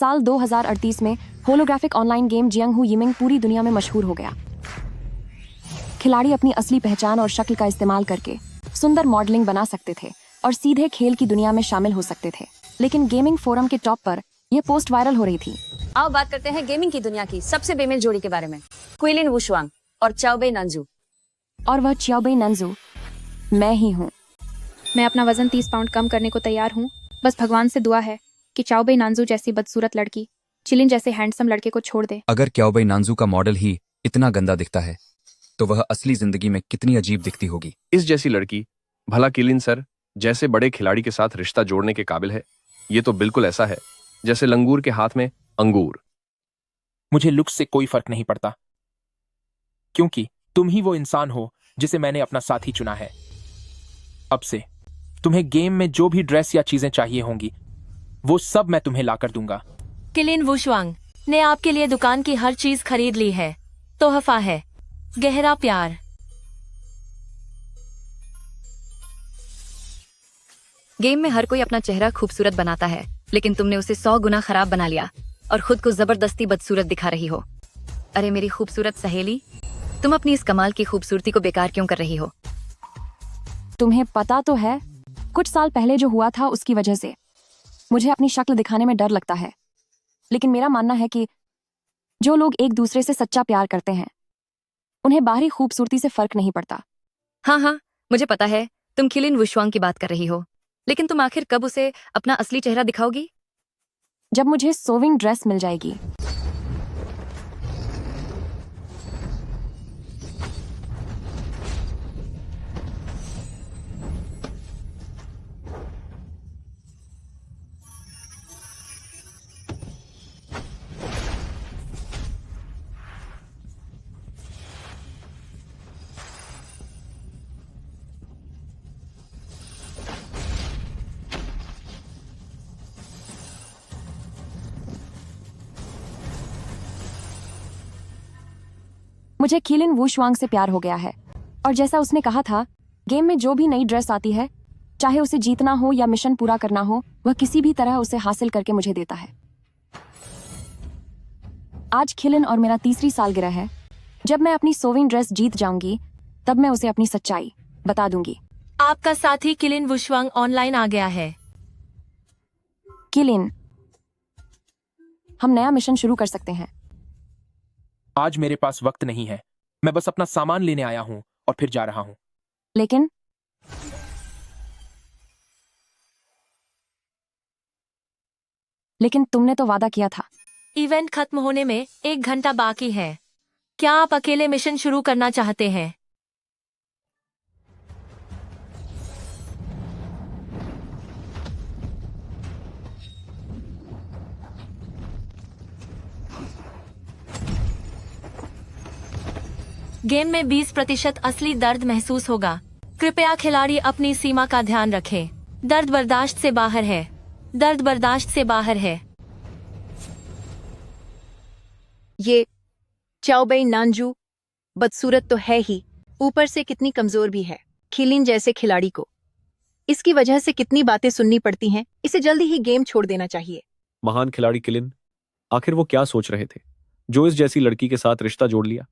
साल 2038 में holographic online game Jiang Yiming पूरी दुनिया में मशहूर हो गया। खिलाड़ी अपनी असली पहचान और शक्ल का इस्तेमाल करके सुंदर मॉडलिंग बना सकते थे और सीधे खेल की दुनिया में शामिल हो सकते थे। लेकिन गेमिंग फोरम के टॉप पर यह पोस्ट वायरल हो रही थी। आओ बात करते हैं गेमिंग की दुनिया की सबसे बेमेल जोड़ी के बारे में, क्विलिन वुशुआंग और चाओबेई नंजू। और वह चाओबेई नंजू मैं ही हूँ। मैं अपना वजन 30 पाउंड कम करने को तैयार हूँ। बस भगवान से दुआ है कि चाओबेई नांजू जैसी बदसूरत लड़की चिलिन जैसे हैंडसम लड़के को छोड़ दे। अगर चाओबेई नांजू का मॉडल ही इतना गंदा दिखता है तो वह असली जिंदगी में कितनी अजीब दिखती होगी। इस जैसी लड़की भला किलिन सर जैसे बड़े खिलाड़ी के साथ रिश्ता जोड़ने के काबिल है? ये तो बिल्कुल ऐसा है जैसे लंगूर के हाथ में अंगूर। मुझे लुक्स से कोई फर्क नहीं पड़ता, क्योंकि तुम ही वो इंसान हो जिसे मैंने अपना साथी चुना है। अब से तुम्हें गेम में जो भी ड्रेस या चीजें चाहिए होंगी वो सब मैं तुम्हें लाकर दूंगा। किलिन वुशुआंग ने आपके लिए दुकान की हर चीज खरीद ली है। तोहफा है गहरा प्यार। गेम में हर कोई अपना चेहरा खूबसूरत बनाता है, लेकिन तुमने उसे 100 गुना खराब बना लिया और खुद को जबरदस्ती बदसूरत दिखा रही हो। अरे मेरी खूबसूरत सहेली, तुम अपनी इस कमाल की खूबसूरती को बेकार क्यों कर रही हो? तुम्हें पता तो है कुछ साल पहले जो हुआ था उसकी वजह से मुझे अपनी शक्ल दिखाने में डर लगता है। लेकिन मेरा मानना है कि जो लोग एक दूसरे से सच्चा प्यार करते हैं उन्हें बाहरी खूबसूरती से फर्क नहीं पड़ता। हाँ, मुझे पता है तुम किलिन वुशुआंग की बात कर रही हो, लेकिन तुम आखिर कब उसे अपना असली चेहरा दिखाओगी? जब मुझे सोविंग ड्रेस मिल जाएगी। मुझे किलिन वुशुआंग से प्यार हो गया है और जैसा उसने कहा था, गेम में जो भी नई ड्रेस आती है, चाहे उसे जीतना हो या मिशन पूरा करना हो, वह किसी भी तरह उसे हासिल करके मुझे देता है। आज किलिन और मेरा तीसरी सालगिरह है। जब मैं अपनी सोविंग ड्रेस जीत जाऊंगी तब मैं उसे अपनी सच्चाई बता दूंगी। आपका साथी किलिन वुशुआंग ऑनलाइन आ गया है। किलिन, हम नया मिशन शुरू कर सकते हैं। आज मेरे पास वक्त नहीं है, मैं बस अपना सामान लेने आया हूँ और फिर जा रहा हूँ। लेकिन तुमने तो वादा किया था। इवेंट खत्म होने में 1 घंटा बाकी है। क्या आप अकेले मिशन शुरू करना चाहते हैं? गेम में 20% असली दर्द महसूस होगा। कृपया खिलाड़ी अपनी सीमा का ध्यान रखें। दर्द बर्दाश्त से बाहर है। दर्द बर्दाश्त से बाहर है। ये चाओबेई नांजू बदसूरत तो है ही, ऊपर से कितनी कमजोर भी है। किलिन जैसे खिलाड़ी को इसकी वजह से कितनी बातें सुननी पड़ती हैं। इसे जल्दी ही गेम छोड़ देना चाहिए। महान खिलाड़ी किलिन, आखिर वो क्या सोच रहे थे जो इस जैसी लड़की के साथ रिश्ता जोड़ लिया?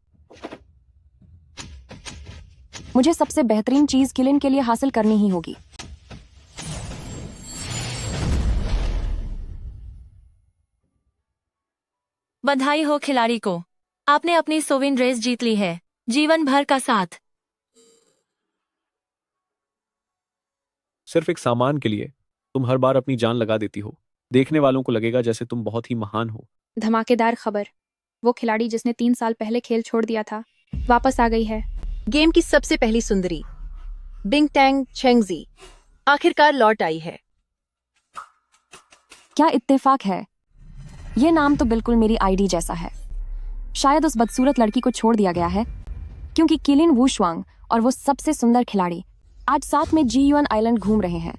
मुझे सबसे बेहतरीन चीज किलिन के लिए हासिल करनी ही होगी। बधाई हो खिलाड़ी को, आपने अपनी सोविन ड्रेस जीत ली है। जीवन भर का साथ। सिर्फ एक सामान के लिए तुम हर बार अपनी जान लगा देती हो। देखने वालों को लगेगा जैसे तुम बहुत ही महान हो। धमाकेदार खबर, वो खिलाड़ी जिसने 3 साल पहले खेल छोड़ दिया था वापस आ गई है। गेम की सबसे पहली सुंदरी बिंग टैंग चेंगजी आखिरकार लौट आई है। क्या इत्तेफाक है। ये नाम तो बिल्कुल मेरी आईडी जैसा है। शायद उस बदसूरत लड़की को छोड़ दिया गया है क्योंकि किलिन वुशुआंग और वो सबसे सुंदर खिलाड़ी आज साथ में जीयुआन आइलैंड घूम रहे हैं।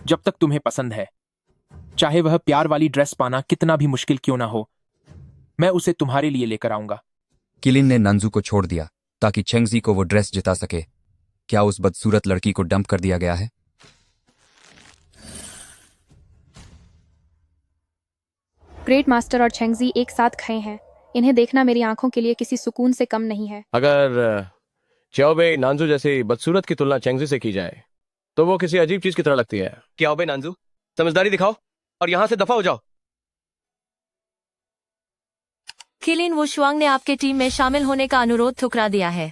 जब तक तुम्हें पसंद है, चाहे वह प्यार वाली ड्रेस पाना कितना भी मुश्किल क्यों ना हो, मैं उसे तुम्हारे लिए लेकर आऊंगा। किलिन ने नांजू को छोड़ दिया ताकि चेंगजी को वो ड्रेस जिता सके। क्या उस बदसूरत लड़की को डंप कर दिया गया है? ग्रेट मास्टर और छेंगजी एक साथ खए हैं। इन्हें देखना मेरी आंखों के लिए किसी सुकून से कम नहीं है। अगर च्याओबे नांजू जैसी बदसूरत की तुलना चेंगजी से की जाए तो वो किसी अजीब चीज की तरह लगती है। च्याओबे नांजू, समझदारी दिखाओ और यहां से दफा हो जाओ। किलिन वुशवांग ने आपके टीम में शामिल होने का अनुरोध ठुकरा दिया है।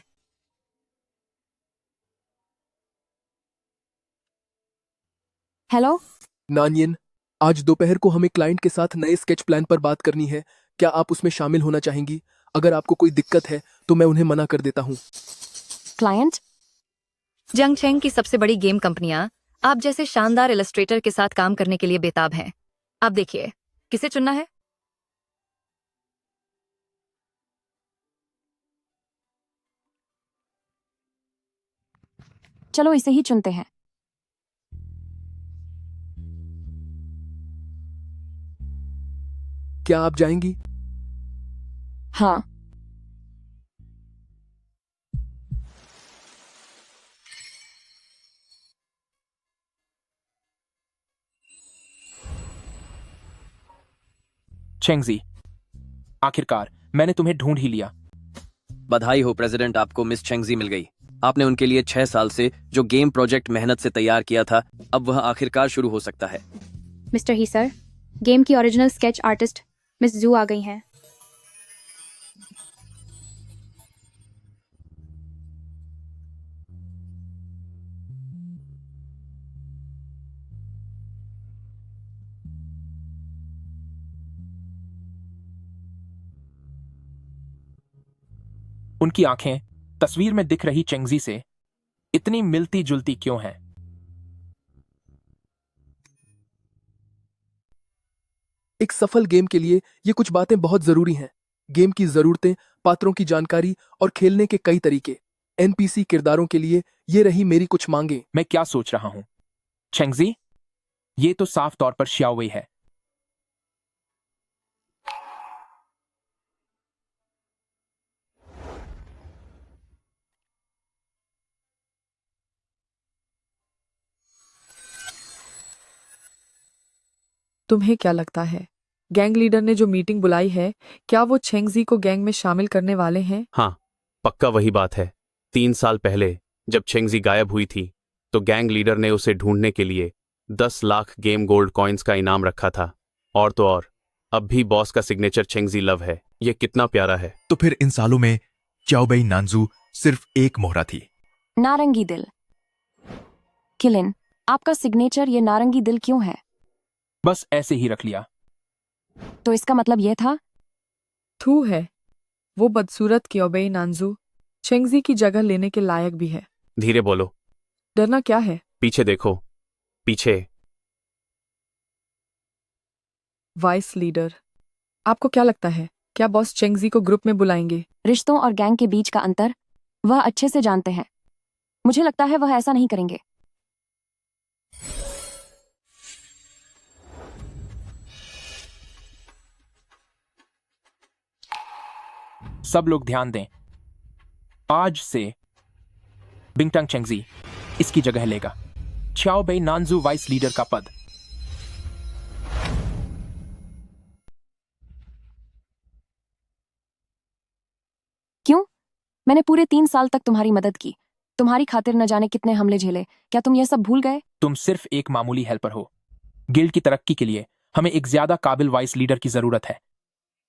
हेलो, नानियन, आज दोपहर को हमें क्लाइंट के साथ नए स्केच प्लान पर बात करनी है। क्या आप उसमें शामिल होना चाहेंगी? अगर आपको कोई दिक्कत है तो मैं उन्हें मना कर देता हूँ। क्लाइंट? जंगचेंग की सबसे बड़ी गेम कंपनियां आप जैसे शानदार इलस्ट्रेटर के साथ काम करने के लिए बेताब हैं। आप देखिए, किसे चुनना है? चलो इसे ही चुनते हैं। क्या आप जाएंगी? हाँ। चेंगजी, आखिरकार मैंने तुम्हें ढूंढ ही लिया। बधाई हो प्रेसिडेंट, आपको मिस चेंगजी मिल गई। आपने उनके लिए 6 साल से जो गेम प्रोजेक्ट मेहनत से तैयार किया था, अब वह आखिरकार शुरू हो सकता है। मिस्टर ही सर, गेम की ओरिजिनल स्केच आर्टिस्ट मिस जू आ गई हैं। उनकी आंखें तस्वीर में दिख रही चेंगजी से इतनी मिलती जुलती क्यों हैं? एक सफल गेम के लिए ये कुछ बातें बहुत जरूरी हैं। गेम की जरूरतें, पात्रों की जानकारी और खेलने के कई तरीके। एनपीसी किरदारों के लिए ये रही मेरी कुछ मांगे। मैं क्या सोच रहा हूं चेंगजी? ये तो साफ तौर पर श्याओवei है। तुम्हें क्या लगता है, गैंग लीडर ने जो मीटिंग बुलाई है, क्या वो चेंगजी को गैंग में शामिल करने वाले हैं? हाँ, पक्का वही बात है। 3 साल पहले जब चेंगजी गायब हुई थी तो गैंग लीडर ने उसे ढूंढने के लिए 10 लाख गेम गोल्ड कॉइन्स का इनाम रखा था। और तो और, अब भी बॉस का सिग्नेचर चेंगजी लव है। ये कितना प्यारा है। तो फिर इन सालों में च्याओबेई नांजू सिर्फ एक मोहरा थी। नारंगी दिल। किलिन, आपका सिग्नेचर ये नारंगी दिल क्यों है? बस ऐसे ही रख लिया। तो इसका मतलब ये था? थू है, वो बदसूरत च्याओबेई नांजू चेंगजी की जगह लेने के लायक भी है। धीरे बोलो। डरना क्या है? पीछे देखो, पीछे। वाइस लीडर, आपको क्या लगता है, क्या बॉस चेंगजी को ग्रुप में बुलाएंगे? रिश्तों और गैंग के बीच का अंतर वह अच्छे से जानते हैं। मुझे लगता है वह ऐसा नहीं करेंगे। सब लोग ध्यान दें, आज से बिंगटंग चेंगजी इसकी जगह लेगा। च्याओबेई नांजू वाइस लीडर का पद। क्यों? मैंने पूरे 3 साल तक तुम्हारी मदद की, तुम्हारी खातिर न जाने कितने हमले झेले। क्या तुम ये सब भूल गए? तुम सिर्फ एक मामूली हेल्पर हो। गिल्ड की तरक्की के लिए हमें एक ज्यादा काबिल वाइस लीडर की जरूरत है।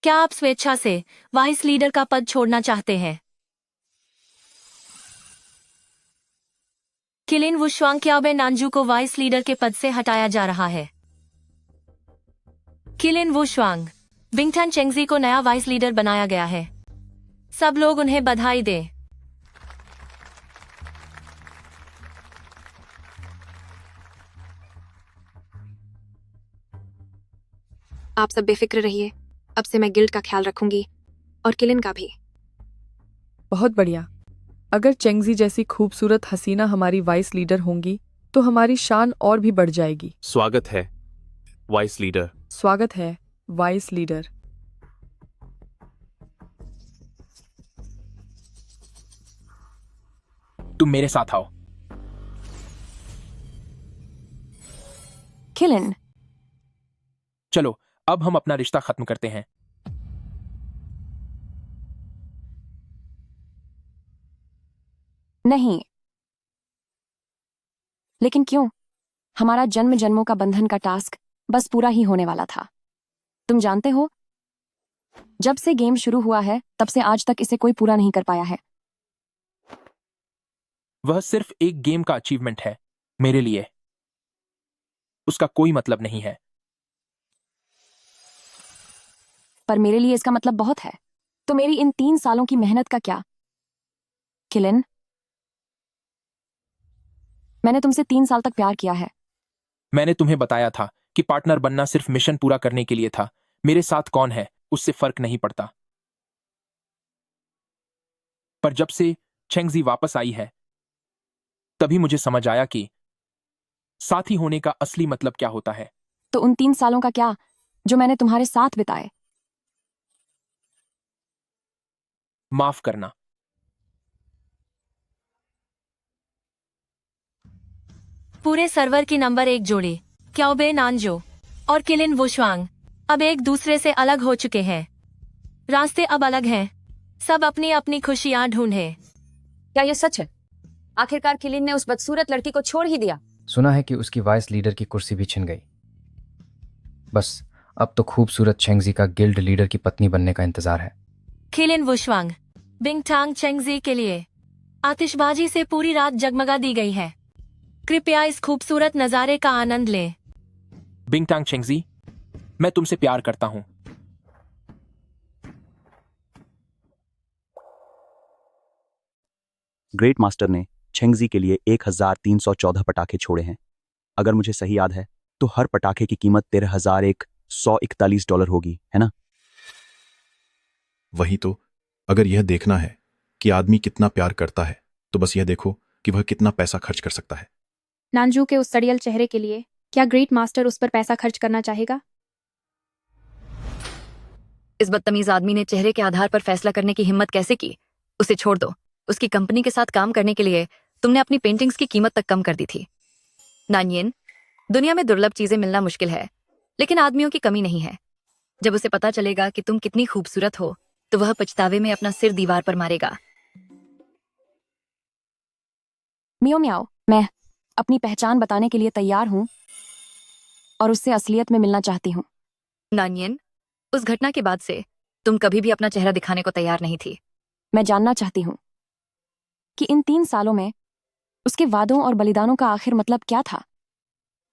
क्या आप स्वेच्छा से वाइस लीडर का पद छोड़ना चाहते हैं? किलिन वुशवांग च्याओबेई नांजू को वाइस लीडर के पद से हटाया जा रहा है। किलिन वुशवांग, बिंगटन चेंगजी को नया वाइस लीडर बनाया गया है। सब लोग उन्हें बधाई दें। आप सब बेफिक्र रहिए, अब से मैं गिल्ड का ख्याल रखूंगी और किलिन का भी। बहुत बढ़िया। अगर चेंगजी जैसी खूबसूरत हसीना हमारी वाइस लीडर होंगी तो हमारी शान और भी बढ़ जाएगी। स्वागत है वाइस लीडर। स्वागत है वाइस लीडर। तुम मेरे साथ आओ। किलिन, चलो अब हम अपना रिश्ता खत्म करते हैं। नहीं। लेकिन क्यों? हमारा जन्म जन्मों का बंधन का टास्क बस पूरा ही होने वाला था। तुम जानते हो, जब से गेम शुरू हुआ है तब से आज तक इसे कोई पूरा नहीं कर पाया है। वह सिर्फ एक गेम का अचीवमेंट है मेरे लिए। उसका कोई मतलब नहीं है। पर मेरे लिए इसका मतलब बहुत है। तो मेरी इन 3 सालों की मेहनत का क्या? किलिन, मैंने तुमसे 3 साल तक प्यार किया है। मैंने तुम्हें बताया था कि पार्टनर बनना सिर्फ मिशन पूरा करने के लिए था। मेरे साथ कौन है उससे फर्क नहीं पड़ता। पर जब से चेंगजी वापस आई है तभी मुझे समझ आया कि साथी होने का असली मतलब क्या होता है। तो उन 3 सालों का क्या जो मैंने तुम्हारे साथ बिताए? माफ करना। पूरे सर्वर की नंबर 1 जोड़ी क्याओबे नानजो और किलिन वुशवांग अब एक दूसरे से अलग हो चुके हैं। रास्ते अब अलग हैं। सब अपनी अपनी खुशियां ढूंढे। क्या ये सच है? आखिरकार किलिन ने उस बदसूरत लड़की को छोड़ ही दिया। सुना है कि उसकी वाइस लीडर की कुर्सी भी छिन गई। बस अब तो खूबसूरत चेंगजी का गिल्ड लीडर की पत्नी बनने का इंतजार है। किलिन वुशवांग, बिंगटांग चेंगजी के लिए आतिशबाजी से पूरी रात जगमगा दी गई है। कृपया इस खूबसूरत नजारे का आनंद लें। बिंगटांग चेंगजी, मैं तुमसे प्यार करता हूं। ग्रेट मास्टर ने चेंगजी के लिए 1314 पटाखे छोड़े हैं। अगर मुझे सही याद है तो हर पटाखे की कीमत $13,141 होगी, है ना? वही तो। अगर यह देखना है कि आदमी कितना प्यार करता है तो बस यह देखो कि वह कितना पैसा खर्च कर सकता है। नानजू के उस सड़ियल चेहरे के लिए क्या ग्रेट मास्टर उस पर पैसा खर्च करना चाहेगा? इस बदतमीज आदमी ने चेहरे के आधार पर फैसला करने की हिम्मत कैसे की? उसे छोड़ दो। उसकी कंपनी के साथ काम करने के लिए तुमने अपनी पेंटिंग्स की कीमत तक कम कर दी थी। नानियन, दुनिया में दुर्लभ चीजें मिलना मुश्किल है, लेकिन आदमियों की कमी नहीं है। जब उसे पता चलेगा कि तुम कितनी खूबसूरत हो तो वह पछतावे में अपना सिर दीवार पर मारेगा। मियो म्याओ, मैं अपनी पहचान बताने के लिए तैयार हूं और उससे असलियत में मिलना चाहती हूं। नानियन, उस घटना के बाद से तुम कभी भी अपना चेहरा दिखाने को तैयार नहीं थी। मैं जानना चाहती हूं कि इन 3 सालों में उसके वादों और बलिदानों का आखिर मतलब क्या था?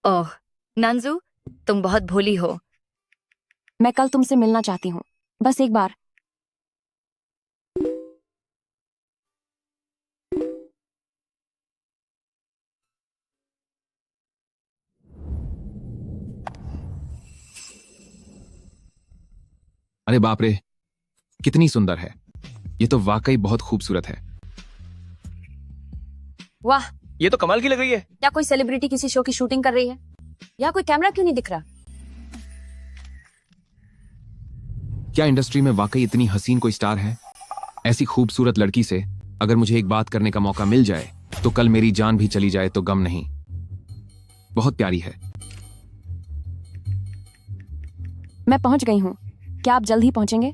ओह नानजू, तुम बहुत भोली हो। मैं कल तुमसे मिलना चाहती हूं, बस एक बार। अरे बाप रे, कितनी सुंदर है। ये तो वाकई बहुत खूबसूरत है। वाह, ये तो कमाल की लग रही है। क्या कोई सेलिब्रिटी किसी शो की शूटिंग कर रही है? यहाँ कोई कैमरा क्यों नहीं दिख रहा? क्या इंडस्ट्री में वाकई इतनी हसीन कोई स्टार है? ऐसी खूबसूरत लड़की से अगर मुझे एक बात करने का मौका मिल जाए तो कल मेरी जान भी चली जाए तो गम नहीं। बहुत प्यारी है। मैं पहुंच गई हूं। क्या आप जल्द ही पहुंचेंगे?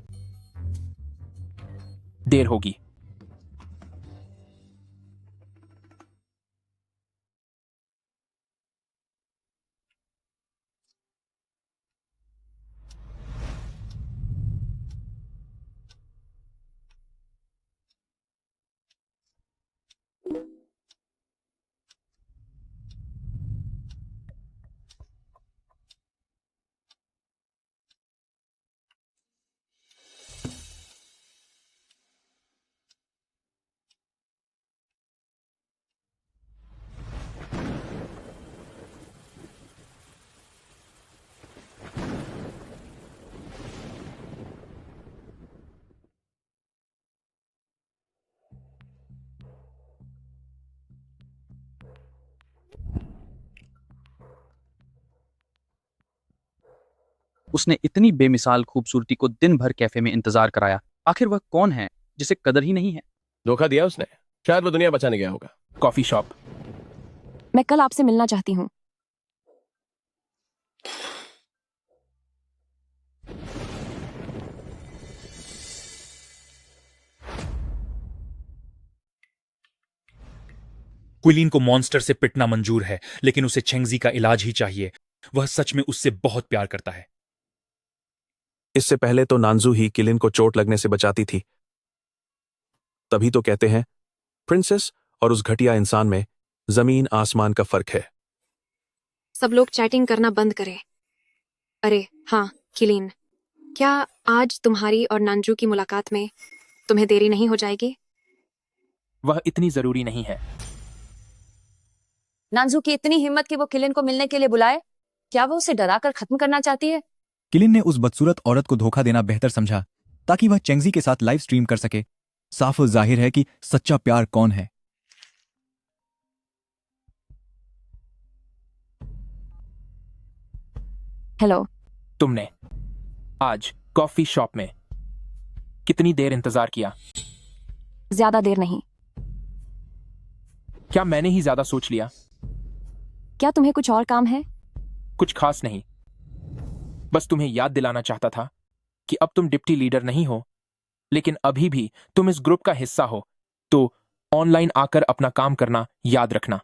देर होगी। उसने इतनी बेमिसाल खूबसूरती को दिन भर कैफे में इंतजार कराया। आखिर वह कौन है जिसे कदर ही नहीं है? धोखा दिया उसने, शायद वो दुनिया बचाने गया होगा। Coffee shop. मैं कल आपसे मिलना चाहती हूँ। क्विलीन को मॉन्स्टर से पिटना मंजूर है, लेकिन उसे चेंगजी का इलाज ही चाहिए। वह सच में उससे बहुत प्यार करता है। इससे पहले तो नानजू ही किलिन को चोट लगने से बचाती थी। तभी तो कहते हैं प्रिंसेस और उस घटिया इंसान में जमीन आसमान का फर्क है। सब लोग चैटिंग करना बंद करें। अरे हाँ किलिन, क्या आज तुम्हारी और नानजू की मुलाकात में तुम्हें देरी नहीं हो जाएगी? वह इतनी जरूरी नहीं है। नानजू की इतनी हिम्मत कि वो किलिन को मिलने के लिए बुलाए। क्या वो उसे डराकर खत्म करना चाहती है? किलिन ने उस बदसूरत औरत को धोखा देना बेहतर समझा ताकि वह चेंगजी के साथ लाइव स्ट्रीम कर सके। साफ जाहिर है कि सच्चा प्यार कौन है। हेलो। तुमने आज कॉफी शॉप में कितनी देर इंतजार किया? ज्यादा देर नहीं। क्या मैंने ही ज्यादा सोच लिया? क्या तुम्हें कुछ और काम है? कुछ खास नहीं, बस तुम्हें याद दिलाना चाहता था कि अब तुम डिप्टी लीडर नहीं हो, लेकिन अभी भी तुम इस ग्रुप का हिस्सा हो, तो ऑनलाइन आकर अपना काम करना याद रखना।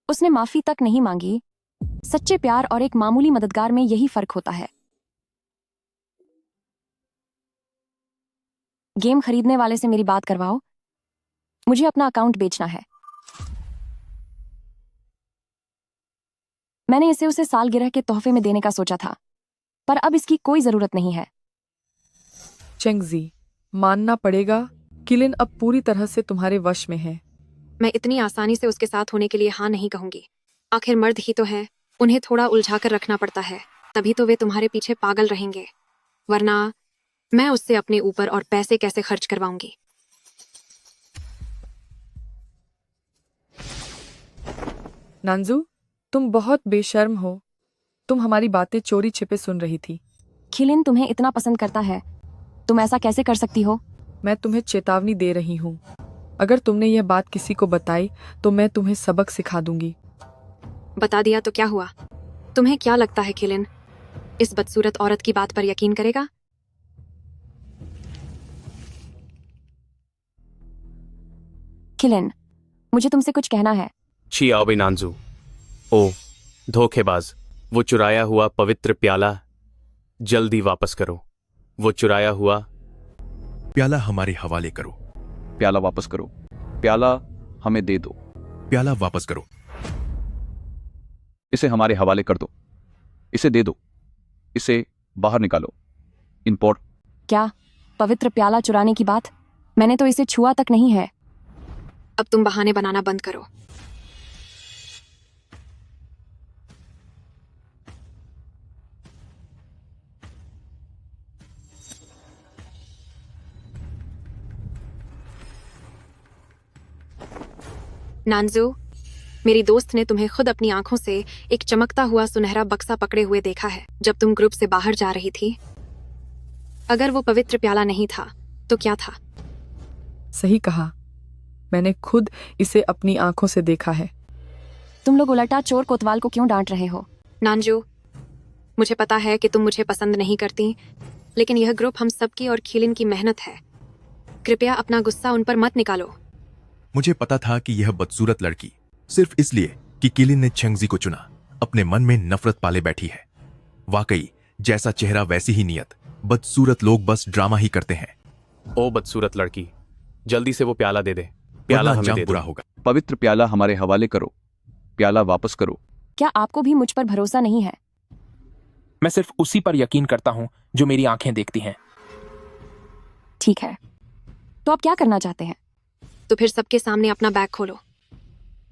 उसने माफी तक नहीं मांगी। सच्चे प्यार और एक मामूली मददगार में यही फर्क होता है। गेम खरीदने वाले से मेरी बात करवाओ। मुझे अपना अकाउंट बेचना है। मैंने इसे उसे सालगिरह के तोहफे में देने का सोचा था, पर अब इसकी कोई जरूरत नहीं है। चेंगजी, मानना पड़ेगा किलिन अब पूरी तरह से तुम्हारे वश में है। मैं इतनी आसानी से उसके साथ होने के लिए हाँ नहीं कहूंगी। आखिर मर्द ही तो है, उन्हें थोड़ा उलझा कर रखना पड़ता है, तभी तो वे तुम्हारे पीछे पागल रहेंगे। वरना मैं उससे अपने ऊपर और पैसे कैसे खर्च करवाऊंगी? नानजू, तुम बहुत बेशर्म हो। तुम हमारी बातें चोरी छिपे सुन रही थी। किलिन तुम्हें इतना पसंद करता है, तुम ऐसा कैसे कर सकती हो? मैं तुम्हें चेतावनी दे रही हूँ। अगर तुमने यह बात किसी को बताई तो मैं तुम्हें सबक सिखा दूंगी। बता दिया तो क्या हुआ? तुम्हें क्या लगता है किलिन इस बदसूरत औरत की बात पर यकीन करेगा? किलिन, मुझे तुमसे कुछ कहना है। छी आओ बे नानजू। ओ धोखेबाज, वो चुराया हुआ पवित्र प्याला जल्दी वापस करो। वो चुराया हुआ प्याला हमारे हवाले करो। प्याला वापस करो। प्याला हमें दे दो। प्याला वापस करो। इसे हमारे हवाले कर दो। इसे दे दो। इसे बाहर निकालो। इंपोर्ट। क्या पवित्र प्याला चुराने की बात? मैंने तो इसे छुआ तक नहीं है। अब तुम बहाने बनाना बंद करो। नानजू, मेरी दोस्त ने तुम्हें खुद अपनी आंखों से एक चमकता हुआ सुनहरा बक्सा पकड़े हुए देखा है जब तुम ग्रुप से बाहर जा रही थी। अगर वो पवित्र प्याला नहीं था तो क्या था? सही कहा, मैंने खुद इसे अपनी आंखों से देखा है। तुम लोग उलटा चोर कोतवाल को क्यों डांट रहे हो? नानजू, मुझे पता है कि तुम मुझे पसंद नहीं करती, लेकिन यह ग्रुप हम सबकी और खिलिन की मेहनत है। कृपया अपना गुस्सा उन पर मत निकालो। मुझे पता था कि यह बदसूरत लड़की सिर्फ इसलिए कि किलिन ने चेंगजी को चुना अपने मन में नफरत पाले बैठी है। वाकई जैसा चेहरा वैसी ही नियत। बदसूरत लोग बस ड्रामा ही करते हैं। ओ बदसूरत लड़की, जल्दी से वो प्याला दे दे। प्याला हमें दे दो। बुरा होगा। पवित्र प्याला हमारे हवाले करो। प्याला वापस करो। क्या आपको भी मुझ पर भरोसा नहीं है? मैं सिर्फ उसी पर यकीन करता हूँ जो मेरी आंखें देखती हैं। ठीक है, तो आप क्या करना चाहते हैं? तो फिर सबके सामने अपना बैग खोलो।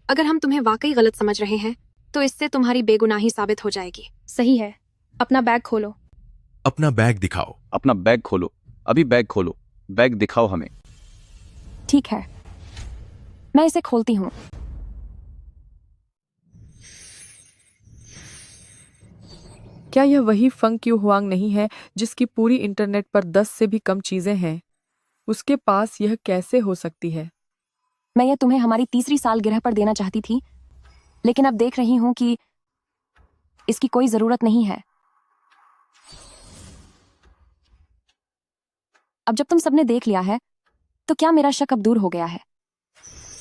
अगर हम तुम्हें वाकई गलत समझ रहे हैं तो इससे तुम्हारी बेगुनाही साबित हो जाएगी। सही है, अपना बैग खोलो। अपना बैग दिखाओ। अपना बैग खोलो। अभी बैग खोलो। बैग दिखाओ हमें। ठीक है, मैं इसे खोलती हूँ। क्या यह वही फंग क्यू हुआंग नहीं है जिसकी पूरी इंटरनेट पर 10 से भी कम चीजें हैं? उसके पास यह कैसे हो सकती है? मैं यह तुम्हें हमारी तीसरी सालगिरह पर देना चाहती थी, लेकिन अब देख रही हूं कि इसकी कोई जरूरत नहीं है। अब जब तुम सबने देख लिया है, तो क्या मेरा शक अब दूर हो गया है?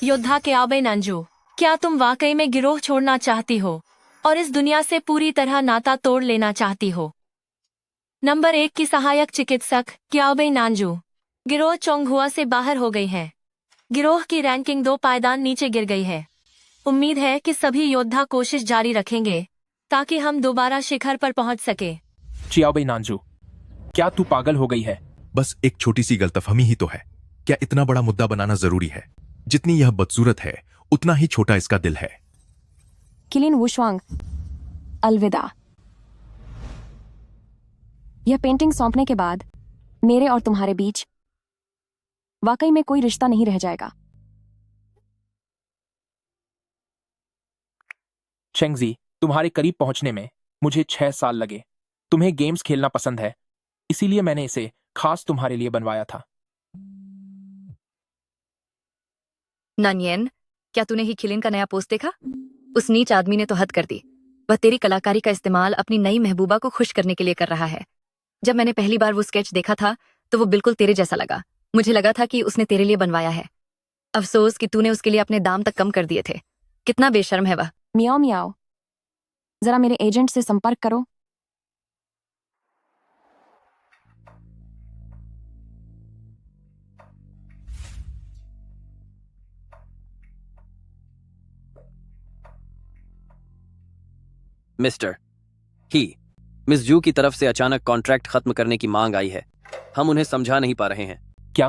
योद्धा क्याओबे नांजू, क्या तुम वाकई में गिरोह छोड़ना चाहती हो और इस दुनिया से पूरी तरह नाता तोड़ लेना चाहती हो? नंबर 1 की सहायक चिकित्सक क्याओबे नांजू गिरोह चोंगहुआ से बाहर हो गई है। गिरोह की रैंकिंग 2 पायदान नीचे गिर गई है। उम्मीद है कि सभी योद्धा कोशिश जारी रखेंगे ताकि हम दोबारा शिखर पर पहुंच सके। चियाओबे नांजू, क्या तू पागल हो गई है? बस एक छोटी सी गलतफहमी ही तो है। क्या इतना बड़ा मुद्दा बनाना जरूरी है? जितनी यह बदसूरत है उतना ही छोटा इसका दिल है। किलिन वुशवांग, अलविदा। यह पेंटिंग सौंपने के बाद मेरे और तुम्हारे बीच वाकई में कोई रिश्ता नहीं रह जाएगा। चेंगजी, तुम्हारे करीब पहुंचने में मुझे 6 साल लगे। तुम्हें गेम्स खेलना पसंद है, इसीलिए मैंने इसे खास तुम्हारे लिए बनवाया था। नानियन, क्या तूने ही खिलिन का नया पोस्ट देखा? उस नीच आदमी ने तो हद कर दी। वह तेरी कलाकारी का इस्तेमाल अपनी नई महबूबा को खुश करने के लिए कर रहा है। जब मैंने पहली बार वो स्केच देखा था तो वो बिल्कुल तेरे जैसा लगा। मुझे लगा था कि उसने तेरे लिए बनवाया है। अफसोस कि तूने उसके लिए अपने दाम तक कम कर दिए थे। कितना बेशर्म है वह। मियाओ मियाओ, जरा मेरे एजेंट से संपर्क करो। मिस्टर ही, मिस जू की तरफ से अचानक कॉन्ट्रैक्ट खत्म करने की मांग आई है। हम उन्हें समझा नहीं पा रहे हैं। क्या?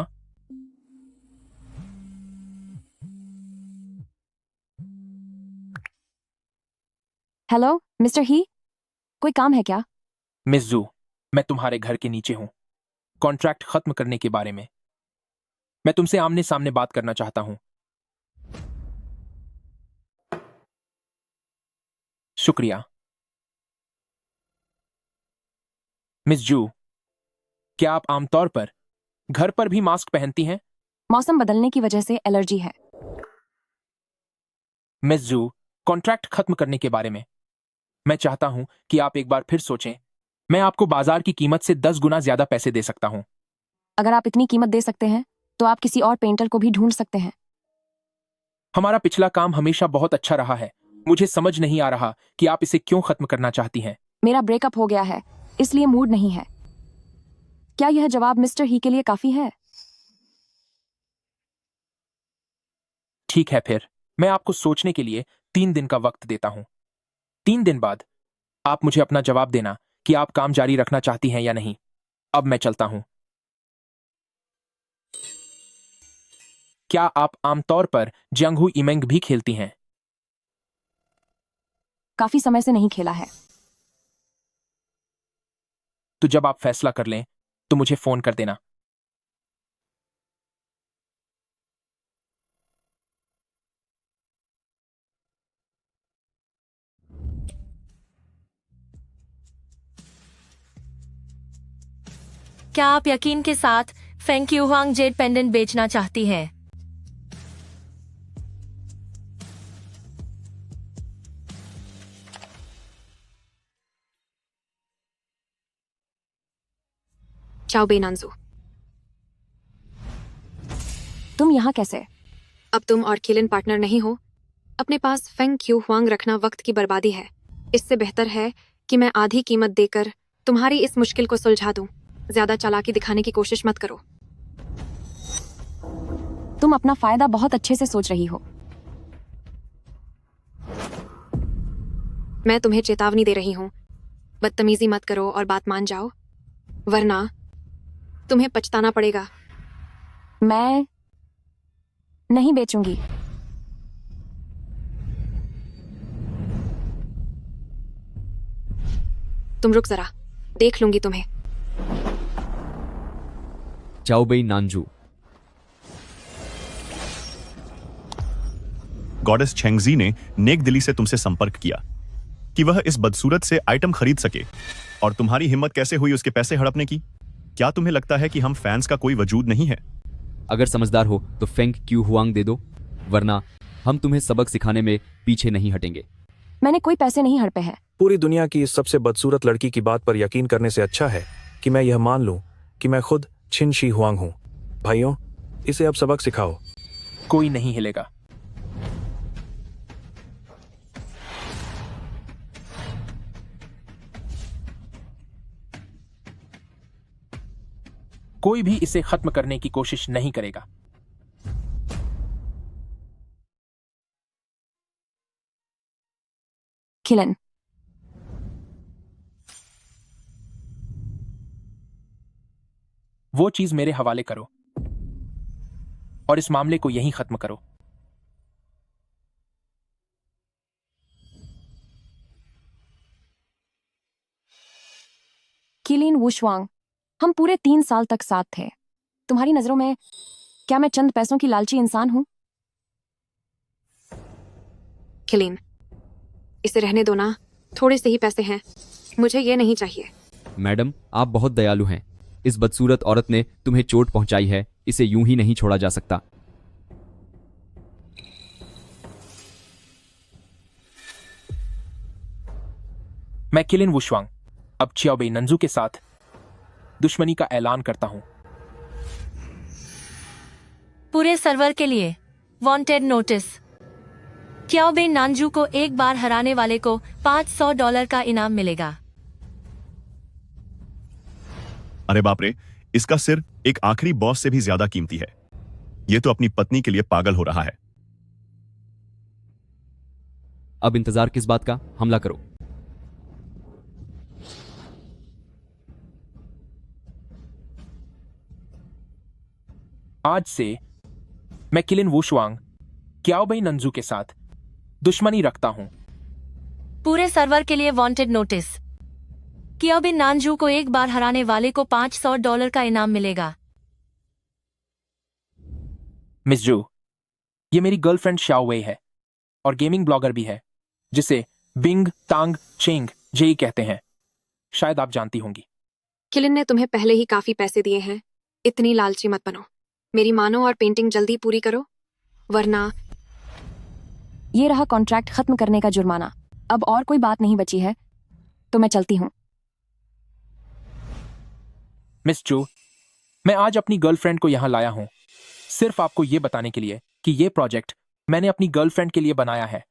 हेलो मिस्टर ही, कोई काम है क्या? मिस जू, मैं तुम्हारे घर के नीचे हूं। कॉन्ट्रैक्ट खत्म करने के बारे में मैं तुमसे आमने सामने बात करना चाहता हूं। शुक्रिया। मिस जू, क्या आप आमतौर पर घर पर भी मास्क पहनती हैं? मौसम बदलने की वजह से एलर्जी है। मिस जू, कॉन्ट्रैक्ट खत्म करने के बारे में मैं चाहता हूं कि आप एक बार फिर सोचें। मैं आपको बाजार की कीमत से 10 गुना ज्यादा पैसे दे सकता हूं। अगर आप इतनी कीमत दे सकते हैं तो आप किसी और पेंटर को भी ढूंढ सकते हैं। हमारा पिछला काम हमेशा बहुत अच्छा रहा है। मुझे समझ नहीं आ रहा कि आप इसे क्यों खत्म करना चाहती हैं। मेरा ब्रेकअप हो गया है, इसलिए मूड नहीं है। क्या यह जवाब मिस्टर ही के लिए काफी है? ठीक है, फिर मैं आपको सोचने के लिए 3 दिन का वक्त देता हूं। 3 दिन बाद आप मुझे अपना जवाब देना कि आप काम जारी रखना चाहती हैं या नहीं। अब मैं चलता हूं। क्या आप आमतौर पर जियांगहू इमेंग भी खेलती हैं? काफी समय से नहीं खेला है। तो जब आप फैसला कर लें तो मुझे फोन कर देना। क्या आप यकीन के साथ फेंग क्यूहुआंग जेड पेंडेंट बेचना चाहती हैं? चाओबे नांजू, तुम यहाँ कैसे? अब तुम और किलिन पार्टनर नहीं हो। अपने पास फेंग क्यू हुआंग रखना वक्त की बर्बादी है। इससे बेहतर है कि मैं आधी कीमत देकर तुम्हारी इस मुश्किल को सुलझा दूं। ज्यादा चालाकी दिखाने की कोशिश मत करो। तुम अपना फायदा बहुत अच्छे से सोच रही हो। मैं तुम्हें चेतावनी दे रही हूँ, बदतमीजी मत करो और बात मान जाओ, वरना तुम्हें पछताना पड़ेगा। मैं नहीं बेचूंगी। तुम रुक जरा, देख लूंगी तुम्हें। चाओबे नांजू, गॉडेस छेंगजी ने नेक दिली से तुमसे संपर्क किया। कि वह इस बदसूरत से आइटम खरीद सके, और तुम्हारी हिम्मत कैसे हुई उसके पैसे हड़पने की? क्या तुम्हें लगता है कि हम फैंस का कोई वजूद नहीं है? अगर समझदार हो तो फेंग क्यू हुआंग दे दो, वरना हम तुम्हें सबक सिखाने में पीछे नहीं हटेंगे। मैंने कोई पैसे नहीं हड़पे हैं। पूरी दुनिया की इस सबसे बदसूरत लड़की की बात पर यकीन करने से अच्छा है कि मैं यह मान लूं कि मैं खुद छिन शी हुआंग हूं। भाइयों, इसे अब सबक सिखाओ। कोई नहीं हिलेगा। कोई भी इसे खत्म करने की कोशिश नहीं करेगा। किलन, वो चीज मेरे हवाले करो और इस मामले को यहीं खत्म करो। किलिन वुशवांग, हम पूरे 3 साल तक साथ थे। तुम्हारी नजरों में क्या मैं चंद पैसों की लालची इंसान हूं? किलिन, इसे रहने दो ना। थोड़े से ही पैसे हैं, मुझे ये नहीं चाहिए। मैडम, आप बहुत दयालु हैं। इस बदसूरत औरत ने तुम्हें चोट पहुंचाई है, इसे यूं ही नहीं छोड़ा जा सकता। मैं किलिन वुशवांग अब चियाओबेई नंजू के साथ दुश्मनी का ऐलान करता हूं। पूरे सर्वर के लिए वांटेड नोटिस। क्याओबे नानजू को एक बार हराने वाले को $500 का इनाम मिलेगा। अरे बाप रे, इसका सिर एक आखिरी बॉस से भी ज्यादा कीमती है। ये तो अपनी पत्नी के लिए पागल हो रहा है। अब इंतजार किस बात का, हमला करो। आज से मैं किलिन वुशवांग क्याओबेई नंजू के साथ दुश्मनी रखता हूं। पूरे सर्वर के लिए वांटेड नोटिस। क्याओबे नानजू को एक बार हराने वाले को $500 का इनाम मिलेगा। मिस जू, ये मेरी गर्लफ्रेंड शाओ वेई है और गेमिंग ब्लॉगर भी है, जिसे बिंग तांग चेंग जेई कहते हैं। शायद आप जानती होंगी। किलिन ने तुम्हें पहले ही काफी पैसे दिए हैं, इतनी लालची मत बनो। मेरी मानो और पेंटिंग जल्दी पूरी करो, वरना। ये रहा कॉन्ट्रैक्ट खत्म करने का जुर्माना। अब और कोई बात नहीं बची है, तो मैं चलती हूं। मिस जू, मैं आज अपनी गर्लफ्रेंड को यहां लाया हूं, सिर्फ आपको यह बताने के लिए कि यह प्रोजेक्ट मैंने अपनी गर्लफ्रेंड के लिए बनाया है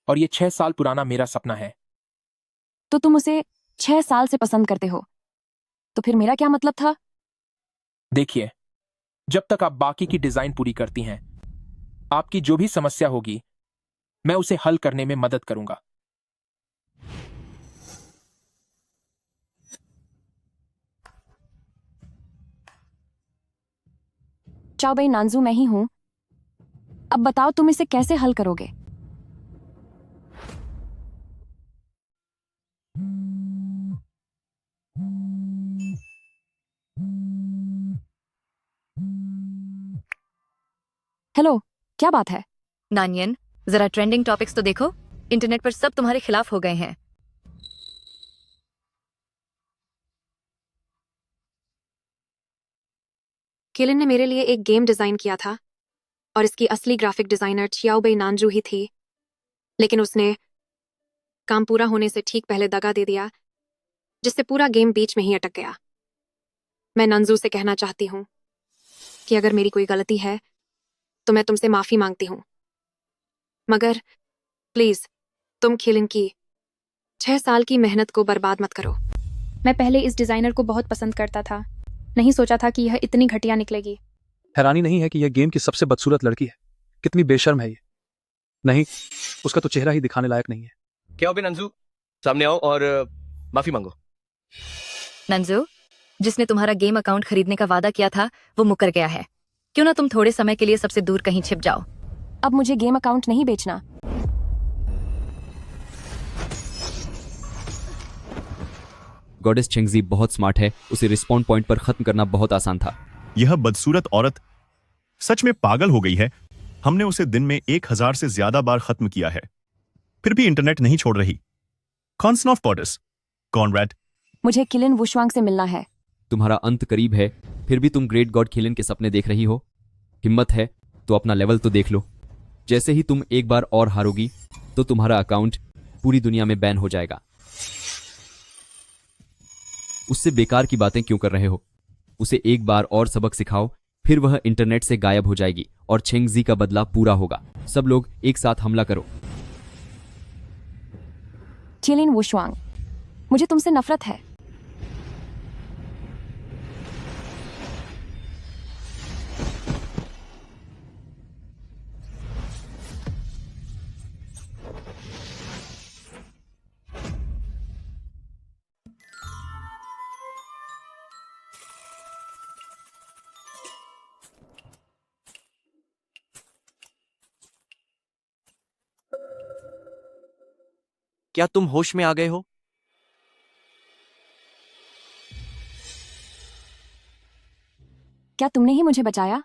और यह 6 साल पुराना मेरा सपना है। तो तुम उसे 6 साल से पसंद करते हो, तो फिर मेरा क्या मतलब था? देखिए, जब तक आप बाकी की डिजाइन पूरी करती हैं, आपकी जो भी समस्या होगी मैं उसे हल करने में मदद करूंगा। चाओबेई नानजू मैं ही हूं। अब बताओ तुम इसे कैसे हल करोगे? हेलो, क्या बात है? नानियन, जरा ट्रेंडिंग टॉपिक्स तो देखो। इंटरनेट पर सब तुम्हारे खिलाफ हो गए हैं। किलिन ने मेरे लिए एक गेम डिजाइन किया था और इसकी असली ग्राफिक डिजाइनर चियाओबेई नानजू ही थी, लेकिन उसने काम पूरा होने से ठीक पहले दगा दे दिया, जिससे पूरा गेम बीच में ही अटक गया। मैं नंजू से कहना चाहती हूँ कि अगर मेरी कोई गलती है तो मैं तुमसे माफी मांगती हूँ, मगर प्लीज तुम किलिन की 6 साल की मेहनत को बर्बाद मत करो। मैं पहले इस डिजाइनर को बहुत पसंद करता था, नहीं सोचा था कि यह इतनी घटिया निकलेगी। हैरानी नहीं है कि यह गेम की सबसे बदसूरत लड़की है। कितनी बेशर्म है ये। नहीं, उसका तो चेहरा ही दिखाने लायक नहीं है। क्याओबे नंजू, सामने आओ और माफी मांगो। नंजू, जिसने तुम्हारा गेम अकाउंट खरीदने का वादा किया था वो मुकर गया है। क्यों ना तुम थोड़े समय के लिए सबसे दूर कहीं छिप जाओ। अब मुझे गेम अकाउंट नहीं बेचना। गॉडेस चेंगजी बहुत स्मार्ट है, उसे रिस्पॉन्ड पॉइंट पर खत्म करना बहुत आसान था। यह बदसूरत औरत सच में पागल हो गई है। हमने उसे दिन में 1000 से ज्यादा बार खत्म किया है, फिर भी इंटरनेट नहीं छोड़ रही। कॉन्सनॉफ पॉडस कॉनरैड। मुझे किलिन वुशवांग से मिलना है। तुम्हारा अंत करीब है, फिर भी तुम ग्रेट गॉड खिलिन के सपने देख रही हो। हिम्मत है तो अपना लेवल तो देख लो। जैसे ही तुम एक बार और हारोगी तो तुम्हारा अकाउंट पूरी दुनिया में बैन हो जाएगा। उससे बेकार की बातें क्यों कर रहे हो? उसे एक बार और सबक सिखाओ, फिर वह इंटरनेट से गायब हो जाएगी और छेंगजी का बदला पूरा होगा। सब लोग एक साथ हमला करो। किलिन वुशवांग, मुझे तुमसे नफरत है। क्या तुम होश में आ गए हो? क्या तुमने ही मुझे बचाया?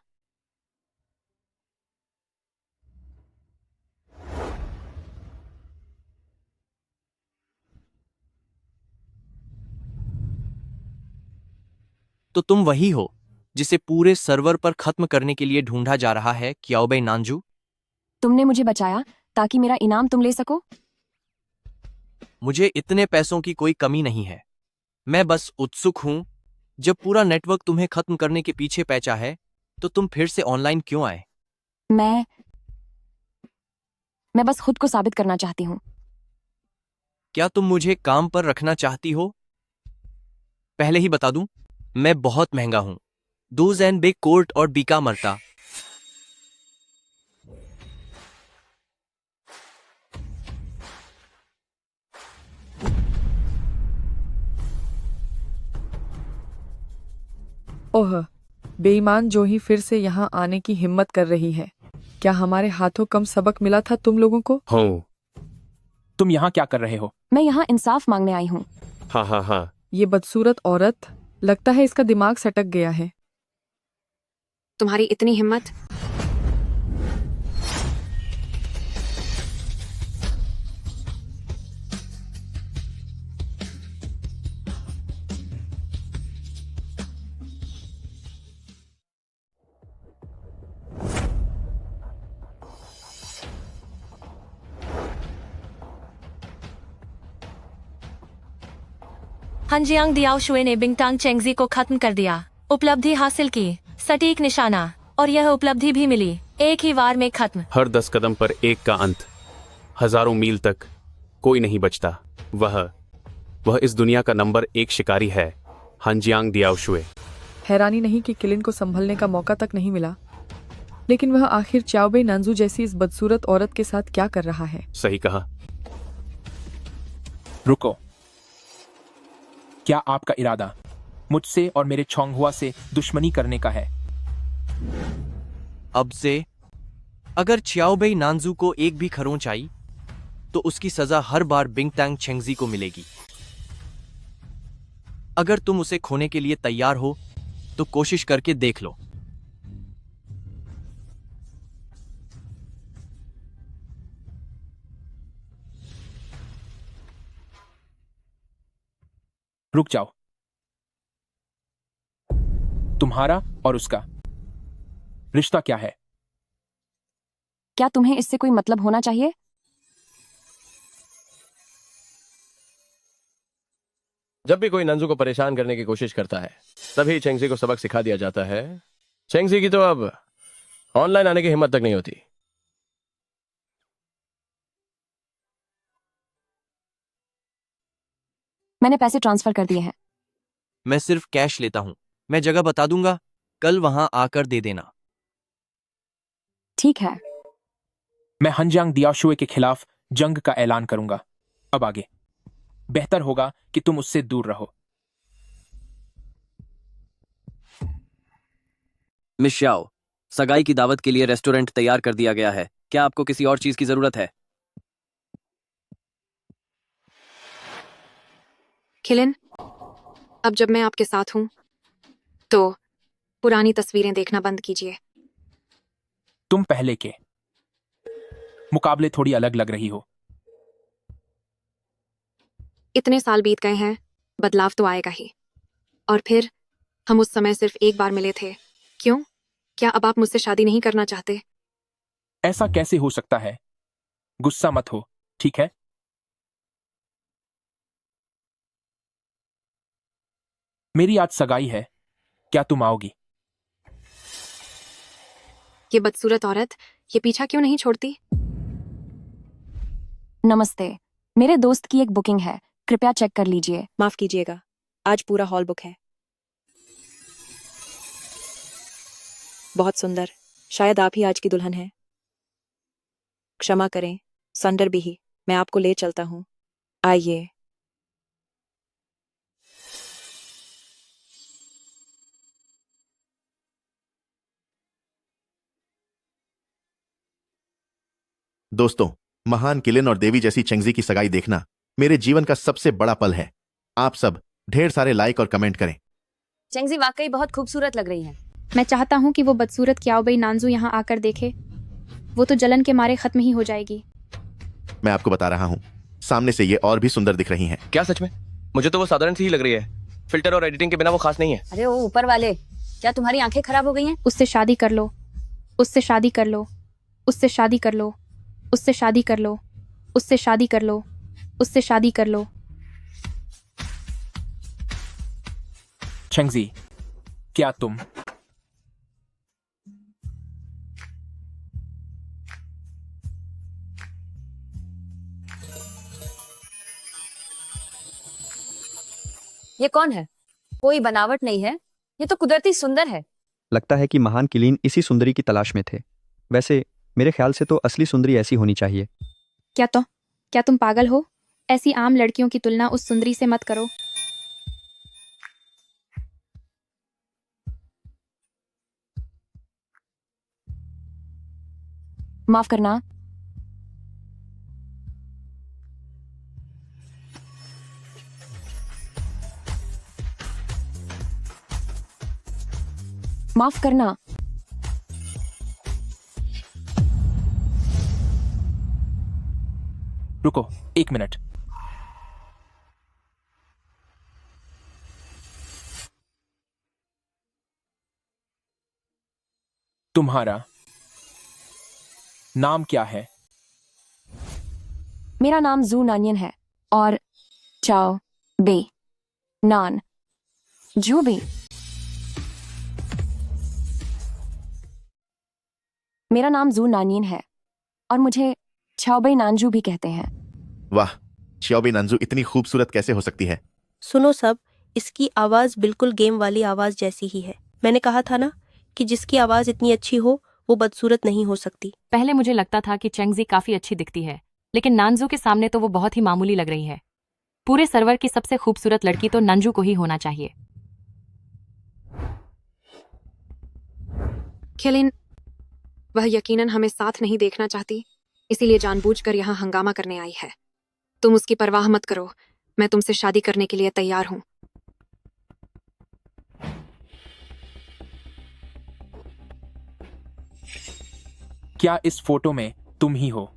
तो तुम वही हो जिसे पूरे सर्वर पर खत्म करने के लिए ढूंढा जा रहा है, क्याओबे नानजू? तुमने मुझे बचाया ताकि मेरा इनाम तुम ले सको। मुझे इतने पैसों की कोई कमी नहीं है। मैं बस उत्सुक हूं, जब पूरा नेटवर्क तुम्हें खत्म करने के पीछे पैचा है तो तुम फिर से ऑनलाइन क्यों आए? मैं बस खुद को साबित करना चाहती हूँ। क्या तुम मुझे काम पर रखना चाहती हो? पहले ही बता दूं, मैं बहुत महंगा हूं। दूज एंड बे कोर्ट और बीका मरता। ओह, बेईमान जो ही फिर से यहाँ आने की हिम्मत कर रही है। क्या हमारे हाथों कम सबक मिला था तुम लोगों को? हो, तुम यहाँ क्या कर रहे हो? मैं यहाँ इंसाफ मांगने आई हूँ। हाँ हाँ हाँ। ये बदसूरत औरत, लगता है इसका दिमाग सटक गया है। तुम्हारी इतनी हिम्मत? हंजियांग दियाओशुए ने बिंगटांग चेंगजी को खत्म कर दिया। उपलब्धि हासिल की, सटीक निशाना, और यह उपलब्धि भी मिली। एक ही वार में खत्म। हर 10 कदम पर एक का अंत। हजारों मील तक कोई नहीं बचता। वह इस दुनिया का नंबर 1 शिकारी है, हंजियांग दियाओशुए। हैरानी नहीं कि किलिन को संभलने का मौका तक नहीं मिला, लेकिन वह आखिर चाओबे नानजू जैसी इस बदसूरत औरत के साथ क्या कर रहा है? सही कहा। रुको, क्या आपका इरादा मुझसे और मेरे छोंगहुआ से दुश्मनी करने का है? अब से अगर चियाओबे नानजू को एक भी खरोंच आई तो उसकी सजा हर बार बिंगटांग चेंगजी को मिलेगी। अगर तुम उसे खोने के लिए तैयार हो तो कोशिश करके देख लो। रुक जाओ। तुम्हारा और उसका रिश्ता क्या है? क्या तुम्हें इससे कोई मतलब होना चाहिए? जब भी कोई नंजू को परेशान करने की कोशिश करता है तभी चेंगजी को सबक सिखा दिया जाता है। चेंगजी की तो अब ऑनलाइन आने की हिम्मत तक नहीं होती। मैंने पैसे ट्रांसफर कर दिए हैं। मैं सिर्फ कैश लेता हूं। मैं जगह बता दूंगा, कल वहां आकर दे देना। ठीक है। मैं हंजियांग दियाओशुए के खिलाफ जंग का ऐलान करूंगा। अब आगे बेहतर होगा कि तुम उससे दूर रहो। मिस शाओ, सगाई की दावत के लिए रेस्टोरेंट तैयार कर दिया गया है। क्या आपको किसी और चीज की जरूरत है? किलिन, अब जब मैं आपके साथ हूं तो पुरानी तस्वीरें देखना बंद कीजिए। तुम पहले के मुकाबले थोड़ी अलग लग रही हो। इतने साल बीत गए हैं, बदलाव तो आएगा ही। और फिर हम उस समय सिर्फ एक बार मिले थे। क्यों? क्या अब आप मुझसे शादी नहीं करना चाहते? ऐसा कैसे हो सकता है? गुस्सा मत हो, ठीक है? मेरी आज सगाई है, क्या तुम आओगी? ये बदसूरत औरत ये पीछा क्यों नहीं छोड़ती? नमस्ते, मेरे दोस्त की एक बुकिंग है, कृपया चेक कर लीजिए। माफ कीजिएगा, आज पूरा हॉल बुक है। बहुत सुंदर, शायद आप ही आज की दुल्हन हैं। क्षमा करें, संडर भी ही, मैं आपको ले चलता हूं। आइए। दोस्तों, महान किलिन और देवी जैसी चेंगजी की सगाई देखना मेरे जीवन का सबसे बड़ा पल है। आप सब ढेर सारे लाइक और कमेंट करें। चेंगजी वाकई बहुत खूबसूरत लग रही है। मैं चाहता हूँ कि वो बदसूरत क्याओबेई नानजू यहाँ आकर देखे। वो तो जलन के मारे खत्म ही हो जाएगी। मैं आपको बता रहा हूँ, सामने से ये और भी सुंदर दिख रही हैं। क्या सच में? मुझे तो वो साधारण सी ही लग रही है। फिल्टर और एडिटिंग के बिना वो खास नहीं है। अरे वो ऊपर वाले, क्या तुम्हारी आंखें खराब हो गई हैं? उससे शादी कर लो, उससे शादी कर लो, उससे शादी कर लो, उससे शादी कर लो, उससे शादी कर लो, उससे शादी कर लो। चेंगजी, क्या तुम ये कौन है? कोई बनावट नहीं है, ये तो कुदरती सुंदर है। लगता है कि महान किलीन इसी सुंदरी की तलाश में थे। वैसे मेरे ख्याल से तो असली सुंदरी ऐसी होनी चाहिए। क्या तुम पागल हो? ऐसी आम लड़कियों की तुलना उस सुंदरी से मत करो। माफ करना, माफ करना। रुको, एक मिनट। तुम्हारा नाम क्या है? मेरा नाम जू नानियन है और चाओ बे नान जू बे। मेरा नाम जू नानियन है और मुझे छाओबे नानजू भी कहते हैं। वाह, xiaobi नानजू इतनी खूबसूरत कैसे हो सकती है? सुनो सब, इसकी आवाज बिल्कुल गेम वाली आवाज जैसी ही है। मैंने कहा था ना कि जिसकी आवाज इतनी अच्छी हो वो बदसूरत नहीं हो सकती। पहले मुझे लगता था कि चेंगजी काफी अच्छी दिखती है, लेकिन नानजू के सामने तो वो बहुत ही मामूली लग रही है। पूरे सर्वर की सबसे खूबसूरत लड़की तो नानजू को ही होना चाहिए। किलिन, वह यकीनन हमें साथ नहीं देखना चाहती, इसीलिए जानबूझकर यहाँ हंगामा करने आई है। तुम उसकी परवाह मत करो, मैं तुमसे शादी करने के लिए तैयार हूँ। क्या इस फोटो में तुम ही हो?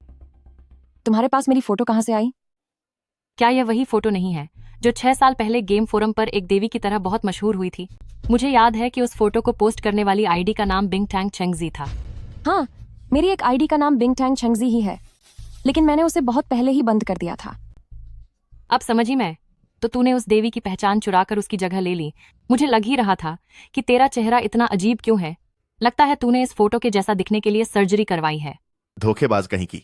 तुम्हारे पास मेरी फोटो कहाँ से आई? क्या यह वही फोटो नहीं है जो 6 साल पहले गेम फोरम पर एक देवी की तरह बहुत मशहूर हुई थी? मुझे याद है कि उस फोटो को पोस्ट करने वाली आईडी का नाम बिंग टैंग चेंगजी था। हाँ, मेरी एक आईडी का नाम बिंग टैंग चेंगजी ही है, लेकिन मैंने उसे बहुत पहले ही बंद कर दिया था। अब समझी मैं, तो तूने उस देवी की पहचान चुराकर उसकी जगह ले ली। मुझे लग ही रहा था कि तेरा चेहरा इतना अजीब क्यों है। लगता है तूने इस फोटो के जैसा दिखने के लिए सर्जरी करवाई है। धोखेबाज कहीं की,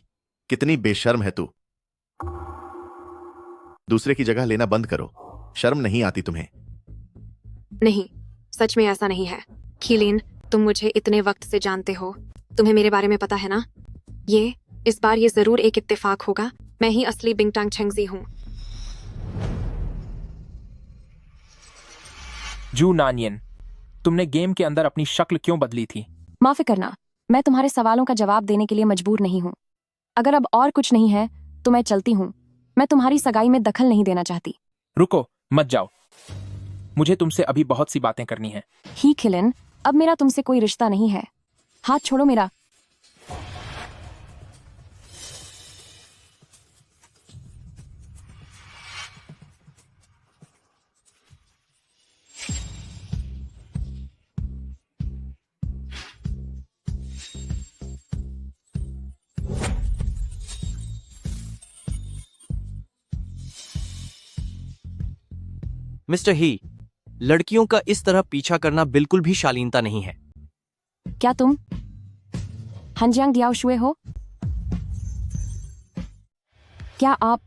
कितनी बेशर्म है तू। दूसरे की जगह लेना बंद करो, शर्म नहीं आती तुम्हें? नहीं, सच में ऐसा नहीं है। किलिन, तुम मुझे इतने वक्त से जानते हो, तुम्हें मेरे बारे में पता है ना। इस बार ये जरूर एक इत्तेफाक होगा। मैं ही असली बिंग टैंग चेंगजी हूँ। जू नानियन, तुमने गेम के अंदर अपनी शक्ल क्यों बदली थी? माफी करना, मैं तुम्हारे सवालों का जवाब देने के लिए मजबूर नहीं हूँ। अगर अब और कुछ नहीं है तो मैं चलती हूँ। मैं तुम्हारी सगाई में दखल नहीं देना चाहती। रुको, मत जाओ, मुझे तुमसे अभी बहुत सी बातें करनी है। ही किलिन, अब मेरा तुमसे कोई रिश्ता नहीं है। हाथ छोड़ो मेरा। मिस्टर ही, लड़कियों का इस तरह पीछा करना बिल्कुल भी शालीनता नहीं है। क्या तुम हंजियांग दियाओ शुए हो? क्या आप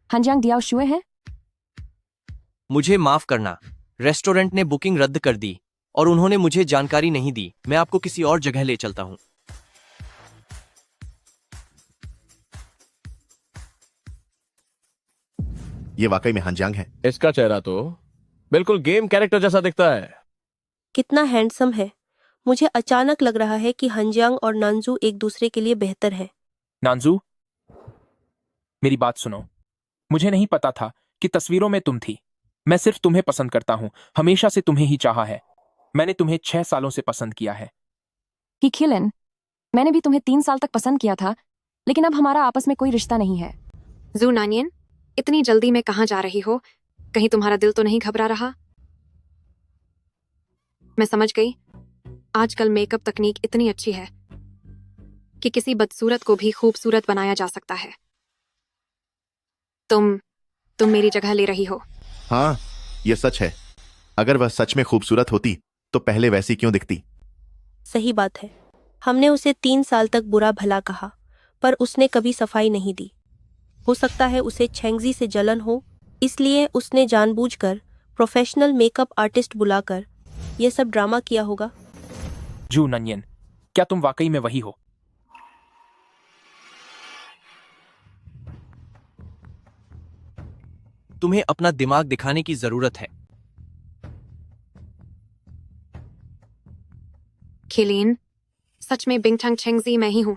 हंजियांग दियाओ शुए हैं? मुझे माफ करना, रेस्टोरेंट ने बुकिंग रद्द कर दी और उन्होंने मुझे जानकारी नहीं दी। मैं आपको किसी और जगह ले चलता हूं। ये वाकई में हांजियांग है। इसका चेहरा तो बिल्कुल गेम कैरेक्टर जैसा दिखता है। कितना हैंडसम है। मुझे अचानक लग रहा है कि हंजियांग और नानजू एक दूसरे के लिए बेहतर है। नानजू, मेरी बात सुनो। मुझे नहीं पता था कि तस्वीरों में तुम थी। मैं सिर्फ तुम्हें पसंद करता हूं, हमेशा से तुम्हें ही चाहा है। मैंने तुम्हें 6 सालों से पसंद किया है। कि खिलन, मैंने भी तुम्हें 3 साल तक पसंद किया था, लेकिन अब हमारा आपस में कोई रिश्ता नहीं है। जू नानियन, इतनी जल्दी में कहाँ जा रही हो? कहीं तुम्हारा दिल तो नहीं घबरा रहा? मैं समझ गई। आजकल मेकअप तकनीक इतनी अच्छी है कि किसी बदसूरत को भी खूबसूरत बनाया जा सकता है। तुम मेरी जगह ले रही हो। हाँ, ये सच है। अगर वह सच में खूबसूरत होती तो पहले वैसी क्यों दिखती? सही बात है। हमने उसे 3 साल तक बुरा भला कहा, पर उसने कभी सफाई नहीं दी। हो सकता है उसे छेंगजी से जलन हो, इसलिए उसने जानबूझकर प्रोफेशनल मेकअप आर्टिस्ट बुलाकर यह सब ड्रामा किया होगा। जू ननियन, क्या तुम वाकई में वही हो? तुम्हें अपना दिमाग दिखाने की जरूरत है। खिलीन, सच में बिंगचंग छेंगजी मैं ही हूं।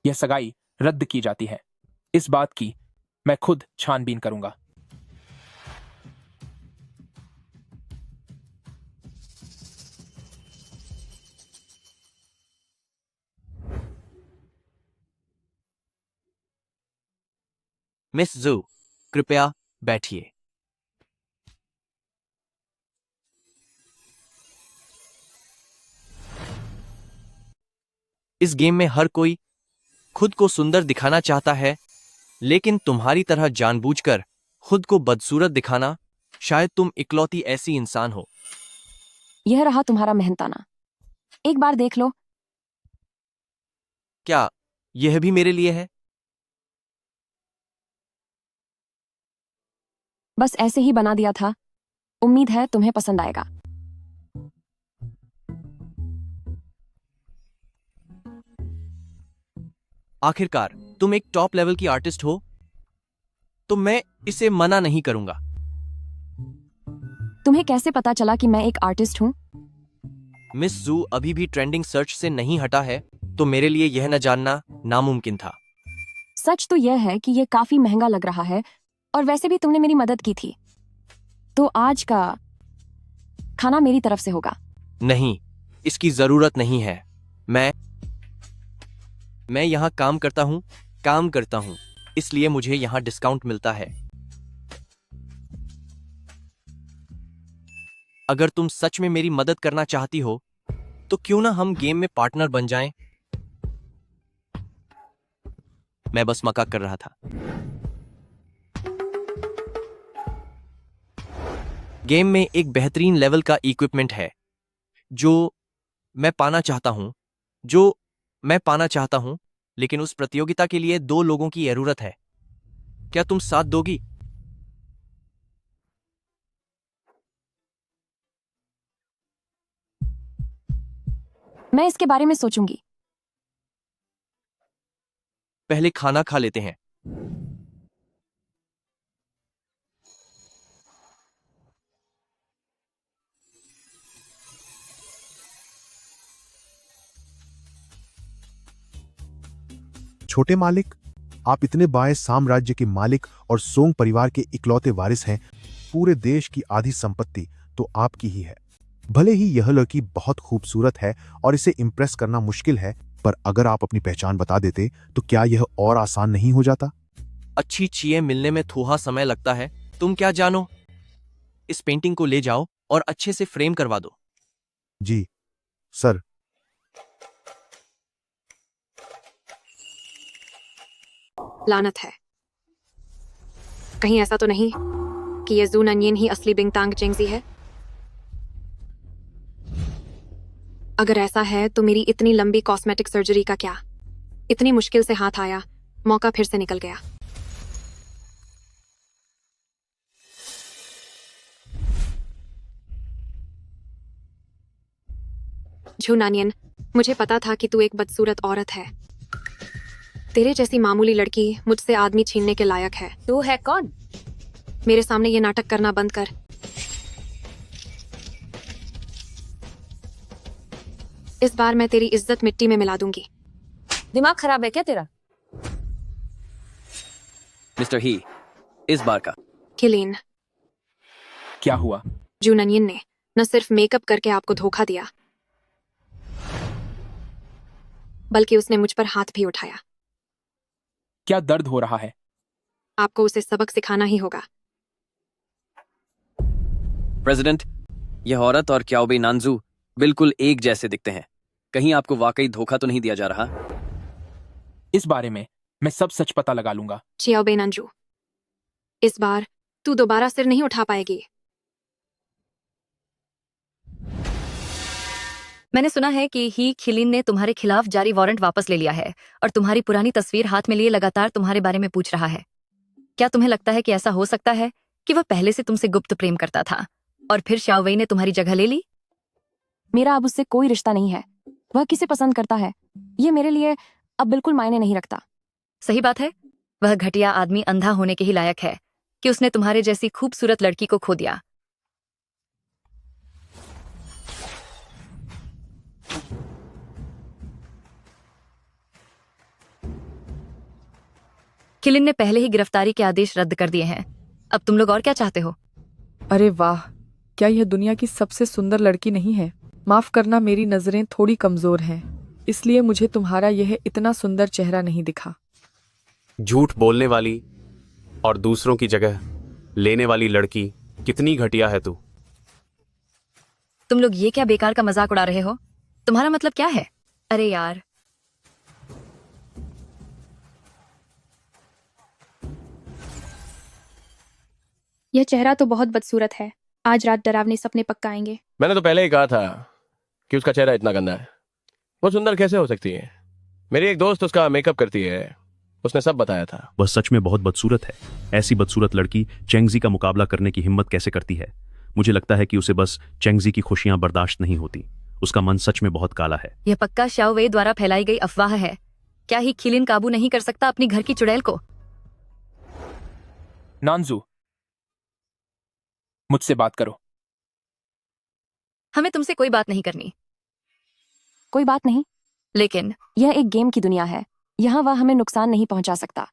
यह सगाई रद्द की जाती है। इस बात की मैं खुद छानबीन करूंगा। मिस जू, कृपया बैठिए। इस गेम में हर कोई खुद को सुंदर दिखाना चाहता है, लेकिन तुम्हारी तरह जानबूझकर खुद को बदसूरत दिखाना, शायद तुम इकलौती ऐसी इंसान हो। यह रहा तुम्हारा मेहनताना। एक बार देख लो। क्या यह भी मेरे लिए है? बस ऐसे ही बना दिया था। उम्मीद है तुम्हें पसंद आएगा। आखिरकार तुम एक टॉप लेवल की आर्टिस्ट हो, तो मैं इसे मना नहीं करूंगा। तुम्हें कैसे पता चला कि मैं एक आर्टिस्ट हूं? मिस जू अभी भी ट्रेंडिंग सर्च से नहीं हटा है, तो मेरे लिए यह न जानना नामुमकिन था। सच तो यह है कि यह काफी महंगा लग रहा है, और वैसे भी तुमने मेरी मदद की थी, तो आज का खाना मेरी तरफ से होगा। नहीं, इसकी जरूरत नहीं है। मैं यहां काम करता हूं, इसलिए मुझे यहां डिस्काउंट मिलता है। अगर तुम सच में मेरी मदद करना चाहती हो, तो क्यों ना हम गेम में पार्टनर बन जाएं? मैं बस मजाक कर रहा था। गेम में एक बेहतरीन लेवल का इक्विपमेंट है जो मैं पाना चाहता हूं, लेकिन उस प्रतियोगिता के लिए 2 लोगों की जरूरत है। क्या तुम साथ दोगी? मैं इसके बारे में सोचूंगी। पहले खाना खा लेते हैं। छोटे मालिक, आप इतने बड़े साम्राज्य के मालिक और सोंग परिवार के इकलौते वारिस हैं। पूरे देश की आधी संपत्ति तो आपकी ही है। भले ही यह लड़की बहुत खूबसूरत है और इसे इम्प्रेस करना मुश्किल है, पर अगर आप अपनी पहचान बता देते तो क्या यह और आसान नहीं हो जाता? अच्छी चीजें मिलने में थोड़ा समय लगता है, तुम क्या जानो। इस पेंटिंग को ले जाओ और अच्छे से फ्रेम करवा दो। जी सर। लानत है। कहीं ऐसा तो नहीं कि ये जू ननियन ही असली बिंगतांग चेंगजी है? अगर ऐसा है तो मेरी इतनी लंबी कॉस्मेटिक सर्जरी का क्या? इतनी मुश्किल से हाथ आया, मौका फिर से निकल गया। झू नानियन, मुझे पता था कि तू एक बदसूरत औरत है। तेरे जैसी मामूली लड़की मुझसे आदमी छीनने के लायक है। तू है कौन? मेरे सामने ये नाटक करना बंद कर। इस बार मैं तेरी इज्जत मिट्टी में मिला दूंगी। दिमाग खराब है क्या तेरा? मिस्टर ही, इस बार का किलिन, क्या हुआ? जू ननियन ने न सिर्फ मेकअप करके आपको धोखा दिया, बल्कि उसने मुझ पर हाथ भी उठाया। क्या दर्द हो रहा है? आपको उसे सबक सिखाना ही होगा। प्रेसिडेंट, यह औरत और क्याओबे नानजू बिल्कुल एक जैसे दिखते हैं। कहीं आपको वाकई धोखा तो नहीं दिया जा रहा? इस बारे में मैं सब सच पता लगा लूंगा। चियाओबे नानजू, इस बार तू दोबारा सिर नहीं उठा पाएगी। मैंने सुना है कि ही खिलिन ने तुम्हारे खिलाफ जारी वारंट वापस ले लिया है और तुम्हारी पुरानी तस्वीर हाथ में लिए लगातार तुम्हारे बारे में पूछ रहा है। क्या तुम्हें लगता है कि ऐसा हो सकता है कि वह पहले से तुमसे गुप्त प्रेम करता था और फिर शाओवेई ने तुम्हारी जगह ले ली? मेरा अब उससे कोई रिश्ता नहीं है। वह किसे पसंद करता है ये मेरे लिए अब बिल्कुल मायने नहीं रखता। सही बात है। वह घटिया आदमी अंधा होने के ही लायक है कि उसने तुम्हारे जैसी खूबसूरत लड़की को खो दिया। किलिन ने पहले ही गिरफ्तारी के आदेश रद्द कर दिए हैं। अब तुम लोग और क्या चाहते हो? अरे वाह, क्या यह दुनिया की सबसे सुंदर लड़की नहीं है? माफ करना, मेरी नजरें थोड़ी कमजोर हैं, इसलिए मुझे तुम्हारा यह इतना सुंदर चेहरा नहीं दिखा। झूठ बोलने वाली और दूसरों की जगह लेने वाली लड़की, कितनी घटिया है तू। तुम लोग ये क्या बेकार का मजाक उड़ा रहे हो? तुम्हारा मतलब क्या है? अरे यार, यह चेहरा तो बहुत बदसूरत है। आज रात डरावने सपने पक्का आएंगे। मैंने तो पहले ही कहा था कि उसका चेहरा इतना गंदा है। वो सुंदर कैसे हो सकती है? मेरी एक दोस्त उसका मेकअप करती है, उसने सब बताया था। वह सच में बहुत बदसूरत है। ऐसी बदसूरत लड़की चेंगजी का मुकाबला करने की हिम्मत कैसे करती है? मुझे लगता है कि उसे बस चेंगजी की खुशियां बर्दाश्त नहीं होती। उसका मन सच में बहुत काला है। यह पक्का शाओवेई द्वारा फैलाई गई अफवाह है। क्या ही खिलिन काबू नहीं कर सकता अपनी घर की चुड़ैल को? नानजू, मुझसे बात करो। हमें तुमसे कोई बात नहीं करनी। कोई बात नहीं, लेकिन यह एक गेम की दुनिया है। यहाँ वह हमें नुकसान नहीं पहुंचा सकता।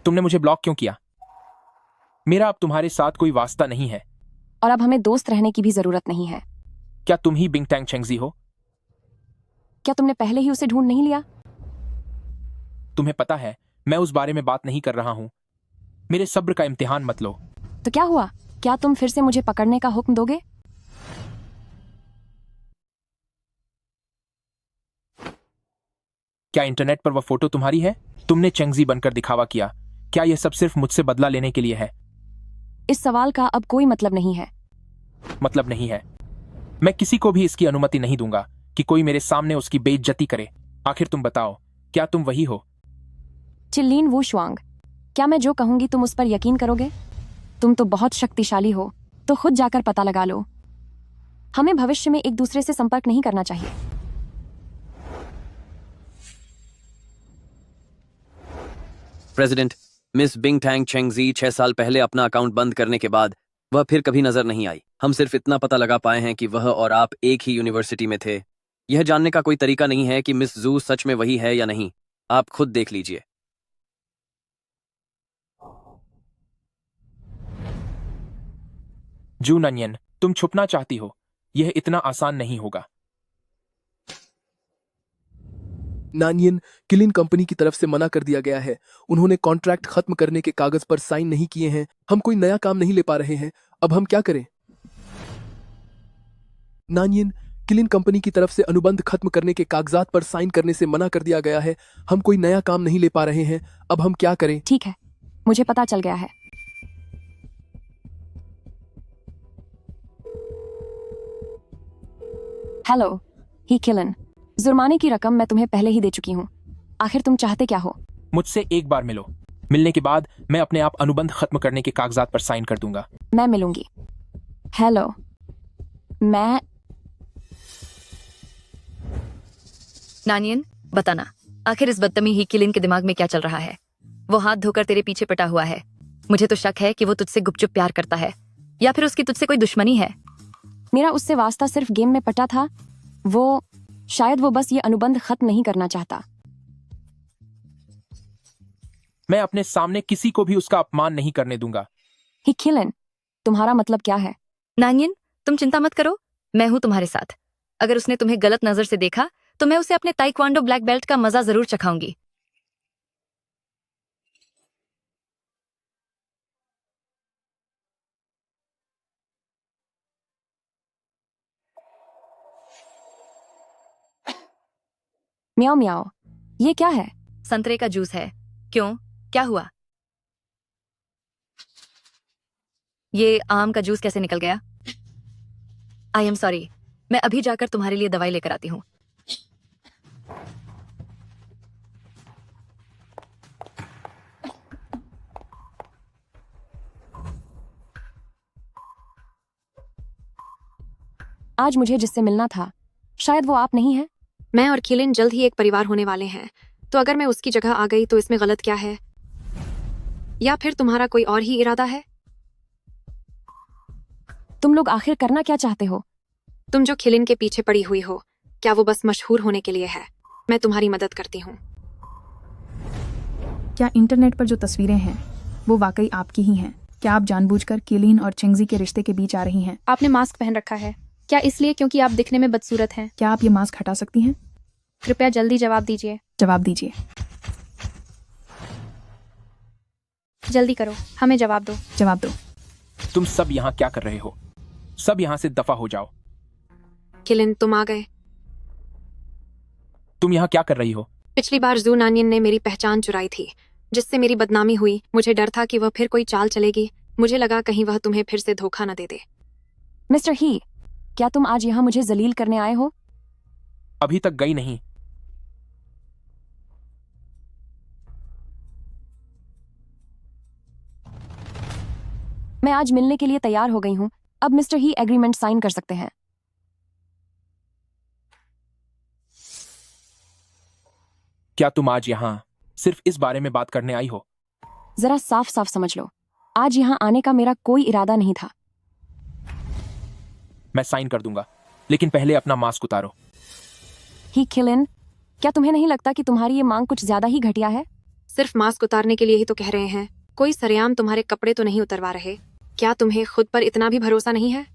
तुमने मुझे ब्लॉक क्यों किया? मेरा अब तुम्हारे साथ कोई वास्ता नहीं है। और अब हमें दोस्त रहने की भी जरूरत नहीं है। क्या तुम ही बिंगटैंग चेंगजी हो? क्या तुमने पहले ही उसे ढूंढ नहीं लिया? तुम्हें पता है, मैं उस बारे में बात नहीं कर रहा हूं। मेरे सब्र का इम्तिहान मत लो। तो क्या हुआ? क्या तुम फिर से मुझे पकड़ने का हुक्म दोगे? क्या इंटरनेट पर वह फोटो तुम्हारी है? तुमने चेंगजी बनकर दिखावा किया। क्या यह सब सिर्फ मुझसे बदला लेने के लिए है? इस सवाल का अब कोई मतलब नहीं है। मतलब नहीं है? मैं किसी को भी इसकी अनुमति नहीं दूंगा कि कोई मेरे सामने उसकी बेइज्जती करे। आखिर तुम बताओ, क्या तुम वही हो? चिल्लीन वू शुआंग, क्या मैं जो कहूंगी तुम उस पर यकीन करोगे? तुम तो बहुत शक्तिशाली हो, तो खुद जाकर पता लगा लो। हमें भविष्य में एक दूसरे से संपर्क नहीं करना चाहिए। प्रेसिडेंट, मिस बिंगटैंग चेंगजी 6 साल पहले अपना अकाउंट बंद करने के बाद वह फिर कभी नजर नहीं आई। हम सिर्फ इतना पता लगा पाए हैं कि वह और आप एक ही यूनिवर्सिटी में थे। यह जानने का कोई तरीका नहीं है कि मिस जू सच में वही है या नहीं। आप खुद देख लीजिए। जू ननियन, तुम छुपना चाहती हो। यह इतना आसान नहीं होगा। नानियन, किलिन कंपनी की तरफ से मना कर दिया गया है। उन्होंने कॉन्ट्रैक्ट खत्म करने के कागज पर साइन नहीं किए हैं। हम कोई नया काम नहीं ले पा रहे हैं। अब हम क्या करें? नानियन, किलिन कंपनी की तरफ से अनुबंध खत्म करने के कागजात पर साइन करने से मना कर दिया गया है। हम कोई नया काम नहीं ले पा रहे हैं। अब हम क्या करें? ठीक है, मुझे पता चल गया है। हेलो ही किलन, जुर्माने की रकम मैं तुम्हें पहले ही दे चुकी हूँ। आखिर तुम चाहते क्या हो? मुझसे एक बार मिलो। मिलने के बाद मैं अपने आप अनुबंध खत्म करने के कागजात पर साइन कर दूंगा। मैं मिलूंगी। हेलो, मैं नानियन, बताना आखिर इस बदतमीज ही किलिन के दिमाग में क्या चल रहा है। वो हाथ धोकर तेरे पीछे पटा हुआ है। मुझे तो शक है कि वो तुझसे गुपचुप प्यार करता है, या फिर उसकी तुझसे कोई दुश्मनी है। मेरा उससे वास्ता सिर्फ गेम में पटा था। शायद वो बस ये अनुबंध खत्म नहीं करना चाहता। मैं अपने सामने किसी को भी उसका अपमान नहीं करने दूंगा। ही किलन, तुम्हारा मतलब क्या है? नानियन, तुम चिंता मत करो, मैं हूं तुम्हारे साथ। अगर उसने तुम्हें गलत नजर से देखा तो मैं उसे अपने ताइक्वांडो ब्लैक बेल्ट का मजा जरूर चखाऊंगी। म्याओ म्याओ, ये क्या है? संतरे का जूस है। क्यों, क्या हुआ? ये आम का जूस कैसे निकल गया? आई एम सॉरी, मैं अभी जाकर तुम्हारे लिए दवाई लेकर आती हूँ। आज मुझे जिससे मिलना था, शायद वो आप नहीं हैं। मैं और किलिन जल्द ही एक परिवार होने वाले हैं, तो अगर मैं उसकी जगह आ गई तो इसमें गलत क्या है? या फिर तुम्हारा कोई और ही इरादा है? तुम लोग आखिर करना क्या चाहते हो? तुम जो खिलिन के पीछे पड़ी हुई हो, क्या वो बस मशहूर होने के लिए है? मैं तुम्हारी मदद करती हूँ। क्या इंटरनेट पर जो तस्वीरें हैं वो वाकई आपकी ही हैं? क्या आप जानबूझकर किलिन और चेंगजी के रिश्ते के बीच आ रही हैं? आपने मास्क पहन रखा है, क्या इसलिए क्योंकि आप दिखने में बदसूरत हैं? क्या आप ये मास्क हटा सकती हैं? कृपया जल्दी जवाब दीजिए। जवाब दीजिए, जल्दी करो, हमें जवाब दो। जवाब दो। तुम सब यहाँ क्या कर रहे हो? सब यहाँ से दफा हो जाओ। किलिन, तुम आ गए। तुम यहाँ क्या कर रही हो? पिछली बार जू नानियन ने मेरी पहचान चुराई थी, जिससे मेरी बदनामी हुई। मुझे डर था कि वह फिर कोई चाल चलेगी। मुझे लगा कहीं वह तुम्हें फिर से धोखा न दे दे। मिस्टर ही, क्या तुम आज यहाँ मुझे जलील करने आए हो? अभी तक गई नहीं। मैं आज मिलने के लिए तैयार हो गई हूँ। अब मिस्टर ही एग्रीमेंट साइन कर सकते हैं। क्या तुम आज यहाँ सिर्फ इस बारे में बात करने आई हो? जरा साफ साफ समझ लो, आज यहाँ आने का मेरा कोई इरादा नहीं था। मैं साइन कर दूंगा, लेकिन पहले अपना मास्क उतारो। ही किलिन, क्या तुम्हें नहीं लगता कि तुम्हारी ये मांग कुछ ज्यादा ही घटिया है? सिर्फ मास्क उतारने के लिए ही तो कह रहे हैं, कोई सरेआम तुम्हारे कपड़े तो नहीं उतरवा रहे। क्या तुम्हें खुद पर इतना भी भरोसा नहीं है?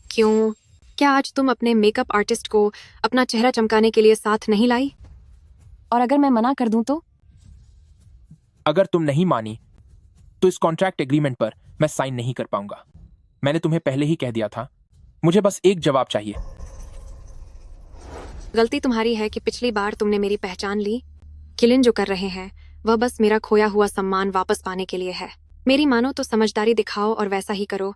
क्यों, क्या आज तुम अपने मेकअप आर्टिस्ट को अपना चेहरा चमकाने के लिए साथ नहीं लाई? और अगर मैं मना कर दूं तो? अगर तुम नहीं मानी तो इस कॉन्ट्रैक्ट एग्रीमेंट पर मैं साइन नहीं कर पाऊंगा। मैंने तुम्हें पहले ही कह दिया था। मुझे बस एक जवाब चाहिए। गलती तुम्हारी है कि पिछली बार तुमने मेरी पहचान ली। किलिन जो कर रहे हैं वह बस मेरा खोया हुआ सम्मान वापस पाने के लिए है। मेरी मानो तो समझदारी दिखाओ और वैसा ही करो,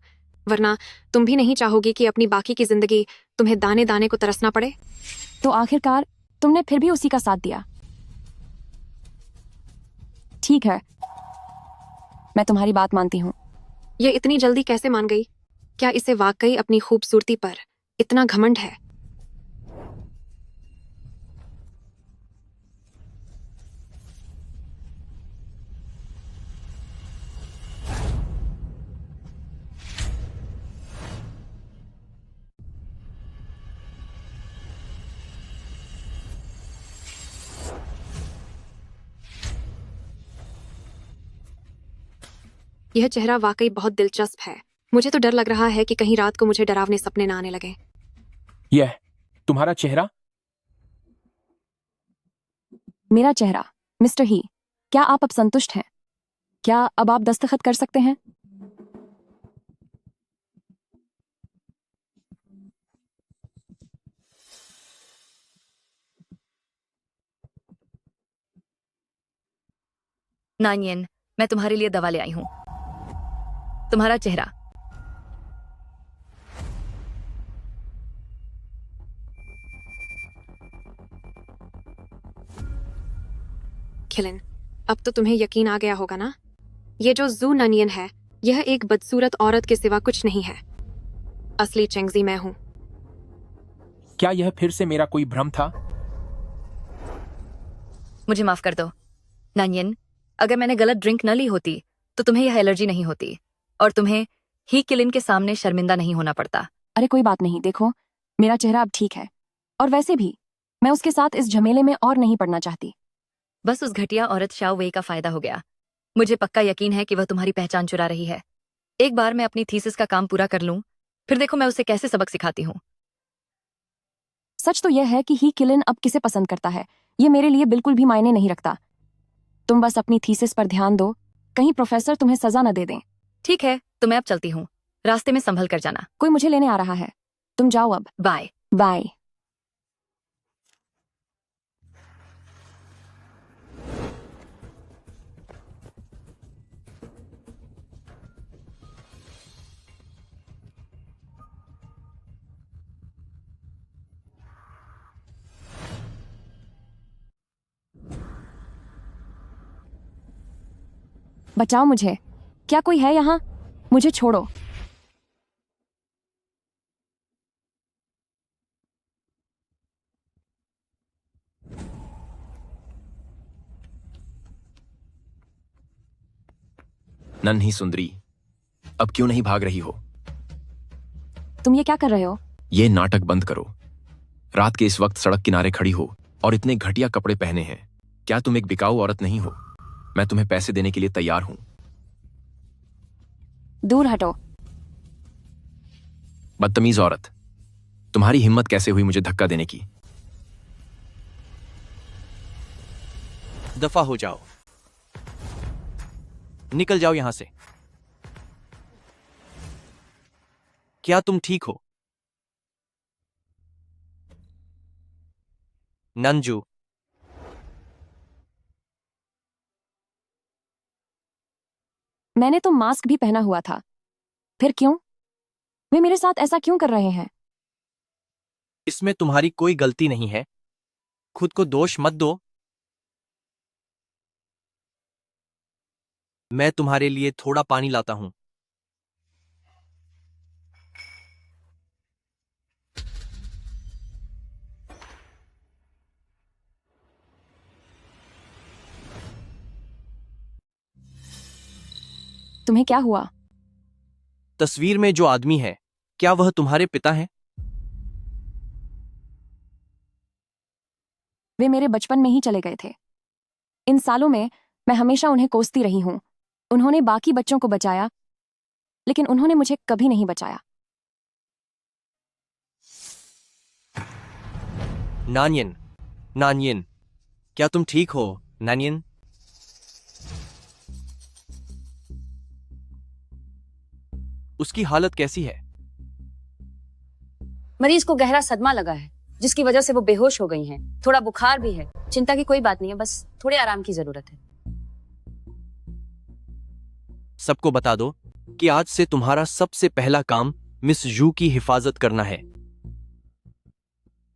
वरना तुम भी नहीं चाहोगी कि अपनी बाकी की जिंदगी तुम्हें दाने दाने को तरसना पड़े। तो आखिरकार तुमने फिर भी उसी का साथ दिया। ठीक है, मैं तुम्हारी बात मानती हूँ। ये इतनी जल्दी कैसे मान गई? क्या इसे वाकई अपनी खूबसूरती पर इतना घमंड है? यह चेहरा वाकई बहुत दिलचस्प है। मुझे तो डर लग रहा है कि कहीं रात को मुझे डरावने सपने न आने लगे। यह तुम्हारा चेहरा? मेरा चेहरा? मिस्टर ही, क्या आप अब संतुष्ट हैं? क्या अब आप दस्तखत कर सकते हैं? नानियन, मैं तुम्हारे लिए दवा ले आई हूँ। तुम्हारा चेहरा। खिलन, अब तो तुम्हें यकीन आ गया होगा ना? ये जो जू ननियन है, यह एक बदसूरत औरत के सिवा कुछ नहीं है। असली चेंगजी मैं हूँ। क्या यह फिर से मेरा कोई भ्रम था? मुझे माफ कर दो नानियन, अगर मैंने गलत ड्रिंक न ली होती तो तुम्हें यह एलर्जी नहीं होती और तुम्हें ही किलिन के सामने शर्मिंदा नहीं होना पड़ता। अरे कोई बात नहीं, देखो मेरा चेहरा अब ठीक है, और वैसे भी मैं उसके साथ इस झमेले में और नहीं पड़ना चाहती। बस उस घटिया औरत शाओ वेई का फायदा हो गया। मुझे पक्का यकीन है कि वह तुम्हारी पहचान चुरा रही है। एक बार मैं अपनी थीसिस का काम पूरा कर लूं, फिर देखो मैं उसे कैसे सबक सिखाती हूँ। सच तो यह है कि ही किलिन अब किसे पसंद करता है, ये मेरे लिए बिल्कुल भी मायने नहीं रखता। तुम बस अपनी थीसिस पर ध्यान दो, कहीं प्रोफेसर तुम्हें सजा न दे दें। ठीक है, तो मैं अब चलती हूँ। रास्ते में संभल कर जाना। कोई मुझे लेने आ रहा है, तुम जाओ अब। बाय। बाय। बचाओ मुझे, क्या कोई है यहाँ? मुझे छोड़ो। नन्ही सुंदरी, अब क्यों नहीं भाग रही हो? तुम ये क्या कर रहे हो? ये नाटक बंद करो। रात के इस वक्त सड़क किनारे खड़ी हो और इतने घटिया कपड़े पहने हैं। क्या तुम एक बिकाऊ औरत नहीं हो? मैं तुम्हें पैसे देने के लिए तैयार हूं। दूर हटो। बदतमीज औरत, तुम्हारी हिम्मत कैसे हुई मुझे धक्का देने की? दफा हो जाओ, निकल जाओ यहां से। क्या तुम ठीक हो? नंजू, मैंने तो मास्क भी पहना हुआ था, फिर क्यों? वे मेरे साथ ऐसा क्यों कर रहे हैं? इसमें तुम्हारी कोई गलती नहीं है। खुद को दोष मत दो। मैं तुम्हारे लिए थोड़ा पानी लाता हूं। तुम्हें क्या हुआ? तस्वीर में जो आदमी है, क्या वह तुम्हारे पिता हैं? वे मेरे बचपन में ही चले गए थे। इन सालों में मैं हमेशा उन्हें कोसती रही हूं। उन्होंने बाकी बच्चों को बचाया, लेकिन उन्होंने मुझे कभी नहीं बचाया। नानियन, नानियन, क्या तुम ठीक हो? नानियन, उसकी हालत कैसी है? मरीज को गहरा सदमा लगा है, जिसकी वजह से वो बेहोश हो गई हैं। थोड़ा बुखार भी है। चिंता की कोई बात नहीं है, बस थोड़े आराम की जरूरत है। सबको बता दो कि आज से तुम्हारा सबसे पहला काम मिस जू की हिफाजत करना है।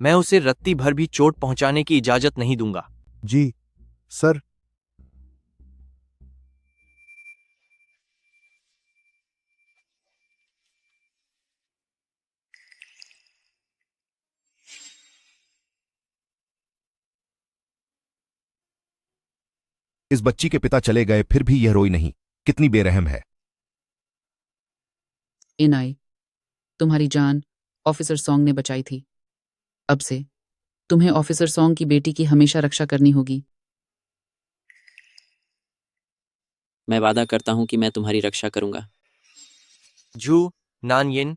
मैं उसे रत्ती भर भी चोट पहुंचाने की इजाजत नहीं दूंगा। जी सर। इस बच्ची के पिता चले गए फिर भी यह रोई नहीं, कितनी बेरहम है। इनाई, तुम्हारी जान ऑफिसर सॉन्ग ने बचाई थी। अब से तुम्हें ऑफिसर सॉन्ग की बेटी की हमेशा रक्षा करनी होगी। मैं वादा करता हूं कि मैं तुम्हारी रक्षा करूंगा। जू, नानयिन,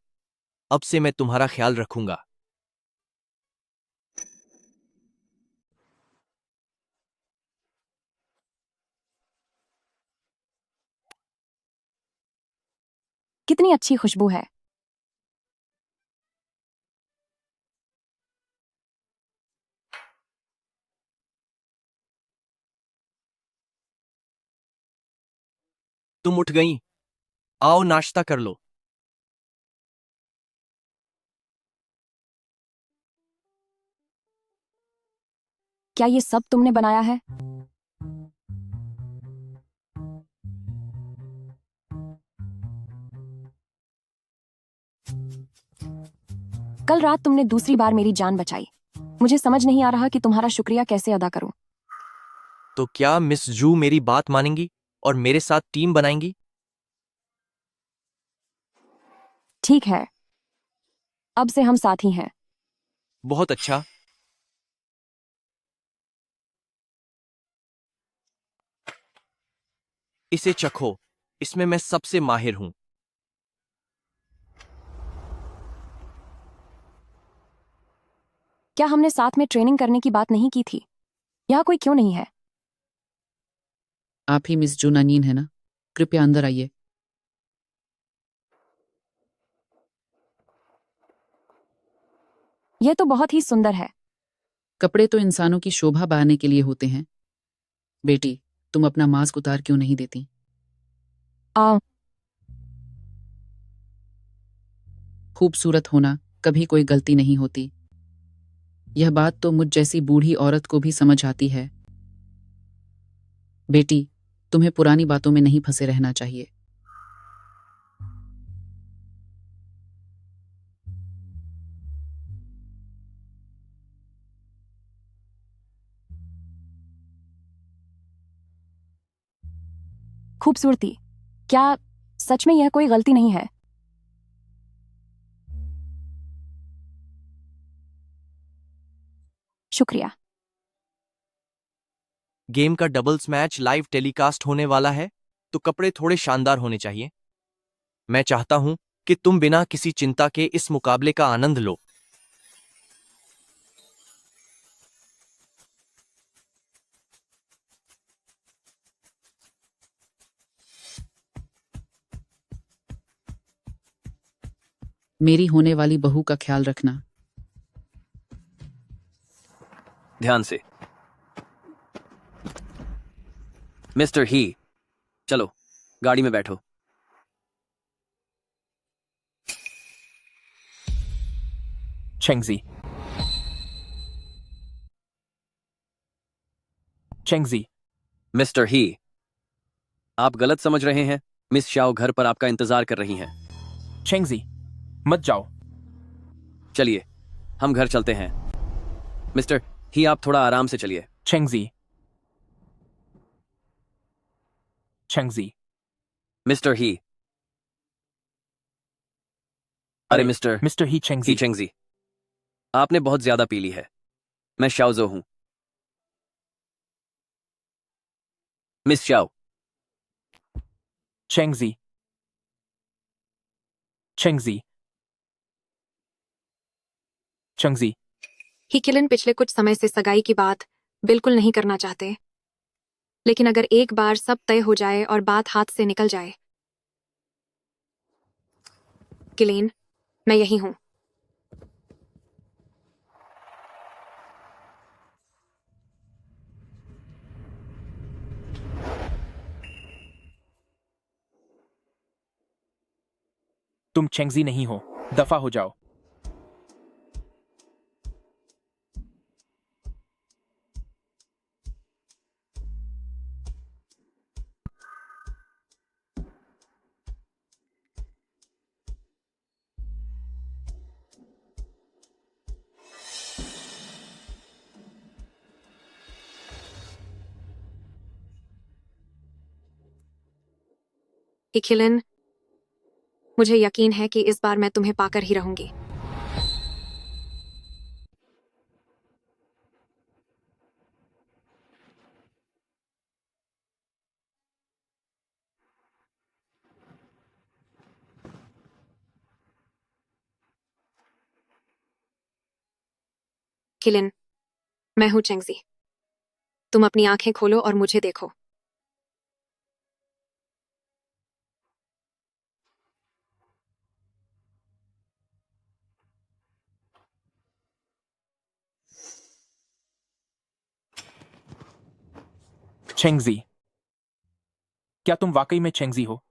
अब से मैं तुम्हारा ख्याल रखूंगा। कितनी अच्छी खुशबू है। तुम उठ गई। आओ नाश्ता कर लो। क्या ये सब तुमने बनाया है? कल रात तुमने दूसरी बार मेरी जान बचाई। मुझे समझ नहीं आ रहा कि तुम्हारा शुक्रिया कैसे अदा करूं। तो क्या मिस जू मेरी बात मानेंगी और मेरे साथ टीम बनाएंगी? ठीक है, अब से हम साथी हैं। बहुत अच्छा। इसे चखो, इसमें मैं सबसे माहिर हूं। क्या हमने साथ में ट्रेनिंग करने की बात नहीं की थी? यहाँ कोई क्यों नहीं है? आप ही मिस जू नानीन है ना? कृपया अंदर आइए। यह तो बहुत ही सुंदर है। कपड़े तो इंसानों की शोभा बढ़ाने के लिए होते हैं। बेटी, तुम अपना मास्क उतार क्यों नहीं देती? खूबसूरत होना कभी कोई गलती नहीं होती। यह बात तो मुझ जैसी बूढ़ी औरत को भी समझ आती है। बेटी, तुम्हें पुरानी बातों में नहीं फंसे रहना चाहिए। खूबसूरती, क्या सच में यह कोई गलती नहीं है? शुक्रिया। गेम का डबल्स मैच लाइव टेलीकास्ट होने वाला है, तो कपड़े थोड़े शानदार होने चाहिए। मैं चाहता हूं कि तुम बिना किसी चिंता के इस मुकाबले का आनंद लो। मेरी होने वाली बहू का ख्याल रखना। ध्यान से। मिस्टर ही, चलो गाड़ी में बैठो। चेंगजी, चेंगजी। मिस्टर ही, आप गलत समझ रहे हैं। मिस शाओ घर पर आपका इंतजार कर रही हैं। चेंगजी, मत जाओ। चलिए, हम घर चलते हैं। मिस्टर ही, आप थोड़ा आराम से चलिए। चेंगजी, चेंगजी। मिस्टर ही। अरे मिस्टर मिस्टर ही चेंगजी। चेंगजी, आपने बहुत ज्यादा पी ली है। मैं शाओजो हूं। Miss Shao. Chengji, Chengji, Chengji. ही किलन पिछले कुछ समय से सगाई की बात बिल्कुल नहीं करना चाहते, लेकिन अगर एक बार सब तय हो जाए और बात हाथ से निकल जाए। किलेन, मैं यही हूं। तुम चेंगजी नहीं हो, दफा हो जाओ। ही किलन, मुझे यकीन है कि इस बार मैं तुम्हें पाकर ही रहूंगी। किलन, मैं हूं चेंगजी। तुम अपनी आंखें खोलो और मुझे देखो। चेंगजी, क्या तुम वाकई में चेंगजी हो?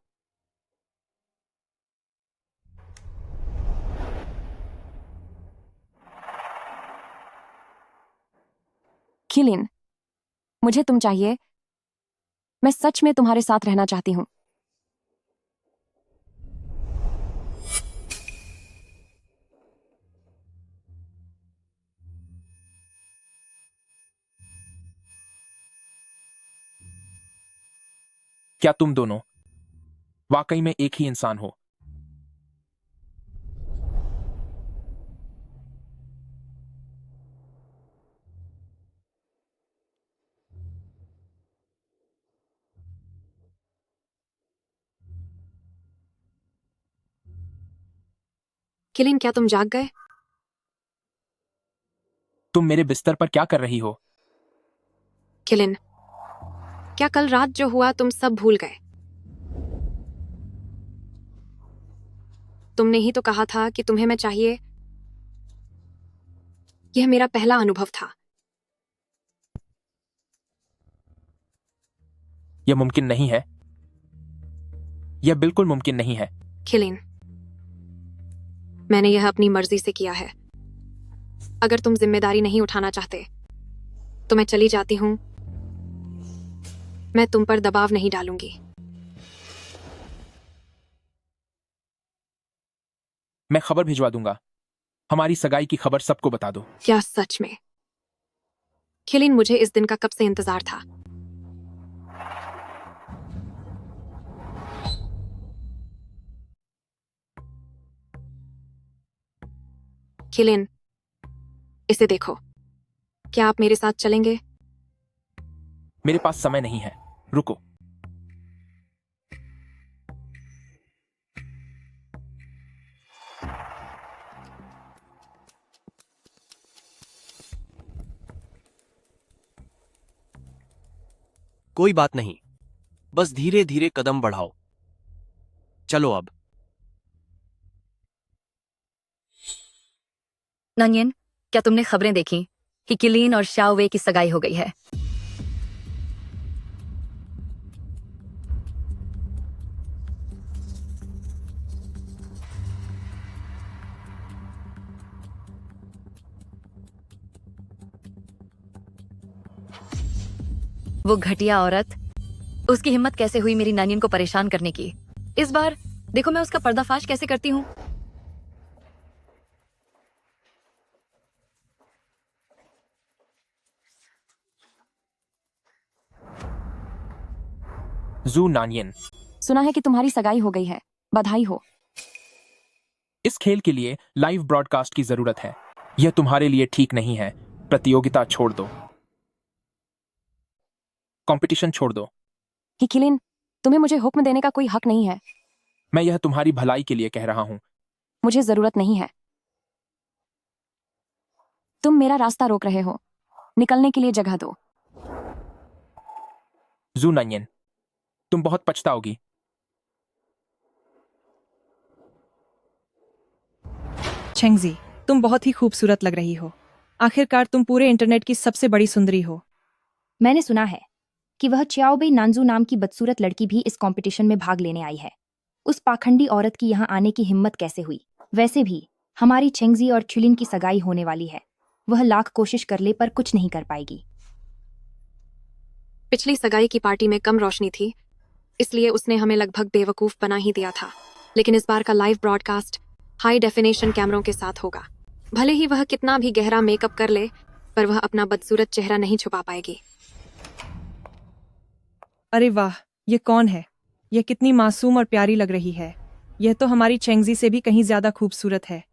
किलिन, मुझे तुम चाहिए। मैं सच में तुम्हारे साथ रहना चाहती हूँ। क्या तुम दोनों वाकई में एक ही इंसान हो? किलिन, क्या तुम जाग गए? तुम मेरे बिस्तर पर क्या कर रही हो? किलिन, क्या कल रात जो हुआ तुम सब भूल गए? तुमने ही तो कहा था कि तुम्हें मैं चाहिए। यह मेरा पहला अनुभव था। यह मुमकिन नहीं है। यह बिल्कुल मुमकिन नहीं है। किलिन, मैंने यह अपनी मर्जी से किया है। अगर तुम जिम्मेदारी नहीं उठाना चाहते तो मैं चली जाती हूं। मैं तुम पर दबाव नहीं डालूंगी। मैं खबर भिजवा दूंगा। हमारी सगाई की खबर सबको बता दो। क्या सच में? किलिन, मुझे इस दिन का कब से इंतजार था। किलिन, इसे देखो। क्या आप मेरे साथ चलेंगे? मेरे पास समय नहीं है, रुको। कोई बात नहीं, बस धीरे धीरे कदम बढ़ाओ। चलो अब। नानियन, क्या तुमने खबरें देखी कि किलीन और शाओ वे की सगाई हो गई है? वो घटिया औरत, उसकी हिम्मत कैसे हुई मेरी नानियन को परेशान करने की। इस बार देखो मैं उसका पर्दाफाश कैसे करती हूँ। जू नानियन, सुना है कि तुम्हारी सगाई हो गई है। बधाई हो। इस खेल के लिए लाइव ब्रॉडकास्ट की जरूरत है। यह तुम्हारे लिए ठीक नहीं है। प्रतियोगिता छोड़ दो। कंपटीशन छोड़ दो। कि किलिन, तुम्हें मुझे हुक्म देने का कोई हक नहीं है। मैं यह तुम्हारी भलाई के लिए कह रहा हूं। मुझे जरूरत नहीं है। तुम मेरा रास्ता रोक रहे हो। निकलने के लिए जगह दो। जू नानियन, तुम बहुत पछताओगी। चेंगजी, तुम बहुत ही खूबसूरत लग रही हो। आखिरकार तुम पूरे इंटरनेट की सबसे बड़ी सुंदरी हो। मैंने सुना है कि वह च्याओबेई नांजू नाम की बदसूरत लड़की भी इस कंपटीशन में भाग लेने आई है। उस पाखंडी औरत की यहाँ आने की हिम्मत कैसे हुई? वैसे भी हमारी चेंगजी और क्युलिन की सगाई होने वाली है। वह लाख कोशिश कर ले पर कुछ नहीं कर पाएगी। पिछली सगाई की पार्टी में कम रोशनी थी, इसलिए उसने हमें लगभग बेवकूफ बना ही दिया था। लेकिन इस बार का लाइव ब्रॉडकास्ट हाई डेफिनेशन कैमरों के साथ होगा। भले ही वह कितना भी गहरा मेकअप कर ले, पर वह अपना बदसूरत चेहरा नहीं छुपा पाएगी। अरे वाह, ये कौन है? यह कितनी मासूम और प्यारी लग रही है। यह तो हमारी चेंगजी से भी कहीं ज्यादा खूबसूरत है।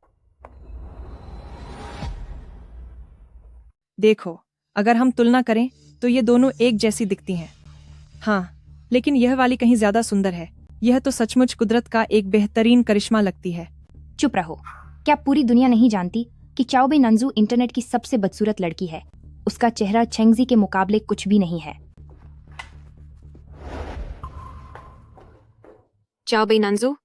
देखो, अगर हम तुलना करें तो ये दोनों एक जैसी दिखती हैं। हाँ, लेकिन यह वाली कहीं ज्यादा सुंदर है। यह तो सचमुच कुदरत का एक बेहतरीन करिश्मा लगती है। चुप रहो। क्या पूरी दुनिया नहीं जानती कि च्याओबेई नांजू इंटरनेट की सबसे बदसूरत लड़की है? उसका चेहरा चेंगजी के मुकाबले कुछ भी नहीं है। च्याओबेई नांजू,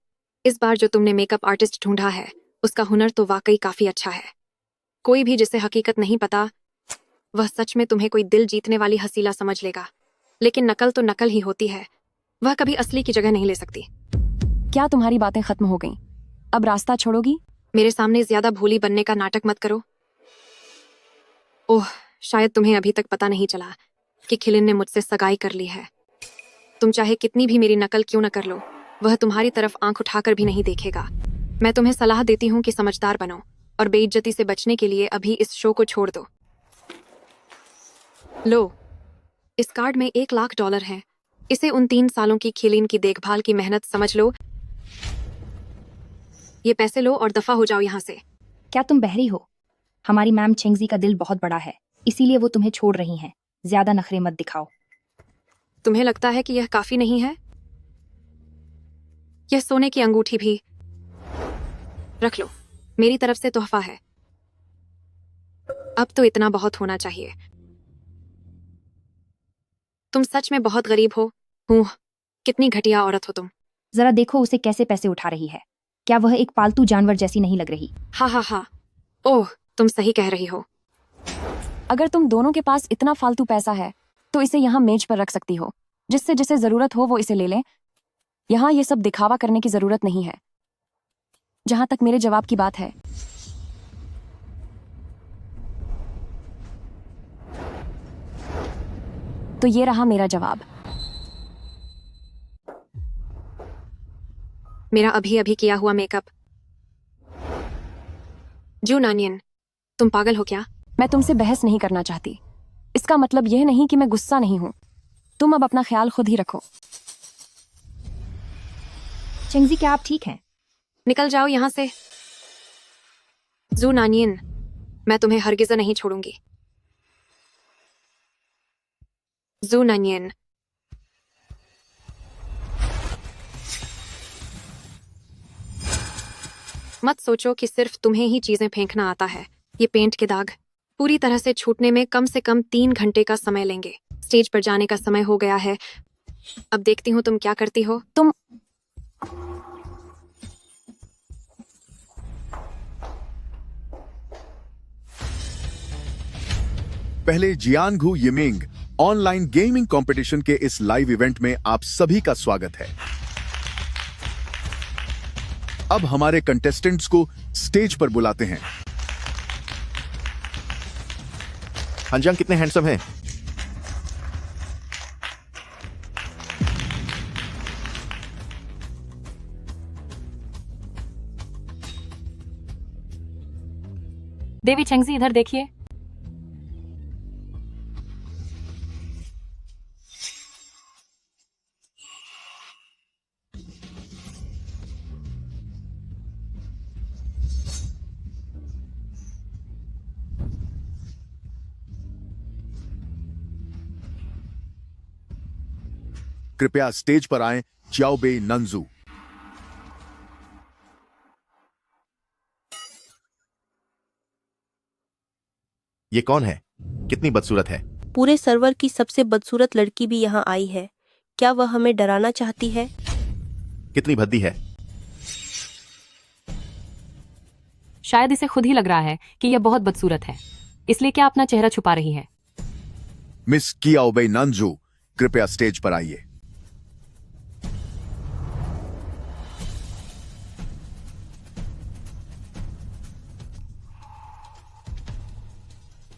इस बार जो तुमने मेकअप आर्टिस्ट ढूंढा है, उसका हुनर तो वाकई काफी अच्छा है। कोई भी जिसे हकीकत नहीं पता, वह सच में तुम्हें कोई दिल जीतने वाली हसीला समझ लेगा। लेकिन नकल तो नकल ही होती है। वह कभी असली की जगह नहीं ले सकती। क्या तुम्हारी बातें खत्म हो गईं? अब रास्ता छोड़ोगी? मेरे सामने ज्यादा भोली बनने का नाटक मत करो। ओह, शायद तुम्हें अभी तक पता नहीं चला कि खिलिन ने मुझसे सगाई कर ली है। तुम चाहे कितनी भी मेरी नकल क्यों न कर लो, वह तुम्हारी तरफ आंख उठाकर भी नहीं देखेगा। मैं तुम्हें सलाह देती हूँ कि समझदार बनो और बेइज्जती से बचने के लिए अभी इस शो को छोड़ दो। लो, इस कार्ड में $1,00,000 है। इसे उन 3 सालों की खिलिन की देखभाल की मेहनत समझ लो। ये पैसे लो और दफा हो जाओ यहाँ से। क्या तुम बहरी हो? हमारी मैम चेंगजी का दिल बहुत बड़ा है, इसीलिए वो तुम्हें छोड़ रही हैं। ज्यादा नखरे मत दिखाओ। तुम्हें लगता है कि यह काफी नहीं है? यह सोने की अंगूठी भी रख लो, मेरी तरफ से तोहफा है। अब तो इतना बहुत होना चाहिए। तुम सच में बहुत गरीब हो। कितनी घटिया औरत हो तुम। जरा देखो उसे कैसे पैसे उठा रही है। क्या वह एक पालतू जानवर जैसी नहीं लग रही? हाँ हाँ हाँ, ओह, तुम सही कह रही हो। अगर तुम दोनों के पास इतना फालतू पैसा है तो इसे यहाँ मेज पर रख सकती हो। जिससे जिसे जरूरत हो वो इसे ले लें। यहाँ ये सब दिखावा करने की जरूरत नहीं है। जहां तक मेरे जवाब की बात है, तो ये रहा मेरा जवाब। मेरा अभी अभी किया हुआ मेकअप। जून अनियन, तुम पागल हो क्या? मैं तुमसे बहस नहीं करना चाहती। इसका मतलब यह नहीं कि मैं गुस्सा नहीं हूं। तुम अब अपना ख्याल खुद ही रखो। चेंगजी, क्या आप ठीक हैं? निकल जाओ यहाँ से। जून अनियन, मैं तुम्हें हरगिज़ नहीं छोड़ूंगी। जून अनियन। मत सोचो कि सिर्फ तुम्हें ही चीजें फेंकना आता है। ये पेंट के दाग पूरी तरह से छूटने में कम से कम 3 घंटे का समय लेंगे। स्टेज पर जाने का समय हो गया है। अब देखती हूँ तुम क्या करती हो। तुम पहले जियांगहू यिमिंग ऑनलाइन गेमिंग कंपटीशन के इस लाइव इवेंट में आप सभी का स्वागत है। अब हमारे कंटेस्टेंट्स को स्टेज पर बुलाते हैं। हंजांग कितने हैंडसम हैं। देवी चेंगजी, इधर देखिए। कृपया स्टेज पर आएं च्याओबे नंजू। ये कौन है? कितनी बदसूरत है। पूरे सर्वर की सबसे बदसूरत लड़की भी यहाँ आई है। क्या वह हमें डराना चाहती है? कितनी भद्दी है। शायद इसे खुद ही लग रहा है कि यह बहुत बदसूरत है, इसलिए क्या अपना चेहरा छुपा रही है। मिस कियाओबे नंजू, कृपया स्टेज पर आइए।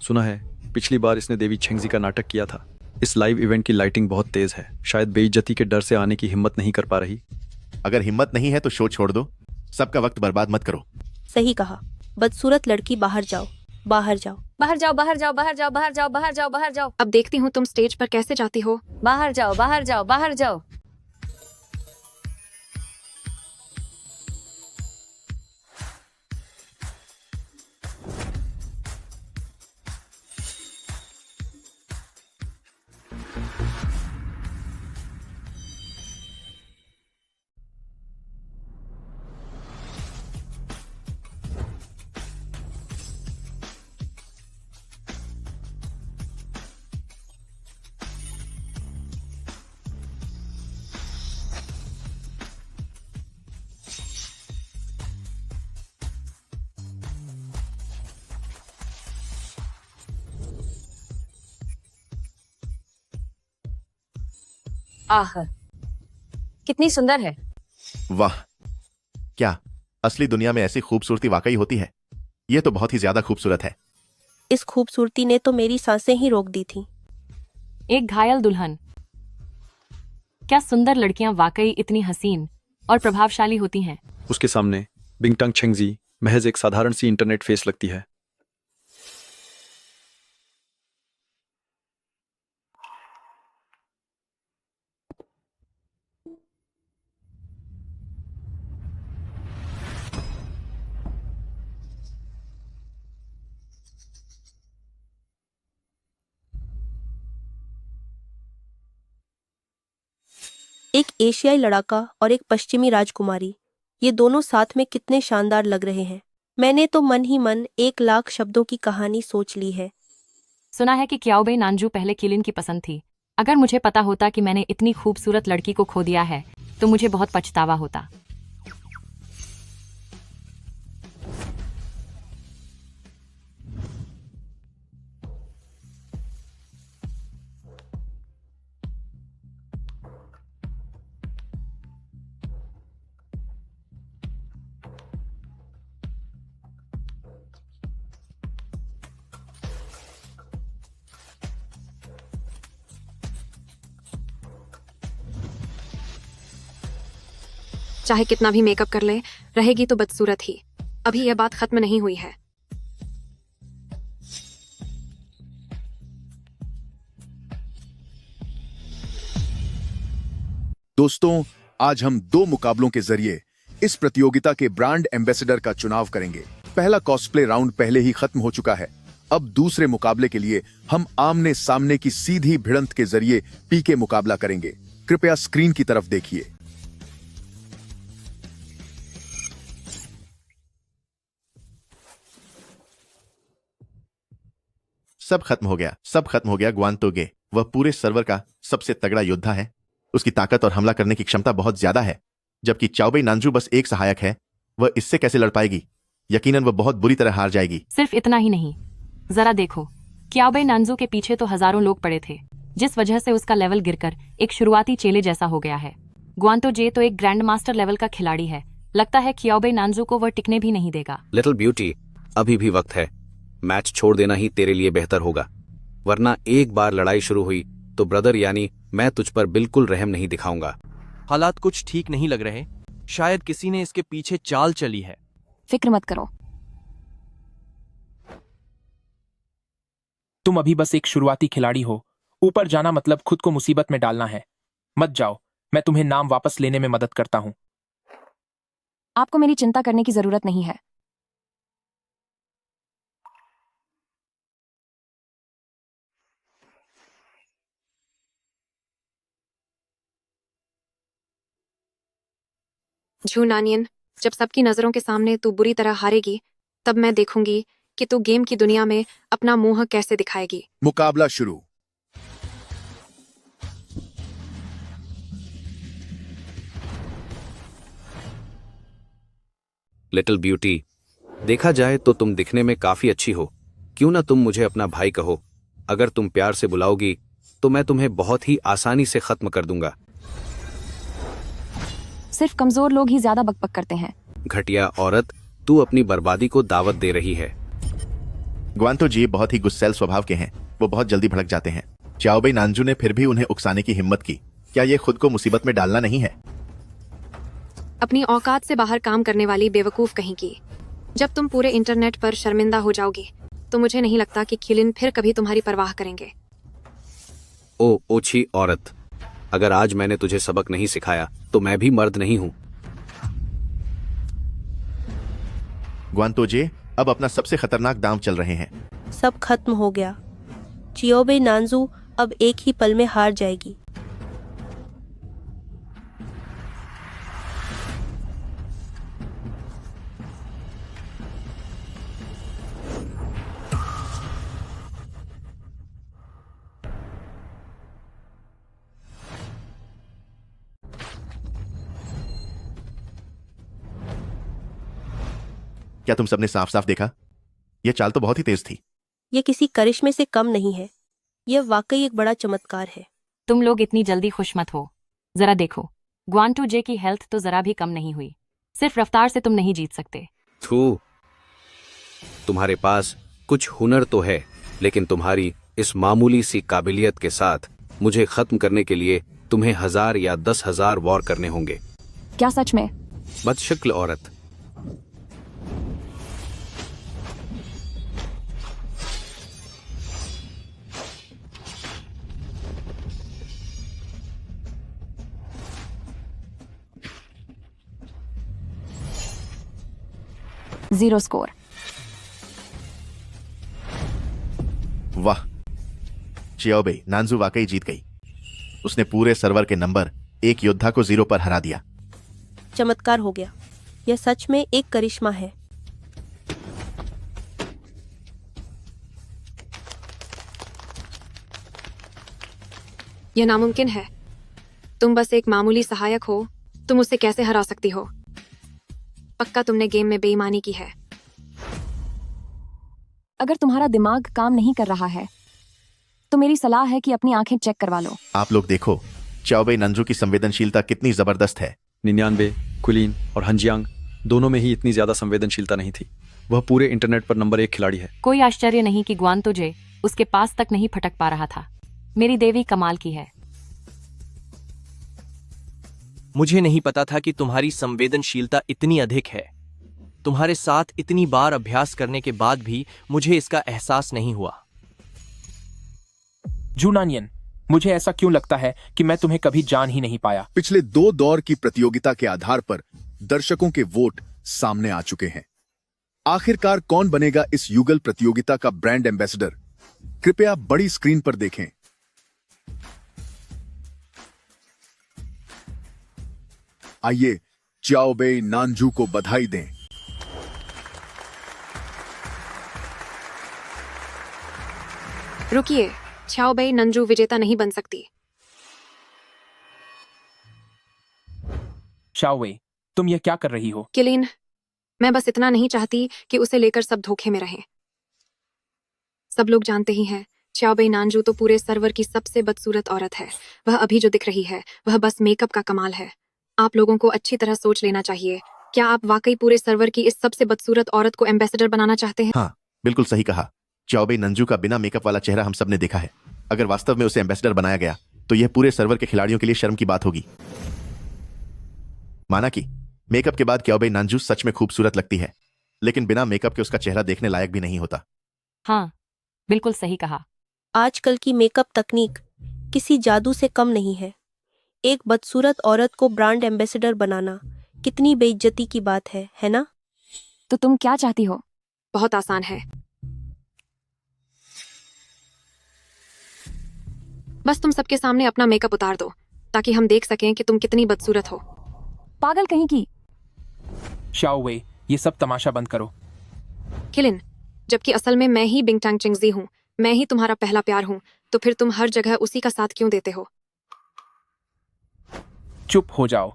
सुना है पिछली बार इसने देवी छेंगजी का नाटक किया था। इस लाइव इवेंट की लाइटिंग बहुत तेज है। शायद बेइज्जती के डर से आने की हिम्मत नहीं कर पा रही। अगर हिम्मत नहीं है तो शो छोड़ दो। सबका वक्त बर्बाद मत करो। सही कहा। बदसूरत लड़की, बाहर जाओ, बाहर जाओ, बाहर जाओ, बाहर जाओ, बाहर जाओ, बाहर जाओ, बाहर जाओ, बाहर जाओ। अब देखती हूँ तुम स्टेज पर कैसे जाती हो। बाहर जाओ, बाहर जाओ, बाहर जाओ। आह, कितनी सुंदर है। वाह, क्या असली दुनिया में ऐसी खूबसूरती वाकई होती है? यह तो बहुत ही ज्यादा खूबसूरत है। इस खूबसूरती ने तो मेरी सांसें ही रोक दी थी। एक घायल दुल्हन। क्या सुंदर लड़कियां वाकई इतनी हसीन और प्रभावशाली होती हैं? उसके सामने बिंगटंग छेंगजी महज एक साधारण सी इंटरनेट फेस लगती है। एक एशियाई लड़ाका और एक पश्चिमी राजकुमारी, ये दोनों साथ में कितने शानदार लग रहे हैं। मैंने तो मन ही मन 1,00,000 शब्दों की कहानी सोच ली है। सुना है कि क्याओबे नानजू पहले किलिन की पसंद थी। अगर मुझे पता होता कि मैंने इतनी खूबसूरत लड़की को खो दिया है तो मुझे बहुत पछतावा होता। चाहे कितना भी मेकअप कर ले, रहेगी तो बदसूरत ही। अभी यह बात खत्म नहीं हुई है। दोस्तों, आज हम 2 मुकाबलों के जरिए इस प्रतियोगिता के ब्रांड एम्बेसडर का चुनाव करेंगे। पहला कॉस्प्ले राउंड पहले ही खत्म हो चुका है। अब दूसरे मुकाबले के लिए हम आमने सामने की सीधी भिड़ंत के जरिए पीके मुकाबला करेंगे। कृपया स्क्रीन की तरफ देखिए। सब खत्म हो गया, सब खत्म हो गया। ग्वांतोगे वह पूरे सर्वर का सबसे तगड़ा योद्धा है। उसकी ताकत और हमला करने की क्षमता बहुत ज्यादा है, जबकि चाओबे नानजू बस एक सहायक है। वह इससे कैसे लड़ पाएगी? यकीनन वह बहुत बुरी तरह हार जाएगी। सिर्फ इतना ही नहीं, जरा देखो, क्याओबे नानजू के पीछे तो हजारों लोग पड़े थे, जिस वजह से उसका लेवल गिरकर एक शुरुआती चेले जैसा हो गया है। ग्वांतोजे तो एक ग्रैंड मास्टर लेवल का खिलाड़ी है। लगता है क्याओबे नानजू को वह टिकने भी नहीं देगा। लिटिल ब्यूटी, अभी भी वक्त है। मैच छोड़ देना ही तेरे लिए बेहतर होगा, वरना एक बार लड़ाई शुरू हुई तो ब्रदर यानी मैं तुझ पर बिल्कुल रहम नहीं दिखाऊंगा। हालात कुछ ठीक नहीं लग रहे। शायद किसी ने इसके पीछे चाल चली है। फिक्र मत करो, तुम अभी बस एक शुरुआती खिलाड़ी हो। ऊपर जाना मतलब खुद को मुसीबत में डालना है। मत जाओ, मैं तुम्हें नाम वापस लेने में मदद करता हूं। आपको मेरी चिंता करने की जरूरत नहीं है। झू नानियन, जब सबकी नजरों के सामने तू बुरी तरह हारेगी, तब मैं देखूंगी कि तू गेम की दुनिया में अपना मुंह कैसे दिखाएगी। मुकाबला शुरू। लिटिल ब्यूटी, देखा जाए तो तुम दिखने में काफी अच्छी हो। क्यों ना तुम मुझे अपना भाई कहो। अगर तुम प्यार से बुलाओगी तो मैं तुम्हें बहुत ही आसानी से खत्म कर दूंगा। सिर्फ कमजोर लोग ही ज्यादा बकबक करते हैं। घटिया औरत, तू अपनी बर्बादी को दावत दे रही है। ग्वांतो जी बहुत ही गुस्सैल स्वभाव के हैं। वो बहुत जल्दी भड़क जाते हैं। चाओबे नानजू ने फिर भी उन्हें उकसाने की हिम्मत की। क्या ये खुद को मुसीबत में डालना नहीं है? अपनी औकात से बाहर काम करने वाली बेवकूफ कहीं की। जब तुम पूरे इंटरनेट पर शर्मिंदा हो जाओगी तो मुझे नहीं लगता कि किलिन फिर कभी तुम्हारी परवाह करेंगे। ओ ओछी औरत, अगर आज मैंने तुझे सबक नहीं सिखाया तो मैं भी मर्द नहीं हूं। ग्वांतोजे अब अपना सबसे खतरनाक दांव चल रहे हैं। सब खत्म हो गया। चियोबे नानजू अब एक ही पल में हार जाएगी। क्या तुम सबने साफ साफ देखा? यह चाल तो बहुत ही तेज थी। ये किसी करिश्मे से कम नहीं है। यह वाकई एक बड़ा चमत्कार है। तुम लोग इतनी जल्दी खुश मत हो। जरा देखो, ग्वांटू जे की हेल्थ तो जरा भी कम नहीं हुई। सिर्फ रफ्तार से तुम नहीं जीत सकते। थू, तुम्हारे पास कुछ हुनर तो है, लेकिन तुम्हारी इस मामूली सी काबिलियत के साथ मुझे खत्म करने के लिए तुम्हें 1000 या 10,000 वॉर करने होंगे। क्या सच में? बदशक्ल औरत। Zero score. वाह, चियाओबे नानजू वाकई जीत गई। उसने पूरे सर्वर के नंबर 1 योद्धा को 0 पर हरा दिया। चमत्कार हो गया। यह सच में एक करिश्मा है। यह नामुमकिन है। तुम बस एक मामूली सहायक हो। तुम उसे कैसे हरा सकती हो? पक्का तुमने गेम में बेईमानी की है। अगर तुम्हारा दिमाग काम नहीं कर रहा है तो मेरी सलाह है कि अपनी आंखें चेक करवा लो। आप लोग देखो, चाओबे नानजू की संवेदनशीलता कितनी जबरदस्त है। 99, कुलीन और हंजियांग दोनों में ही इतनी ज्यादा संवेदनशीलता नहीं थी। वह पूरे इंटरनेट पर नंबर 1 खिलाड़ी है। कोई आश्चर्य नहीं कि ग्वांतो जे उसके पास तक नहीं फटक पा रहा था। मेरी देवी कमाल की है। मुझे नहीं पता था कि तुम्हारी संवेदनशीलता इतनी अधिक है। तुम्हारे साथ इतनी बार अभ्यास करने के बाद भी मुझे इसका एहसास नहीं हुआ। जूनानियन, मुझे ऐसा क्यों लगता है कि मैं तुम्हें कभी जान ही नहीं पाया। पिछले 2 दौर की प्रतियोगिता के आधार पर दर्शकों के वोट सामने आ चुके हैं। आखिरकार कौन बनेगा इस युगल प्रतियोगिता का ब्रांड एम्बेसडर? कृपया बड़ी स्क्रीन पर देखें। आइए चाओबे नानजू को बधाई दें। रुकिए, चाओबे नंजू विजेता नहीं बन सकती। चाओवे, तुम ये क्या कर रही हो? किलिन, मैं बस इतना नहीं चाहती कि उसे लेकर सब धोखे में रहें। सब लोग जानते ही हैं, चाओबे नानजू तो पूरे सर्वर की सबसे बदसूरत औरत है। वह अभी जो दिख रही है वह बस मेकअप का कमाल है। आप लोगों को अच्छी तरह सोच लेना चाहिए। क्या आप वाकई पूरे सर्वर की इस सबसे बदसूरत औरत को एम्बेसडर बनाना चाहते हैं? हाँ, बिल्कुल सही कहा। चाओबे नंजू का बिना मेकअप वाला चेहरा हम सब ने देखा है। अगर वास्तव में उसे एम्बेसडर बनाया गया तो यह पूरे सर्वर के खिलाड़ियों के लिए शर्म की बात होगी। माना कि मेकअप के बाद चाओबे नानजू सच में खूबसूरत लगती है, लेकिन बिना मेकअप के उसका चेहरा देखने लायक भी नहीं होता। हाँ, बिल्कुल सही कहा। आजकल की मेकअप तकनीक किसी जादू से कम नहीं है। एक बदसूरत औरत को ब्रांड एम्बेसडर बनाना कितनी बेइज्जती की बात है ना? तो तुम क्या चाहती हो? बहुत आसान है। बस तुम सबके सामने अपना मेकअप उतार दो ताकि हम देख सकें कि तुम कितनी बदसूरत हो। पागल कहीं की। शाओवे, ये सब तमाशा बंद करो। किलिन, जबकि असल में मैं ही बिंगटांग चिंगजी हूँ, मैं ही तुम्हारा पहला प्यार हूँ, तो फिर तुम हर जगह उसी का साथ क्यों देते हो? चुप हो जाओ।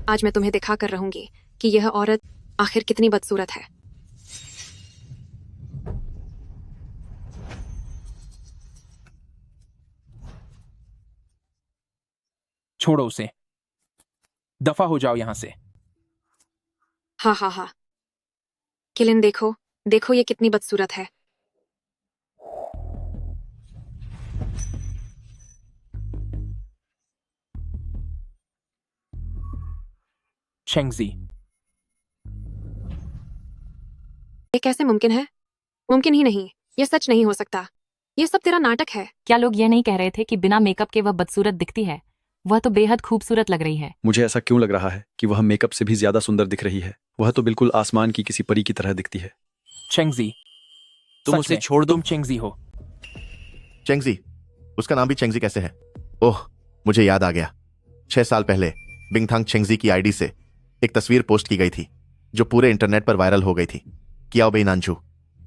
आज मैं तुम्हें दिखा कर रहूंगी कि यह औरत आखिर कितनी बदसूरत है। छोड़ो उसे। दफा हो जाओ यहां से। हाँ हाँ हाँ, किलिन देखो देखो ये कितनी बदसूरत है। चेंगजी, ये कैसे मुमकिन है? मुमकिन ही नहीं, ये सच नहीं हो सकता। ये सब तेरा नाटक है। क्या लोग ये नहीं कह रहे थे कि बिना मेकअप के वह बदसूरत दिखती है? वह तो बेहद खूबसूरत लग रही है। मुझे ऐसा क्यों लग रहा है कि वह मेकअप से भी ज्यादा सुंदर दिख रही है? वह तो बिल्कुल आसमान की किसी परी की तरह दिखती है। चेंगजी, तुम उसे छोड़ दो। तुम चेंगजी हो। चेंगजी, उसका नाम भी चेंगजी कैसे है? ओह, मुझे याद आ गया। 6 साल पहले बिंगथांग चेंगजी की आईडी से एक तस्वीर पोस्ट की गई थी जो पूरे इंटरनेट पर वायरल हो गई थी। चाओबे नानजू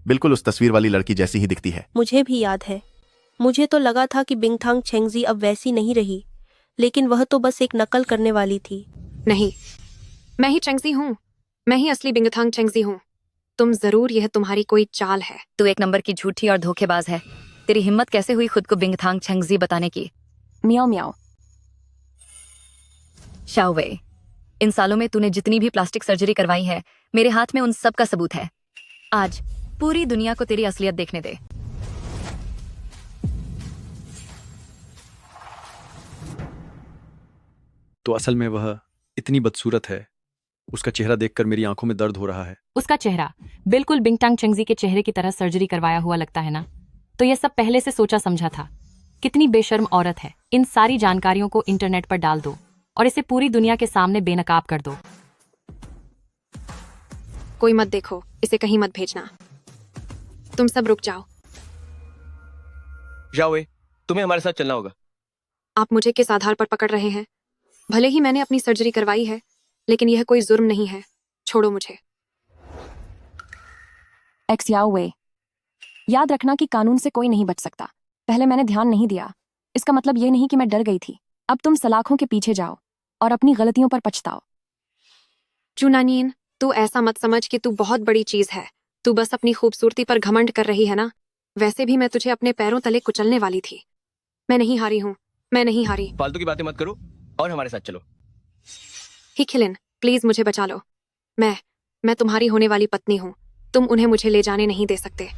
बिल्कुल उस तस्वीर वाली लड़की जैसी ही दिखती है। मुझे भी याद है। मुझे तो लगा था कि बिंगथांग चेंगजी अब वैसी नहीं रही, लेकिन वह तो बस एक नकल करने वाली थी। नहीं, मैं ही चेंगजी हूँ। मैं ही असली बिंगथांग चेंगजी हूँ। तुम जरूर, यह तुम्हारी कोई चाल है। तू एक नंबर की झूठी और धोखेबाज है। तेरी हिम्मत कैसे हुई खुद को बिंगथांग चेंगजी बताने की? मियाओ मियाओ। शाओवे, इन सालों में तूने जितनी भी प्लास्टिक सर्जरी करवाई है, मेरे हाथ में उन सब का सबूत है। आज पूरी दुनिया को तेरी असलियत देखने दे। तो असल में वह इतनी बदसूरत है, उसका चेहरा देखकर मेरी आंखों में दर्द हो रहा है। उसका चेहरा बिल्कुल बिंगटांग चेंगजी के चेहरे की तरह सर्जरी करवाया हुआ लगता है ना? तो यह सब पहले से सोचा समझा था। कितनी बेशर्म औरत है। इन सारी जानकारियों को इंटरनेट पर डाल दो और इसे पूरी दुनिया के सामने बेनकाब कर दो। कोई मत देखो, इसे कहीं मत भेजना। तुम सब रुक जाओ। जाओ, तुम्हें हमारे साथ चलना होगा। आप मुझे किस आधार पर पकड़ रहे हैं? भले ही मैंने अपनी सर्जरी करवाई है, लेकिन यह कोई जुर्म नहीं है। छोड़ो मुझे। एक्स याओवे, याद रखना कि कानून से कोई नहीं बच सकता। पहले मैंने ध्यान नहीं दिया, इसका मतलब ये नहीं कि मैं डर गई थी। अब तुम सलाखों के पीछे जाओ और अपनी गलतियों पर पछताओ। चुनानीन, तू ऐसा मत समझ कि तू बहुत बड़ी चीज है। तू बस अपनी खूबसूरती पर घमंड कर रही है ना? वैसे भी मैं तुझे अपने पैरों तले कुचलने वाली थी। मैं नहीं हारी हूँ, मैं नहीं हारी। फालतू की बातें मत करो और हमारे साथ चलो। ही खिलिन, प्लीज मुझे बचा लो। मैं तुम्हारी होने वाली पत्नी हूँ। तुम उन्हें मुझे ले जाने नहीं दे सकते।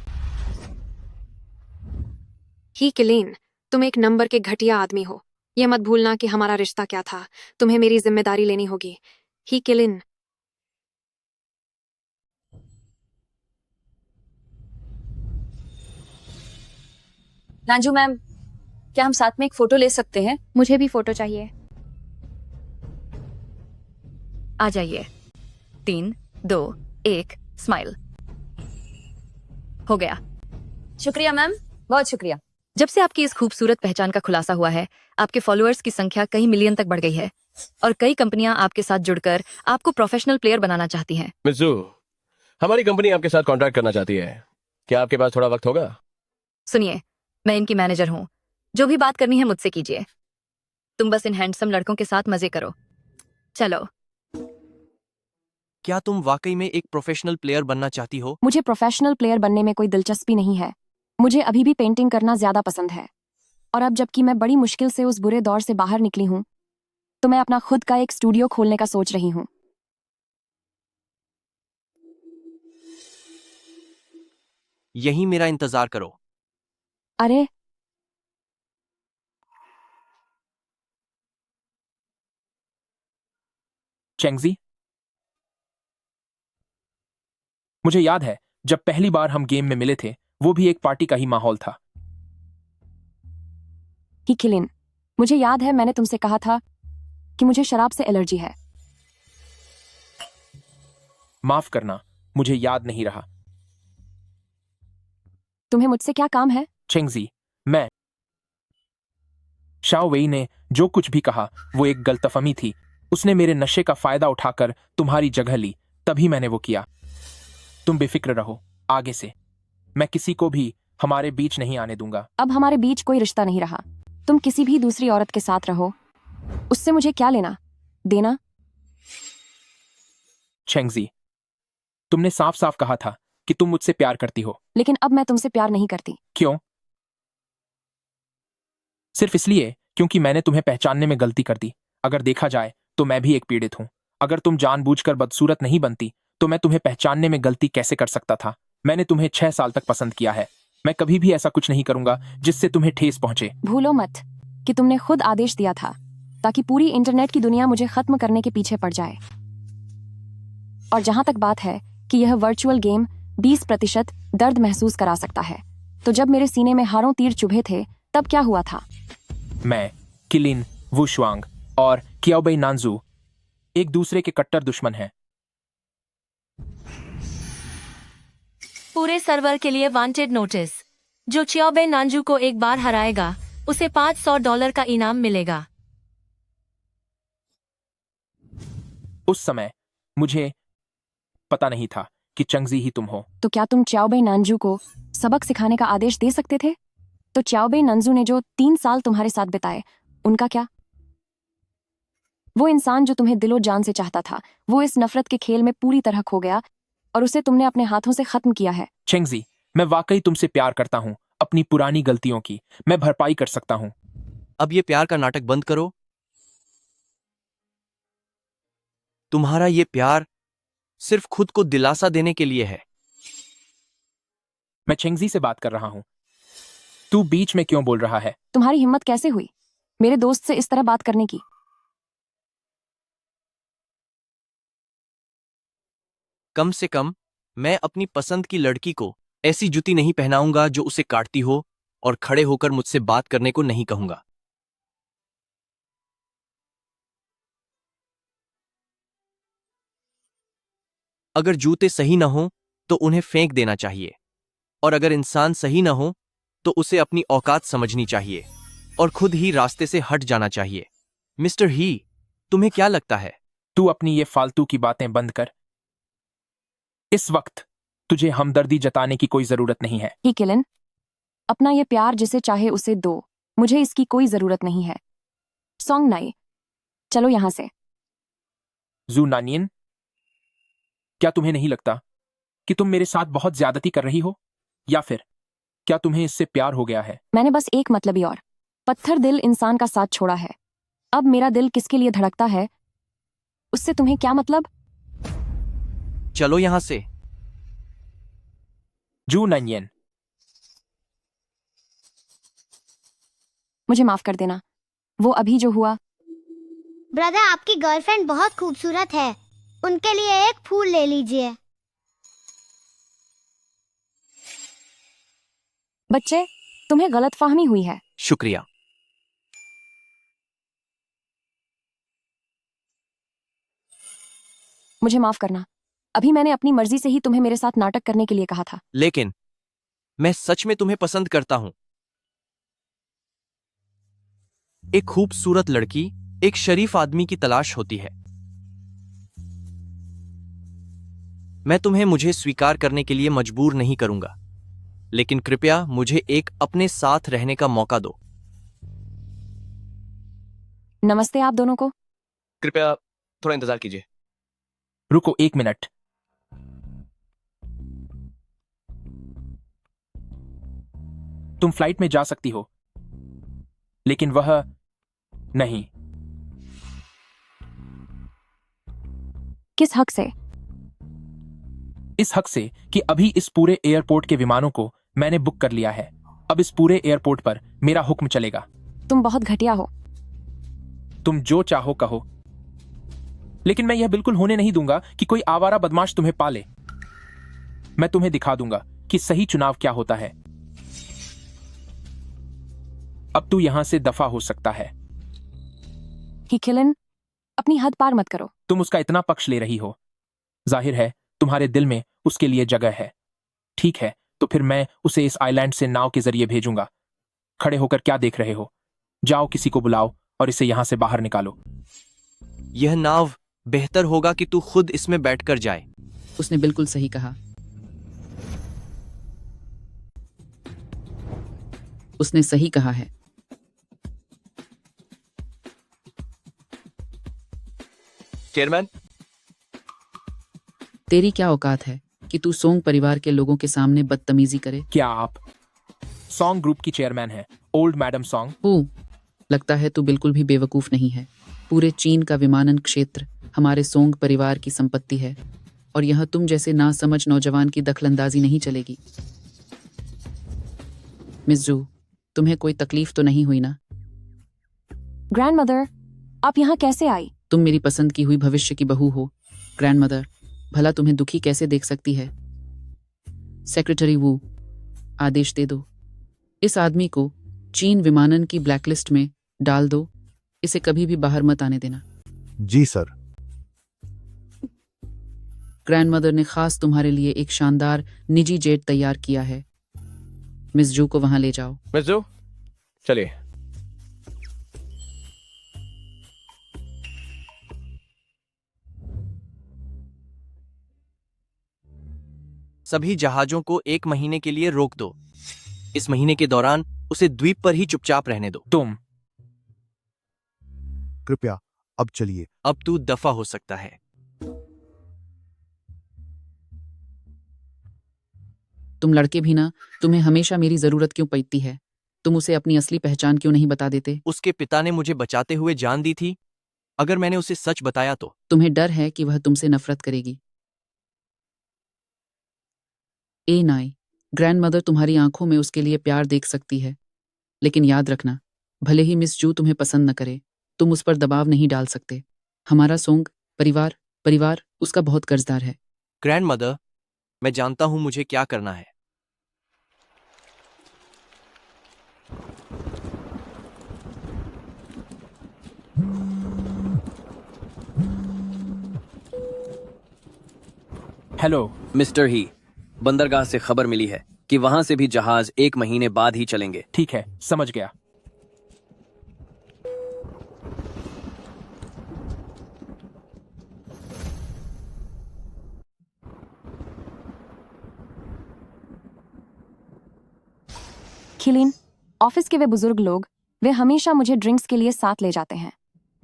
ही किलिन, तुम एक नंबर के घटिया आदमी हो। यह मत भूलना कि हमारा रिश्ता क्या था। तुम्हें मेरी जिम्मेदारी लेनी होगी। ही किलिन। नांजू मैम, क्या हम साथ में एक फोटो ले सकते हैं? मुझे भी फोटो चाहिए। आ जाइए। 3, 2, 1, स्माइल। हो गया। शुक्रिया मैम, बहुत शुक्रिया। जब से आपकी इस खूबसूरत पहचान का खुलासा हुआ है, आपके फॉलोअर्स की संख्या कई मिलियन तक बढ़ गई है और कई कंपनियां आपके साथ जुड़कर आपको प्रोफेशनल प्लेयर बनाना चाहती हैं। मिज़ू, हमारी कंपनी आपके साथ कॉन्ट्रैक्ट करना चाहती है। क्या आपके पास थोड़ा वक्त होगा? सुनिए, मैं इनकी मैनेजर हूँ। जो भी बात करनी है मुझसे कीजिए। तुम बस इन हैंडसम लड़कों के साथ मजे करो। चलो। क्या तुम वाकई में एक प्रोफेशनल प्लेयर बनना चाहती हो? मुझे प्रोफेशनल प्लेयर बनने में कोई दिलचस्पी नहीं है। मुझे अभी भी पेंटिंग करना ज्यादा पसंद है। और अब जबकि मैं बड़ी मुश्किल से उस बुरे दौर से बाहर निकली हूँ, तो मैं अपना खुद का एक स्टूडियो खोलने का सोच रही हूँ। यही मेरा इंतजार करो। अरे, चेंगजी, मुझे याद है जब पहली बार हम गेम में मिले थे, वो भी एक पार्टी का ही माहौल था। ही खिलिन, मुझे याद है मैंने तुमसे कहा था कि मुझे शराब से एलर्जी है। माफ करना, मुझे याद नहीं रहा। तुम्हें मुझसे क्या काम है? चेंगजी, मैं शाओ वेई ने जो कुछ भी कहा वो एक गलतफहमी थी। उसने मेरे नशे का फायदा उठाकर तुम्हारी जगह ली, तभी मैंने वो किया। तुम बेफिक्र रहो, आगे से मैं किसी को भी हमारे बीच नहीं आने दूंगा। अब हमारे बीच कोई रिश्ता नहीं रहा। तुम किसी भी दूसरी औरत के साथ रहो, उससे मुझे क्या लेना देना? चेंगजी, तुमने साफ साफ कहा था कि तुम मुझसे प्यार करती हो। लेकिन अब मैं तुमसे प्यार नहीं करती। क्यों? सिर्फ इसलिए क्योंकि मैंने तुम्हें पहचानने में गलती कर दी। अगर देखा जाए तो मैं भी एक पीड़ित हूं। अगर तुम जानबूझकर बदसूरत नहीं बनती तो मैं तुम्हें पहचानने में गलती कैसे कर सकता था? मैंने तुम्हें 6 साल तक पसंद किया है। मैं कभी भी ऐसा कुछ नहीं करूंगा जिससे तुम्हें ठेस पहुंचे। भूलो मत कि तुमने खुद आदेश दिया था ताकि पूरी इंटरनेट की दुनिया मुझे खत्म करने के पीछे पड़ जाए। और जहां तक बात है कि यह वर्चुअल गेम 20% दर्द महसूस करा सकता है, तो जब मेरे सीने में हारों तीर चुभे थे तब क्या हुआ था? मैं, किलिन वुशवांग और कियाओबेई नानजू एक दूसरे के कट्टर दुश्मन हैं। पूरे सर्वर के लिए वांटेड नोटिस। जो चियाओबे नांजू को एक बार हराएगा उसे $500 का इनाम मिलेगा। उस समय मुझे पता नहीं था कि चंगजी ही तुम हो। तो क्या तुम चियाओबेई नानजू को सबक सिखाने का आदेश दे सकते थे? तो चियाओबेई नानजू ने जो 3 साल तुम्हारे साथ बिताए, उनका क्या? वो इंसान जो तुम्हें दिलो जान से चाहता था, वो इस नफरत के खेल में पूरी तरह खो गया और उसे तुमने अपने हाथों से खत्म किया है। चेंगजी, मैं वाकई तुमसे प्यार करता हूँ। अपनी पुरानी गलतियों की मैं भरपाई कर सकता हूँ। अब ये प्यार का नाटक बंद करो तुम्हारा ये प्यार सिर्फ खुद को दिलासा देने के लिए है। मैं चेंगजी से बात कर रहा हूं। तू बीच में क्यों बोल रहा है? तुम्हारी हिम्मत कैसे हुई मेरे दोस्त से इस तरह बात करने की? कम से कम मैं अपनी पसंद की लड़की को ऐसी जूती नहीं पहनाऊंगा जो उसे काटती हो, और खड़े होकर मुझसे बात करने को नहीं कहूंगा। अगर जूते सही न हो तो उन्हें फेंक देना चाहिए, और अगर इंसान सही न हो तो उसे अपनी औकात समझनी चाहिए और खुद ही रास्ते से हट जाना चाहिए। मिस्टर ही, तुम्हें क्या लगता है? तू अपनी ये फालतू की बातें बंद कर। इस वक्त तुझे हमदर्दी जताने की कोई जरूरत नहीं है। ही किलन, अपना ये प्यार जिसे चाहे उसे दो, मुझे इसकी कोई जरूरत नहीं है। सॉन्ग नाई, चलो यहां से। जू नानियन, क्या तुम्हें नहीं लगता कि तुम मेरे साथ बहुत ज्यादती कर रही हो, या फिर क्या तुम्हें इससे प्यार हो गया है? मैंने बस एक मतलबी और पत्थर दिल इंसान का साथ छोड़ा है। अब मेरा दिल किसके लिए धड़कता है उससे तुम्हें क्या मतलब? चलो यहां से। जू नानियन, मुझे माफ कर देना, वो अभी जो हुआ। ब्रदर, आपकी गर्लफ्रेंड बहुत खूबसूरत है, उनके लिए एक फूल ले लीजिए। बच्चे, तुम्हें गलतफहमी हुई है। शुक्रिया। मुझे माफ करना, अभी मैंने अपनी मर्जी से ही तुम्हें मेरे साथ नाटक करने के लिए कहा था। लेकिन मैं सच में तुम्हें पसंद करता हूं। एक खूबसूरत लड़की एक शरीफ आदमी की तलाश होती है। मैं तुम्हें मुझे स्वीकार करने के लिए मजबूर नहीं करूंगा, लेकिन कृपया मुझे एक अपने साथ रहने का मौका दो। नमस्ते आप दोनों को। कृपया थोड़ा इंतजार कीजिए। रुको 1 मिनट। तुम फ्लाइट में जा सकती हो, लेकिन वह नहीं। किस हक से? इस हक से कि अभी इस पूरे एयरपोर्ट के विमानों को मैंने बुक कर लिया है। अब इस पूरे एयरपोर्ट पर मेरा हुक्म चलेगा। तुम बहुत घटिया हो। तुम जो चाहो कहो, लेकिन मैं यह बिल्कुल होने नहीं दूंगा कि कोई आवारा बदमाश तुम्हें पाले। मैं तुम्हें दिखा दूंगा कि सही चुनाव क्या होता है। अब तू यहां से दफा हो सकता है। ही किलन, अपनी हद पार मत करो। तुम उसका इतना पक्ष ले रही हो, जाहिर है तुम्हारे दिल में उसके लिए जगह है। ठीक है, तो फिर मैं उसे इस आइलैंड से नाव के जरिए भेजूंगा। खड़े होकर क्या देख रहे हो? जाओ, किसी को बुलाओ और इसे यहां से बाहर निकालो। यह नाव बेहतर होगा कि तू खुद इसमें बैठकर जाए। उसने बिल्कुल सही कहा। उसने सही कहा है। चेयरमैन, तेरी क्या औकात है कि तू सोंग परिवार के लोगों के सामने बदतमीजी करे? क्या आप सॉन्ग ग्रुप की चेयरमैन हैं, ओल्ड मैडम सॉन्ग? लगता है तू बिल्कुल भी बेवकूफ नहीं है। पूरे चीन का विमानन क्षेत्र हमारे सोंग परिवार की संपत्ति है, और यहां तुम जैसे नासमझ नौजवान की दखलंदाजी नहीं चलेगी। मिस जू, तुम्हें कोई तकलीफ तो नहीं हुई ना? ग्रैंडमदर, आप यहाँ कैसे आई? तुम मेरी पसंद की हुई भविष्य की बहू हो। ग्रैंडमदर भला तुम्हें दुखी कैसे देख सकती है? सेक्रेटरी वू, आदेश दे दो। इस आदमी को चीन विमानन की ब्लैकलिस्ट में डाल दो। इसे कभी भी बाहर मत आने देना। जी सर। ग्रैंडमदर ने खास तुम्हारे लिए एक शानदार निजी जेट तैयार किया है। मिस जू को वहां ले जाओ। मिस जू, चलिए। सभी जहाजों को 1 महीने के लिए रोक दो। इस महीने के दौरान उसे द्वीप पर ही चुपचाप रहने दो। तुम कृपया अब चलिए। अब तू दफा हो सकता है। तुम लड़के भी ना, तुम्हें हमेशा मेरी जरूरत क्यों पड़ती है? तुम उसे अपनी असली पहचान क्यों नहीं बता देते? उसके पिता ने मुझे बचाते हुए जान दी थी। अगर मैंने उसे सच बताया तो तुम्हें डर है कि वह तुमसे नफरत करेगी। ए नाई, ग्रैंडमदर तुम्हारी आंखों में उसके लिए प्यार देख सकती है, लेकिन याद रखना, भले ही मिस जू तुम्हें पसंद न करे, तुम उस पर दबाव नहीं डाल सकते। हमारा सोंग परिवार उसका बहुत कर्जदार है। ग्रैंडमदर, मैं जानता हूं मुझे क्या करना है। हेलो मिस्टर ही, बंदरगाह से खबर मिली है कि वहां से भी जहाज 1 महीने बाद ही चलेंगे। ठीक है, समझ गया। खिलिन, ऑफिस के वे बुजुर्ग लोग, वे हमेशा मुझे ड्रिंक्स के लिए साथ ले जाते हैं।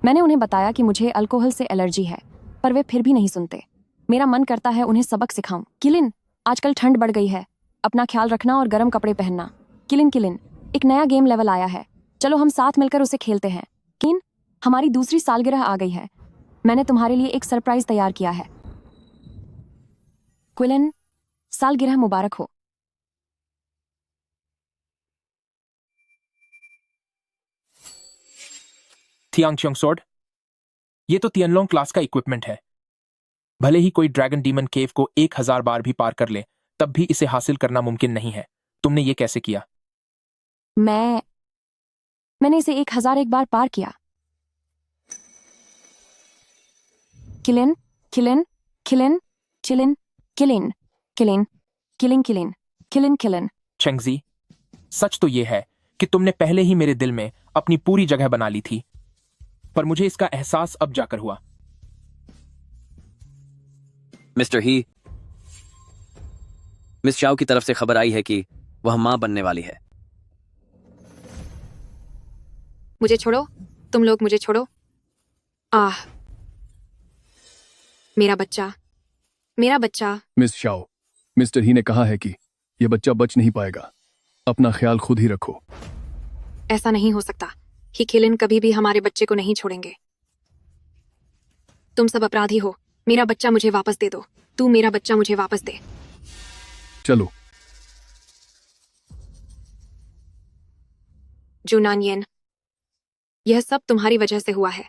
मैंने उन्हें बताया कि मुझे अल्कोहल से एलर्जी है, पर वे फिर भी नहीं सुनते। मेरा मन करता है उन्हें सबक सिखाऊं। किलिन, आजकल ठंड बढ़ गई है, अपना ख्याल रखना और गर्म कपड़े पहनना। किलिन, एक नया गेम लेवल आया है, चलो हम साथ मिलकर उसे खेलते हैं। किलिन, हमारी दूसरी सालगिरह आ गई है, मैंने तुम्हारे लिए एक सरप्राइज तैयार किया है। क्विलिन, सालगिरह मुबारक हो। थियांगचोंग सोर्ड, ये तो तियनलोंग क्लास का इक्विपमेंट है। भले ही कोई ड्रैगन डीमन केव को 1000 बार भी पार कर ले, तब भी इसे हासिल करना मुमकिन नहीं है। तुमने ये कैसे किया? मैंने इसे 1001 बार पार किया। किलिन, किलिन, किलिन, किलिन, किलिन, किलिन, किलिन, किलिन, किलिन, किलिन। चेंगजी, सच तो ये है कि तुमने पहले ही मेरे दिल में अपनी पूरी जगह बना ली थी, पर मुझे इसका एहसास अब जाकर हुआ। मिस्टर ही, मिस चाओ की तरफ से खबर आई है कि वह मां बनने वाली है। मुझे छोड़ो, तुम लोग मुझे छोड़ो। मेरा बच्चा। मिस शाओ, मिस्टर ही ने कहा है कि यह बच्चा बच नहीं पाएगा, अपना ख्याल खुद ही रखो। ऐसा नहीं हो सकता। ही खिलिन कभी भी हमारे बच्चे को नहीं छोड़ेंगे। तुम सब अपराधी हो। मेरा बच्चा मुझे वापस दे दो। तू मेरा बच्चा मुझे वापस दे। चलो। जूनानियन, यह सब तुम्हारी वजह से हुआ है।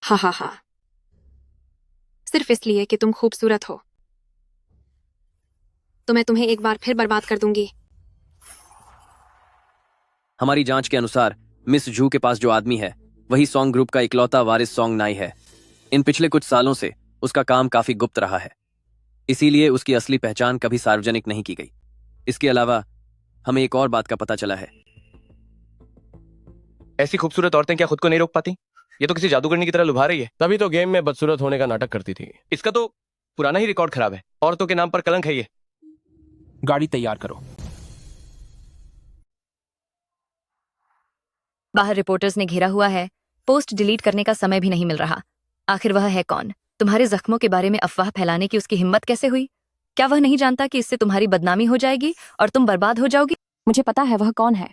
हा। सिर्फ इसलिए कि तुम खूबसूरत हो, तो मैं तुम्हें एक बार फिर बर्बाद कर दूंगी। हमारी जांच के अनुसार मिस जू के पास जो आदमी है वही सॉन्ग ग्रुप का इकलौता वारिस सॉन्ग नाई है। इन पिछले कुछ सालों से उसका काम काफी गुप्त रहा है, इसीलिए उसकी असली पहचान कभी सार्वजनिक नहीं की गई। इसके अलावा हमें एक और बात का पता चला है। ऐसी खूबसूरत औरतें क्या खुद को नहीं रोक पाती? ये तो किसी जादूगरनी की तरह लुभा रही है। तभी तो गेम में बदसूरत होने का नाटक करती थी। इसका तो पुराना ही रिकॉर्ड खराब है। औरतों के नाम पर कलंक है ये। गाड़ी तैयार करो। बाहर रिपोर्टर्स ने घेरा हुआ है, पोस्ट डिलीट करने का समय भी नहीं मिल रहा। आखिर वह है कौन? तुम्हारे जख्मों के बारे में अफवाह फैलाने की उसकी हिम्मत कैसे हुई? क्या वह नहीं जानता कि इससे तुम्हारी बदनामी हो जाएगी और तुम बर्बाद हो जाओगी? मुझे पता है वह कौन है।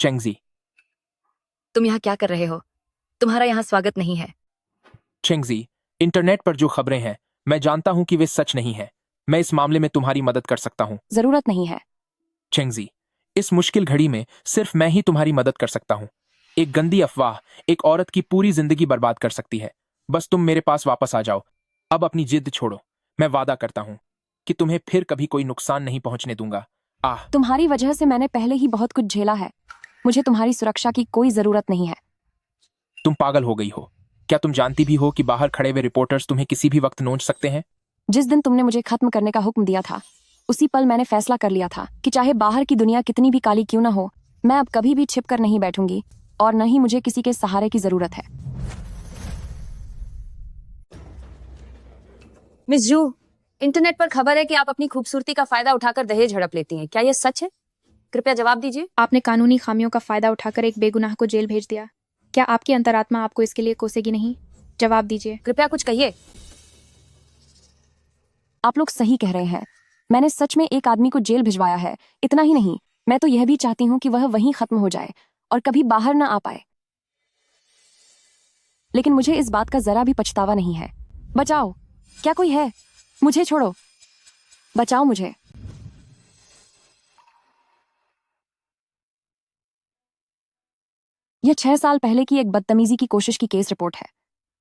चेंगजी, तुम यहाँ क्या कर रहे हो? तुम्हारा यहाँ स्वागत नहीं है। चेंगजी, इंटरनेट पर जो खबरें हैं, मैं जानता हूं कि वे सच नहीं है। मैं इस मामले में तुम्हारी मदद कर सकता हूं। जरूरत नहीं है। चेंगजी, इस मुश्किल घड़ी में सिर्फ मैं ही तुम्हारी मदद कर सकता हूं। एक गंदी अफवाह एक औरत की पूरी जिंदगी बर्बाद कर सकती है। बस तुम मेरे पास वापस आ जाओ। अब अपनी जिद छोड़ो। मैं वादा करता हूं कि तुम्हें फिर कभी कोई नुकसान नहीं पहुंचने दूंगा। तुम्हारी वजह से मैंने पहले ही बहुत कुछ झेला है। मुझे तुम्हारी सुरक्षा की कोई जरूरत नहीं है। तुम पागल हो गई हो। क्या तुम जानती भी हो कि बाहर खड़े हुए रिपोर्टर्स तुम्हें किसी भी वक्त नोच सकते हैं? जिस दिन तुमने मुझे खत्म करने का हुक्म दिया था, उसी पल मैंने फैसला कर लिया था कि चाहे बाहर की दुनिया कितनी भी काली क्यों ना हो, मैं अब कभी भी छिप कर नहीं बैठूंगी और न ही मुझे किसी के सहारे की जरूरत है। मिस जू, इंटरनेट पर खबर है कि आप अपनी खूबसूरती का फायदा उठाकर दहेज हड़प लेती हैं। क्या यह सच है? कृपया जवाब दीजिए। आपने कानूनी खामियों का फायदा उठाकर एक बेगुनाह को जेल भेज दिया। क्या आपकी अंतरात्मा आपको इसके लिए कोसेगी नहीं? जवाब दीजिए। कृपया कुछ कहिए। आप लोग सही कह रहे हैं। मैंने सच में एक आदमी को जेल भिजवाया है। इतना ही नहीं, मैं तो यह भी चाहती हूँ कि वह वहीं खत्म हो जाए और कभी बाहर न आ पाए। लेकिन मुझे इस बात का जरा भी पछतावा नहीं है। बचाओ, क्या कोई है? मुझे छोड़ो, बचाओ मुझे। यह 6 साल पहले की एक बदतमीजी की कोशिश की केस रिपोर्ट है।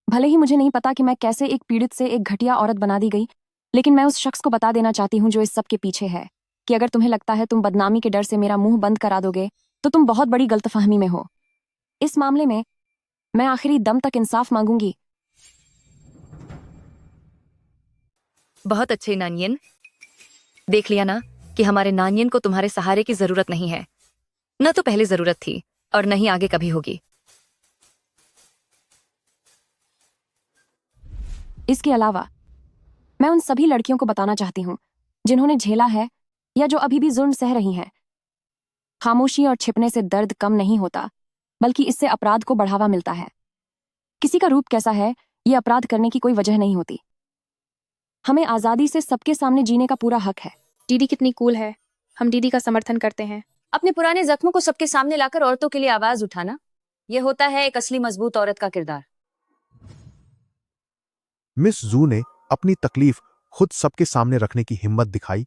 भले ही मुझे नहीं पता कि मैं कैसे एक पीड़ित से एक घटिया औरत बना दी गई, लेकिन मैं उस शख्स को बता देना चाहती हूँ जो इस सब के पीछे है कि अगर तुम्हें लगता है तुम बदनामी के डर से मेरा मुंह बंद करा दोगे तो तुम बहुत बड़ी गलतफहमी में हो। इस मामले में मैं आखिरी दम तक इंसाफ मांगूंगी। बहुत अच्छे नानियन। देख लिया ना कि हमारे नानियन को तुम्हारे सहारे की जरूरत नहीं है। न तो पहले जरूरत थी और न ही आगे कभी होगी। इसके अलावा मैं उन सभी लड़कियों को बताना चाहती हूँ जिन्होंने झेला है या जो अभी भी जुल्म सह रही हैं। खामोशी और छिपने से दर्द कम नहीं होता, बल्कि इससे अपराध को बढ़ावा मिलता है। किसी का रूप कैसा है, ये अपराध करने की कोई वजह नहीं होती। हमें आजादी से सबके सामने जीने का पूरा हक है। दीदी कितनी कूल है, हम दीदी का समर्थन करते हैं। अपने पुराने जख्मों को सबके सामने लाकर औरतों के लिए आवाज उठाना, यह होता है एक असली मजबूत औरत का किरदार। मिस जू ने अपनी तकलीफ खुद सबके सामने रखने की हिम्मत दिखाई।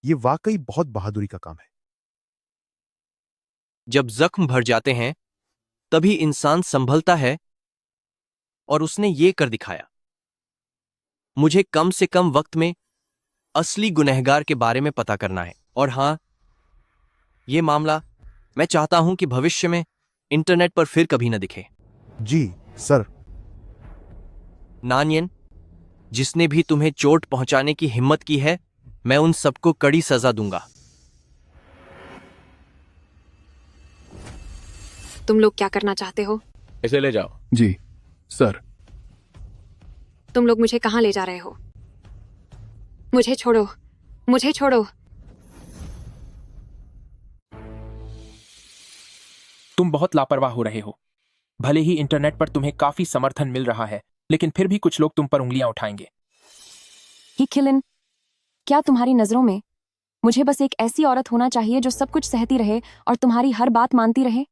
ये वाकई बहुत बहादुरी का काम है। जब जख्म भर जाते हैं तभी इंसान संभलता है, और उसने ये कर दिखाया। मुझे कम से कम वक्त में असली गुनहगार के बारे में पता करना है। और हां, यह मामला मैं चाहता हूं कि भविष्य में इंटरनेट पर फिर कभी न दिखे। जी सर। नानियन, जिसने भी तुम्हें चोट पहुंचाने की हिम्मत की है, मैं उन सबको कड़ी सजा दूंगा। तुम लोग क्या करना चाहते हो? इसे ले जाओ। जी सर। तुम लोग मुझे कहाँ ले जा रहे हो? मुझे छोड़ो, मुझे छोड़ो। तुम बहुत लापरवाह हो रहे हो। भले ही इंटरनेट पर तुम्हें काफी समर्थन मिल रहा है, लेकिन फिर भी कुछ लोग तुम पर उंगलियां उठाएंगे। ही खिलन, क्या तुम्हारी नजरों में मुझे बस एक ऐसी औरत होना चाहिए जो सब कुछ सहती रहे और तुम्हारी हर बात मानती रहे?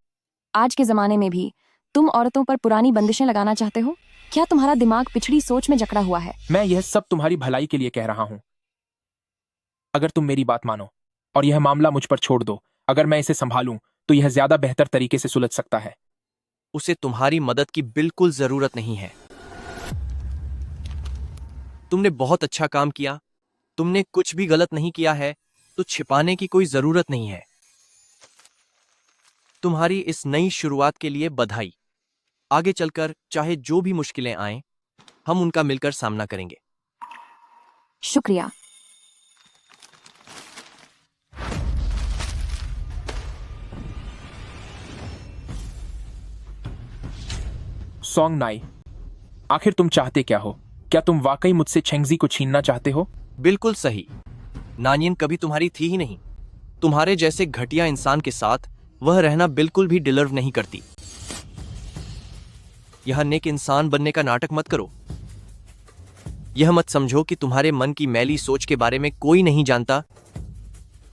आज के जमाने में भी तुम औरतों पर पुरानी बंदिशें लगाना चाहते हो? क्या तुम्हारा दिमाग पिछड़ी सोच में जकड़ा हुआ है? मैं यह सब तुम्हारी भलाई के लिए कह रहा हूं। अगर तुम मेरी बात मानो और यह मामला मुझ पर छोड़ दो, अगर मैं इसे संभालूं तो यह ज्यादा बेहतर तरीके से सुलझ सकता है। उसे तुम्हारी मदद की बिल्कुल जरूरत नहीं है। तुमने बहुत अच्छा काम किया। तुमने कुछ भी गलत नहीं किया है, तो छिपाने की कोई जरूरत नहीं है। तुम्हारी इस नई शुरुआत के लिए बधाई। आगे चलकर चाहे जो भी मुश्किलें आएं, हम उनका मिलकर सामना करेंगे। शुक्रिया। सॉन्ग नाई, आखिर तुम चाहते क्या हो? क्या तुम वाकई मुझसे छेंगजी को छीनना चाहते हो? बिल्कुल सही। नानियन कभी तुम्हारी थी ही नहीं। तुम्हारे जैसे घटिया इंसान के साथ वह रहना बिल्कुल भी डिजर्व नहीं करती। यह नेक इंसान बनने का नाटक मत करो। यह मत समझो कि तुम्हारे मन की मैली सोच के बारे में कोई नहीं जानता।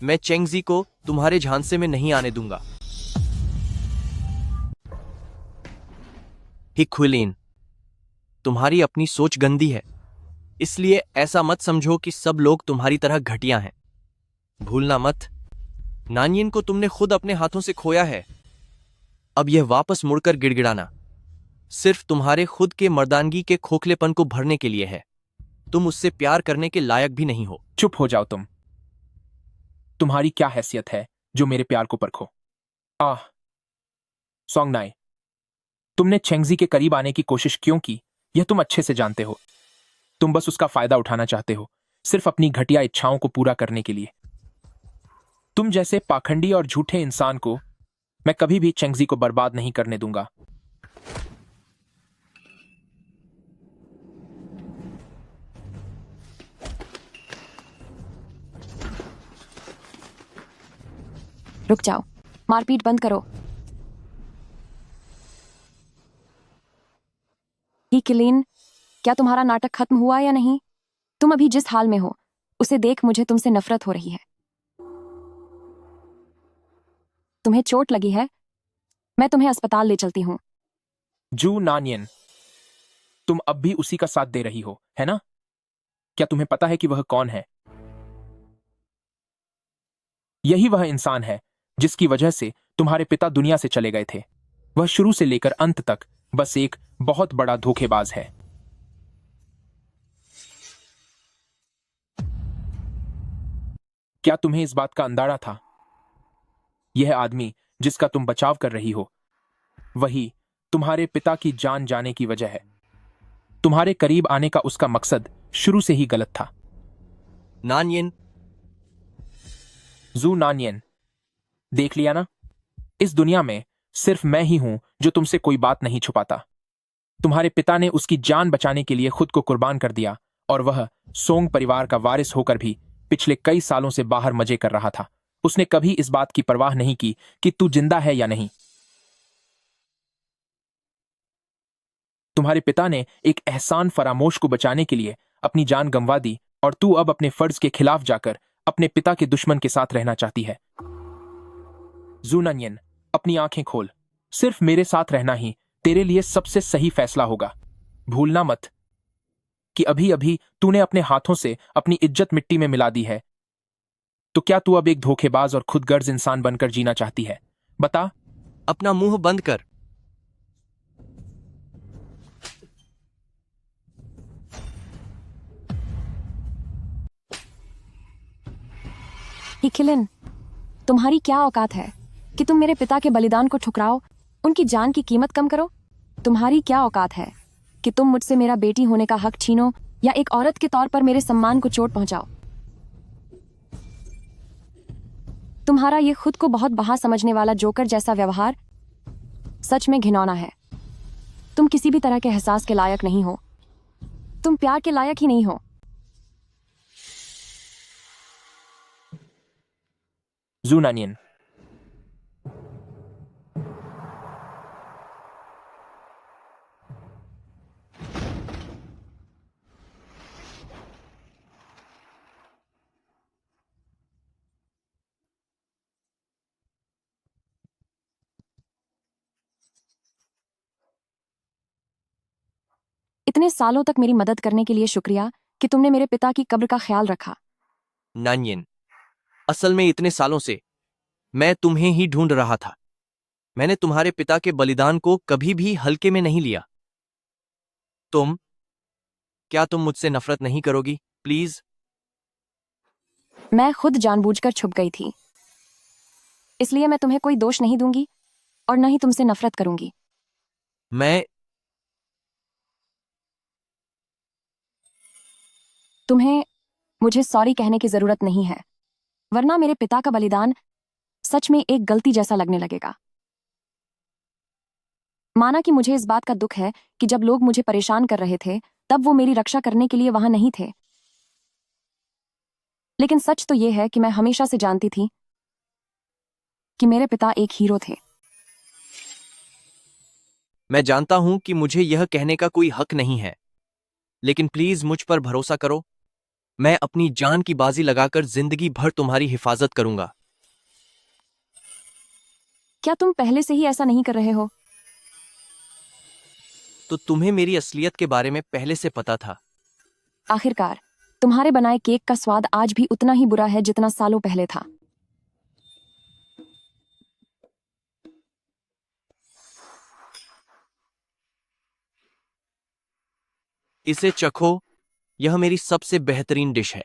मैं चेंगजी को तुम्हारे झांसे में नहीं आने दूंगा। हिक्विलिन, तुम्हारी अपनी सोच गंदी है, इसलिए ऐसा मत समझो कि सब लोग तुम्हारी तरह घटिया हैं। भूलना मत, नानियन को तुमने खुद अपने हाथों से खोया है। अब यह वापस मुड़कर गिड़गिड़ाना सिर्फ तुम्हारे खुद के मर्दानगी के खोखलेपन को भरने के लिए है। तुम उससे प्यार करने के लायक भी नहीं हो। चुप हो जाओ तुम। तुम्हारी क्या हैसियत है जो मेरे प्यार को परखो? सॉन्ग नाई, तुमने छेंगजी के करीब आने की कोशिश क्यों की, यह तुम अच्छे से जानते हो। तुम बस उसका फायदा उठाना चाहते हो, सिर्फ अपनी घटिया इच्छाओं को पूरा करने के लिए। तुम जैसे पाखंडी और झूठे इंसान को मैं कभी भी चेंगजी को बर्बाद नहीं करने दूंगा। रुक जाओ, मारपीट बंद करो। ही किलीन, क्या तुम्हारा नाटक खत्म हुआ या नहीं? तुम अभी जिस हाल में हो उसे देख मुझे तुमसे नफरत हो रही है। तुम्हें चोट लगी है? मैं तुम्हें अस्पताल ले चलती हूँ। जू नानियन, तुम अब भी उसी का साथ दे रही हो, है ना? क्या तुम्हें पता है कि वह कौन है? यही वह इंसान है जिसकी वजह से तुम्हारे पिता दुनिया से चले गए थे। वह शुरू से लेकर अंत तक बस एक बहुत बड़ा धोखेबाज है। क्या तुम्हें इस बात का अंदाजा था? यह आदमी जिसका तुम बचाव कर रही हो, वही तुम्हारे पिता की जान जाने की वजह है। तुम्हारे करीब आने का उसका मकसद शुरू से ही गलत था। नानयन, जू नानयन, देख लिया ना? इस दुनिया में सिर्फ मैं ही हूं जो तुमसे कोई बात नहीं छुपाता। तुम्हारे पिता ने उसकी जान बचाने के लिए खुद को कुर्बान कर दिया और वह सोंग परिवार का वारिस होकर भी पिछले कई सालों से बाहर मजे कर रहा था। उसने कभी इस बात की परवाह नहीं की कि तू जिंदा है या नहीं। तुम्हारे पिता ने एक एहसान फरामोश को बचाने के लिए अपनी जान गंवा दी और तू अब अपने फर्ज के खिलाफ जाकर अपने पिता के दुश्मन के साथ रहना चाहती है। जूनयन, अपनी आंखें खोल। सिर्फ मेरे साथ रहना ही तेरे लिए सबसे सही फैसला होगा। भूलना मत कि अभी अभी तूने अपने हाथों से अपनी इज्जत मिट्टी में मिला दी है। तो क्या तू अब एक धोखेबाज और खुदगर्ज इंसान बनकर जीना चाहती है? बता। अपना मुंह बंद कर। हिकिलिन, तुम्हारी क्या औकात है कि तुम मेरे पिता के बलिदान को ठुकराओ, उनकी जान की कीमत कम करो? तुम्हारी क्या औकात है कि तुम मुझसे मेरा बेटी होने का हक छीनो या एक औरत के तौर पर मेरे सम्मान को चोट पहुंचाओ? तुम्हारा ये खुद को बहुत बहा समझने वाला जोकर जैसा व्यवहार सच में घिनौना है। तुम किसी भी तरह के एहसास के लायक नहीं हो। तुम प्यार के लायक ही नहीं हो। जूनयन, इतने सालों तक मेरी मदद करने के लिए शुक्रिया कि तुमने मेरे पिता की कब्र का ख्याल रखा। नानयन, असल में इतने सालों से मैं तुम्हें ही ढूंढ रहा था। मैंने तुम्हारे पिता के बलिदान को कभी भी हल्के में नहीं लिया। क्या तुम मुझसे नफरत नहीं करोगी? प्लीज। मैं खुद जानबूझकर छुप गई थी, इसलिए मैं तुम्हें कोई दोष नहीं दूंगी और न ही तुमसे नफरत करूंगी। तुम्हें मुझे सॉरी कहने की जरूरत नहीं है, वरना मेरे पिता का बलिदान सच में एक गलती जैसा लगने लगेगा। माना कि मुझे इस बात का दुख है कि जब लोग मुझे परेशान कर रहे थे तब वो मेरी रक्षा करने के लिए वहां नहीं थे, लेकिन सच तो यह है कि मैं हमेशा से जानती थी कि मेरे पिता एक हीरो थे। मैं जानता हूं कि मुझे यह कहने का कोई हक नहीं है, लेकिन प्लीज मुझ पर भरोसा करो। मैं अपनी जान की बाजी लगाकर जिंदगी भर तुम्हारी हिफाजत करूंगा। क्या तुम पहले से ही ऐसा नहीं कर रहे हो? तो तुम्हें मेरी असलियत के बारे में पहले से पता था। आखिरकार तुम्हारे बनाए केक का स्वाद आज भी उतना ही बुरा है जितना सालों पहले था। इसे चखो, यह मेरी सबसे बेहतरीन डिश है।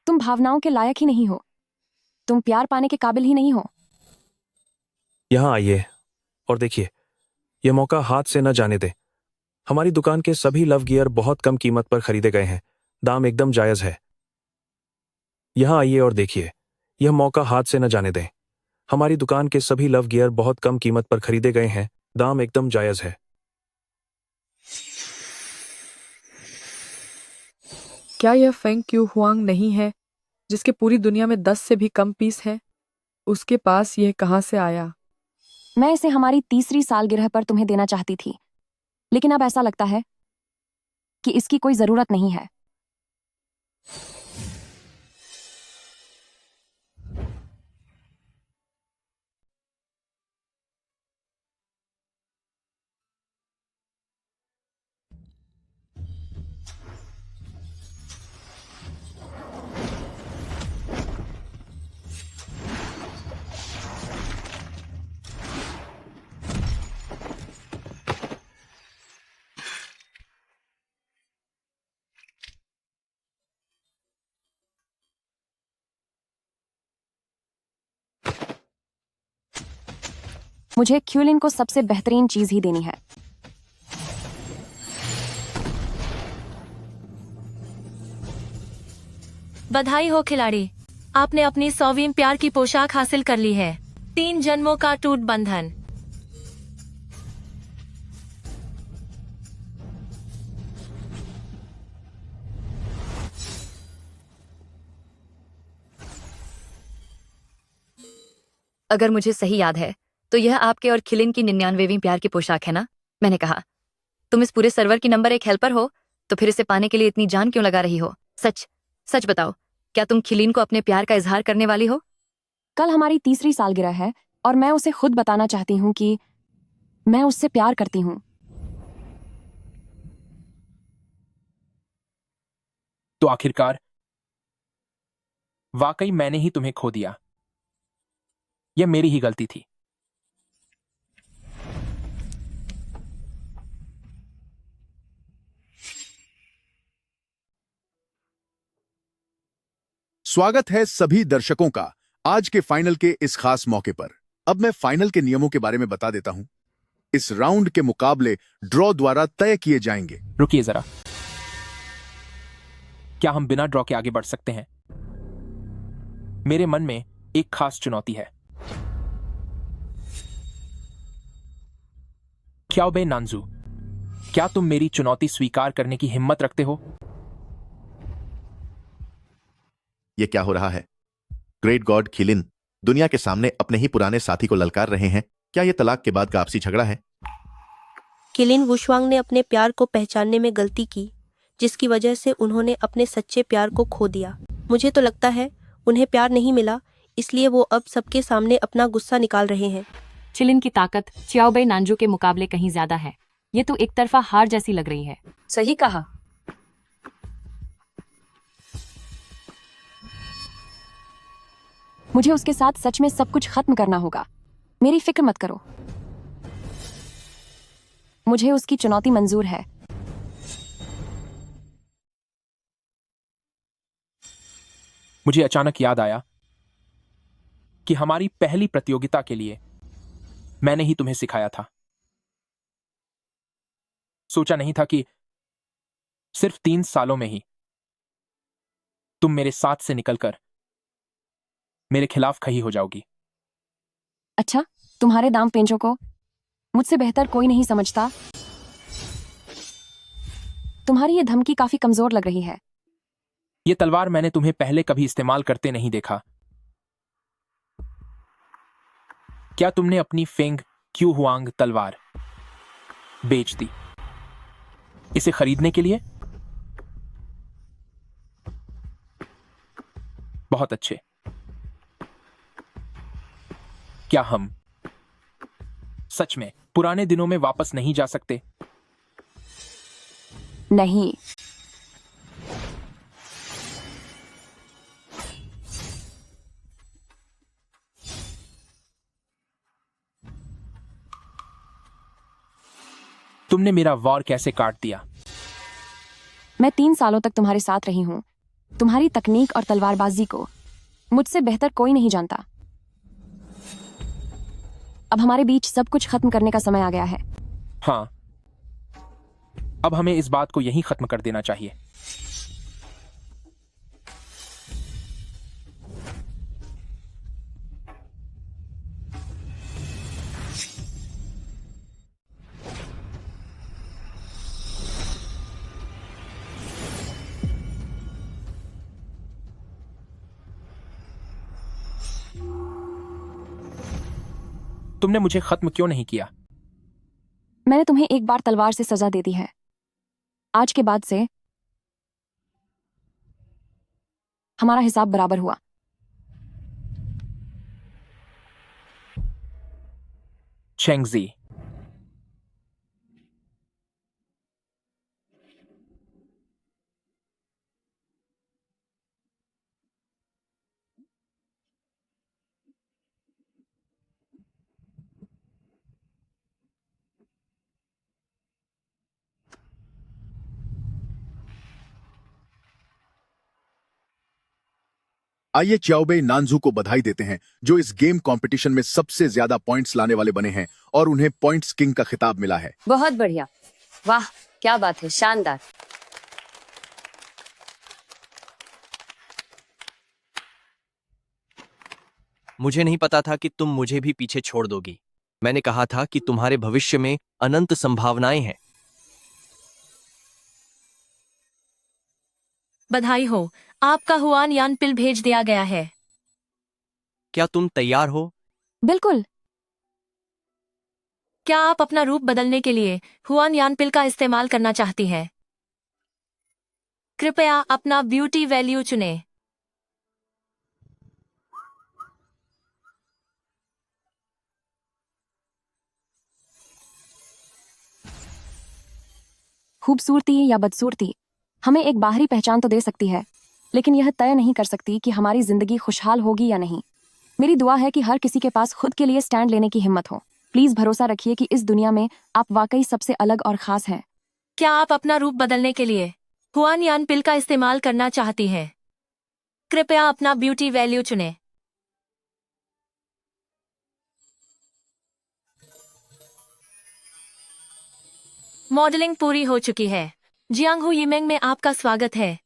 तुम भावनाओं के लायक ही नहीं हो। तुम प्यार पाने के काबिल ही नहीं हो। यहाँ आइए और देखिए, यह मौका हाथ से न जाने दें। हमारी दुकान के सभी लव गियर बहुत कम कीमत पर खरीदे गए हैं। दाम एकदम जायज है। यहाँ आइए और देखिए, यह मौका हाथ से न जाने दें। हमारी दुकान के सभी लव गियर बहुत कम कीमत पर खरीदे गए हैं। दाम एकदम जायज है। क्या यह फेंग क्यू हुआंग नहीं है जिसके पूरी दुनिया में 10 से भी कम पीस है? उसके पास यह कहां से आया? मैं इसे हमारी तीसरी सालगिरह पर तुम्हें देना चाहती थी। लेकिन अब ऐसा लगता है कि इसकी कोई जरूरत नहीं है। मुझे क्यूलिन को सबसे बेहतरीन चीज ही देनी है। बधाई हो खिलाड़ी, आपने अपनी 100वीं प्यार की पोशाक हासिल कर ली है। 3 जन्मों का टूट बंधन। अगर मुझे सही याद है तो यह आपके और खिलिन की 99वीं प्यार की पोशाक है ना? मैंने कहा, तुम इस पूरे सर्वर की नंबर 1 हेल्पर हो, तो फिर इसे पाने के लिए इतनी जान क्यों लगा रही हो? सच सच बताओ, क्या तुम खिलिन को अपने प्यार का इजहार करने वाली हो? कल हमारी 3री सालगिरह है और मैं उसे खुद बताना चाहती हूँ कि मैं उससे प्यार करती हूँ। तो आखिरकार वाकई मैंने ही तुम्हें खो दिया। यह मेरी ही गलती थी। स्वागत है सभी दर्शकों का आज के फाइनल के इस खास मौके पर। अब मैं फाइनल के नियमों के बारे में बता देता हूं। इस राउंड के मुकाबले ड्रॉ द्वारा तय किए जाएंगे। रुकिए जरा, क्या हम बिना ड्रॉ के आगे बढ़ सकते हैं? मेरे मन में एक खास चुनौती है। क्याओबे नांजू, क्या तुम मेरी चुनौती स्वीकार करने की हिम्मत रखते हो? ये क्या हो रहा है? ग्रेट गॉड खिलिन दुनिया के सामने अपने ही पुराने साथी को ललकार रहे हैं। क्या यह तलाक के बाद का आपसी झगड़ा है? किलिन वुशवांग ने अपने प्यार को पहचानने में गलती की, जिसकी वजह से उन्होंने अपने सच्चे प्यार को खो दिया। मुझे तो लगता है उन्हें प्यार नहीं मिला, इसलिए वो अब सबके सामने अपना गुस्सा निकाल रहे हैं। चिलिन की ताकत चियाओबे नांजू के मुकाबले कहीं ज्यादा है। ये तो एक तरफा हार जैसी लग रही है। सही कहा। मुझे उसके साथ सच में सब कुछ खत्म करना होगा। मेरी फिक्र मत करो, मुझे उसकी चुनौती मंजूर है। मुझे अचानक याद आया कि हमारी पहली प्रतियोगिता के लिए मैंने ही तुम्हें सिखाया था। सोचा नहीं था कि सिर्फ 3 सालों में ही तुम मेरे साथ से निकलकर मेरे खिलाफ खड़ी हो जाओगी। अच्छा, तुम्हारे दाम पेंचों को मुझसे बेहतर कोई नहीं समझता। तुम्हारी ये धमकी काफी कमजोर लग रही है। ये तलवार मैंने तुम्हें पहले कभी इस्तेमाल करते नहीं देखा। क्या तुमने अपनी फेंग क्यू हुआंग तलवार बेच दी इसे खरीदने के लिए? बहुत अच्छे। क्या हम सच में पुराने दिनों में वापस नहीं जा सकते? नहीं। तुमने मेरा वॉर कैसे काट दिया? मैं 3 सालों तक तुम्हारे साथ रही हूं। तुम्हारी तकनीक और तलवारबाजी को मुझसे बेहतर कोई नहीं जानता। अब हमारे बीच सब कुछ खत्म करने का समय आ गया है। हाँ, अब हमें इस बात को यहीं खत्म कर देना चाहिए। तुमने मुझे खत्म क्यों नहीं किया? मैंने तुम्हें एक बार तलवार से सजा दे दी है। आज के बाद से हमारा हिसाब बराबर हुआ। चेंगजी, आइए च्याओबे नानजू को बधाई देते हैं जो इस गेम कंपटीशन में सबसे ज्यादा पॉइंट्स लाने वाले बने हैं और उन्हें पॉइंट्स किंग का खिताब मिला है। बहुत बढ़िया, वाह क्या बात है, शानदार। मुझे नहीं पता था कि तुम मुझे भी पीछे छोड़ दोगी। मैंने कहा था कि तुम्हारे भविष्य में अनंत संभावनाएं हैं। बधाई हो, आपका हुआन यान पिल भेज दिया गया है। क्या तुम तैयार हो? बिल्कुल। क्या आप अपना रूप बदलने के लिए हुआन यान पिल का इस्तेमाल करना चाहती हैं? कृपया अपना ब्यूटी वैल्यू चुनें। खूबसूरती या बदसूरती हमें एक बाहरी पहचान तो दे सकती है, लेकिन यह तय नहीं कर सकती कि हमारी जिंदगी खुशहाल होगी या नहीं। मेरी दुआ है कि हर किसी के पास खुद के लिए स्टैंड लेने की हिम्मत हो। प्लीज भरोसा रखिए कि इस दुनिया में आप वाकई सबसे अलग और खास हैं। क्या आप अपना रूप बदलने के लिए हुआन यान पिल का इस्तेमाल करना चाहती हैं? कृपया अपना ब्यूटी वैल्यू चुनें। मॉडलिंग पूरी हो चुकी है। जियांगहू यिमेंग में आपका स्वागत है।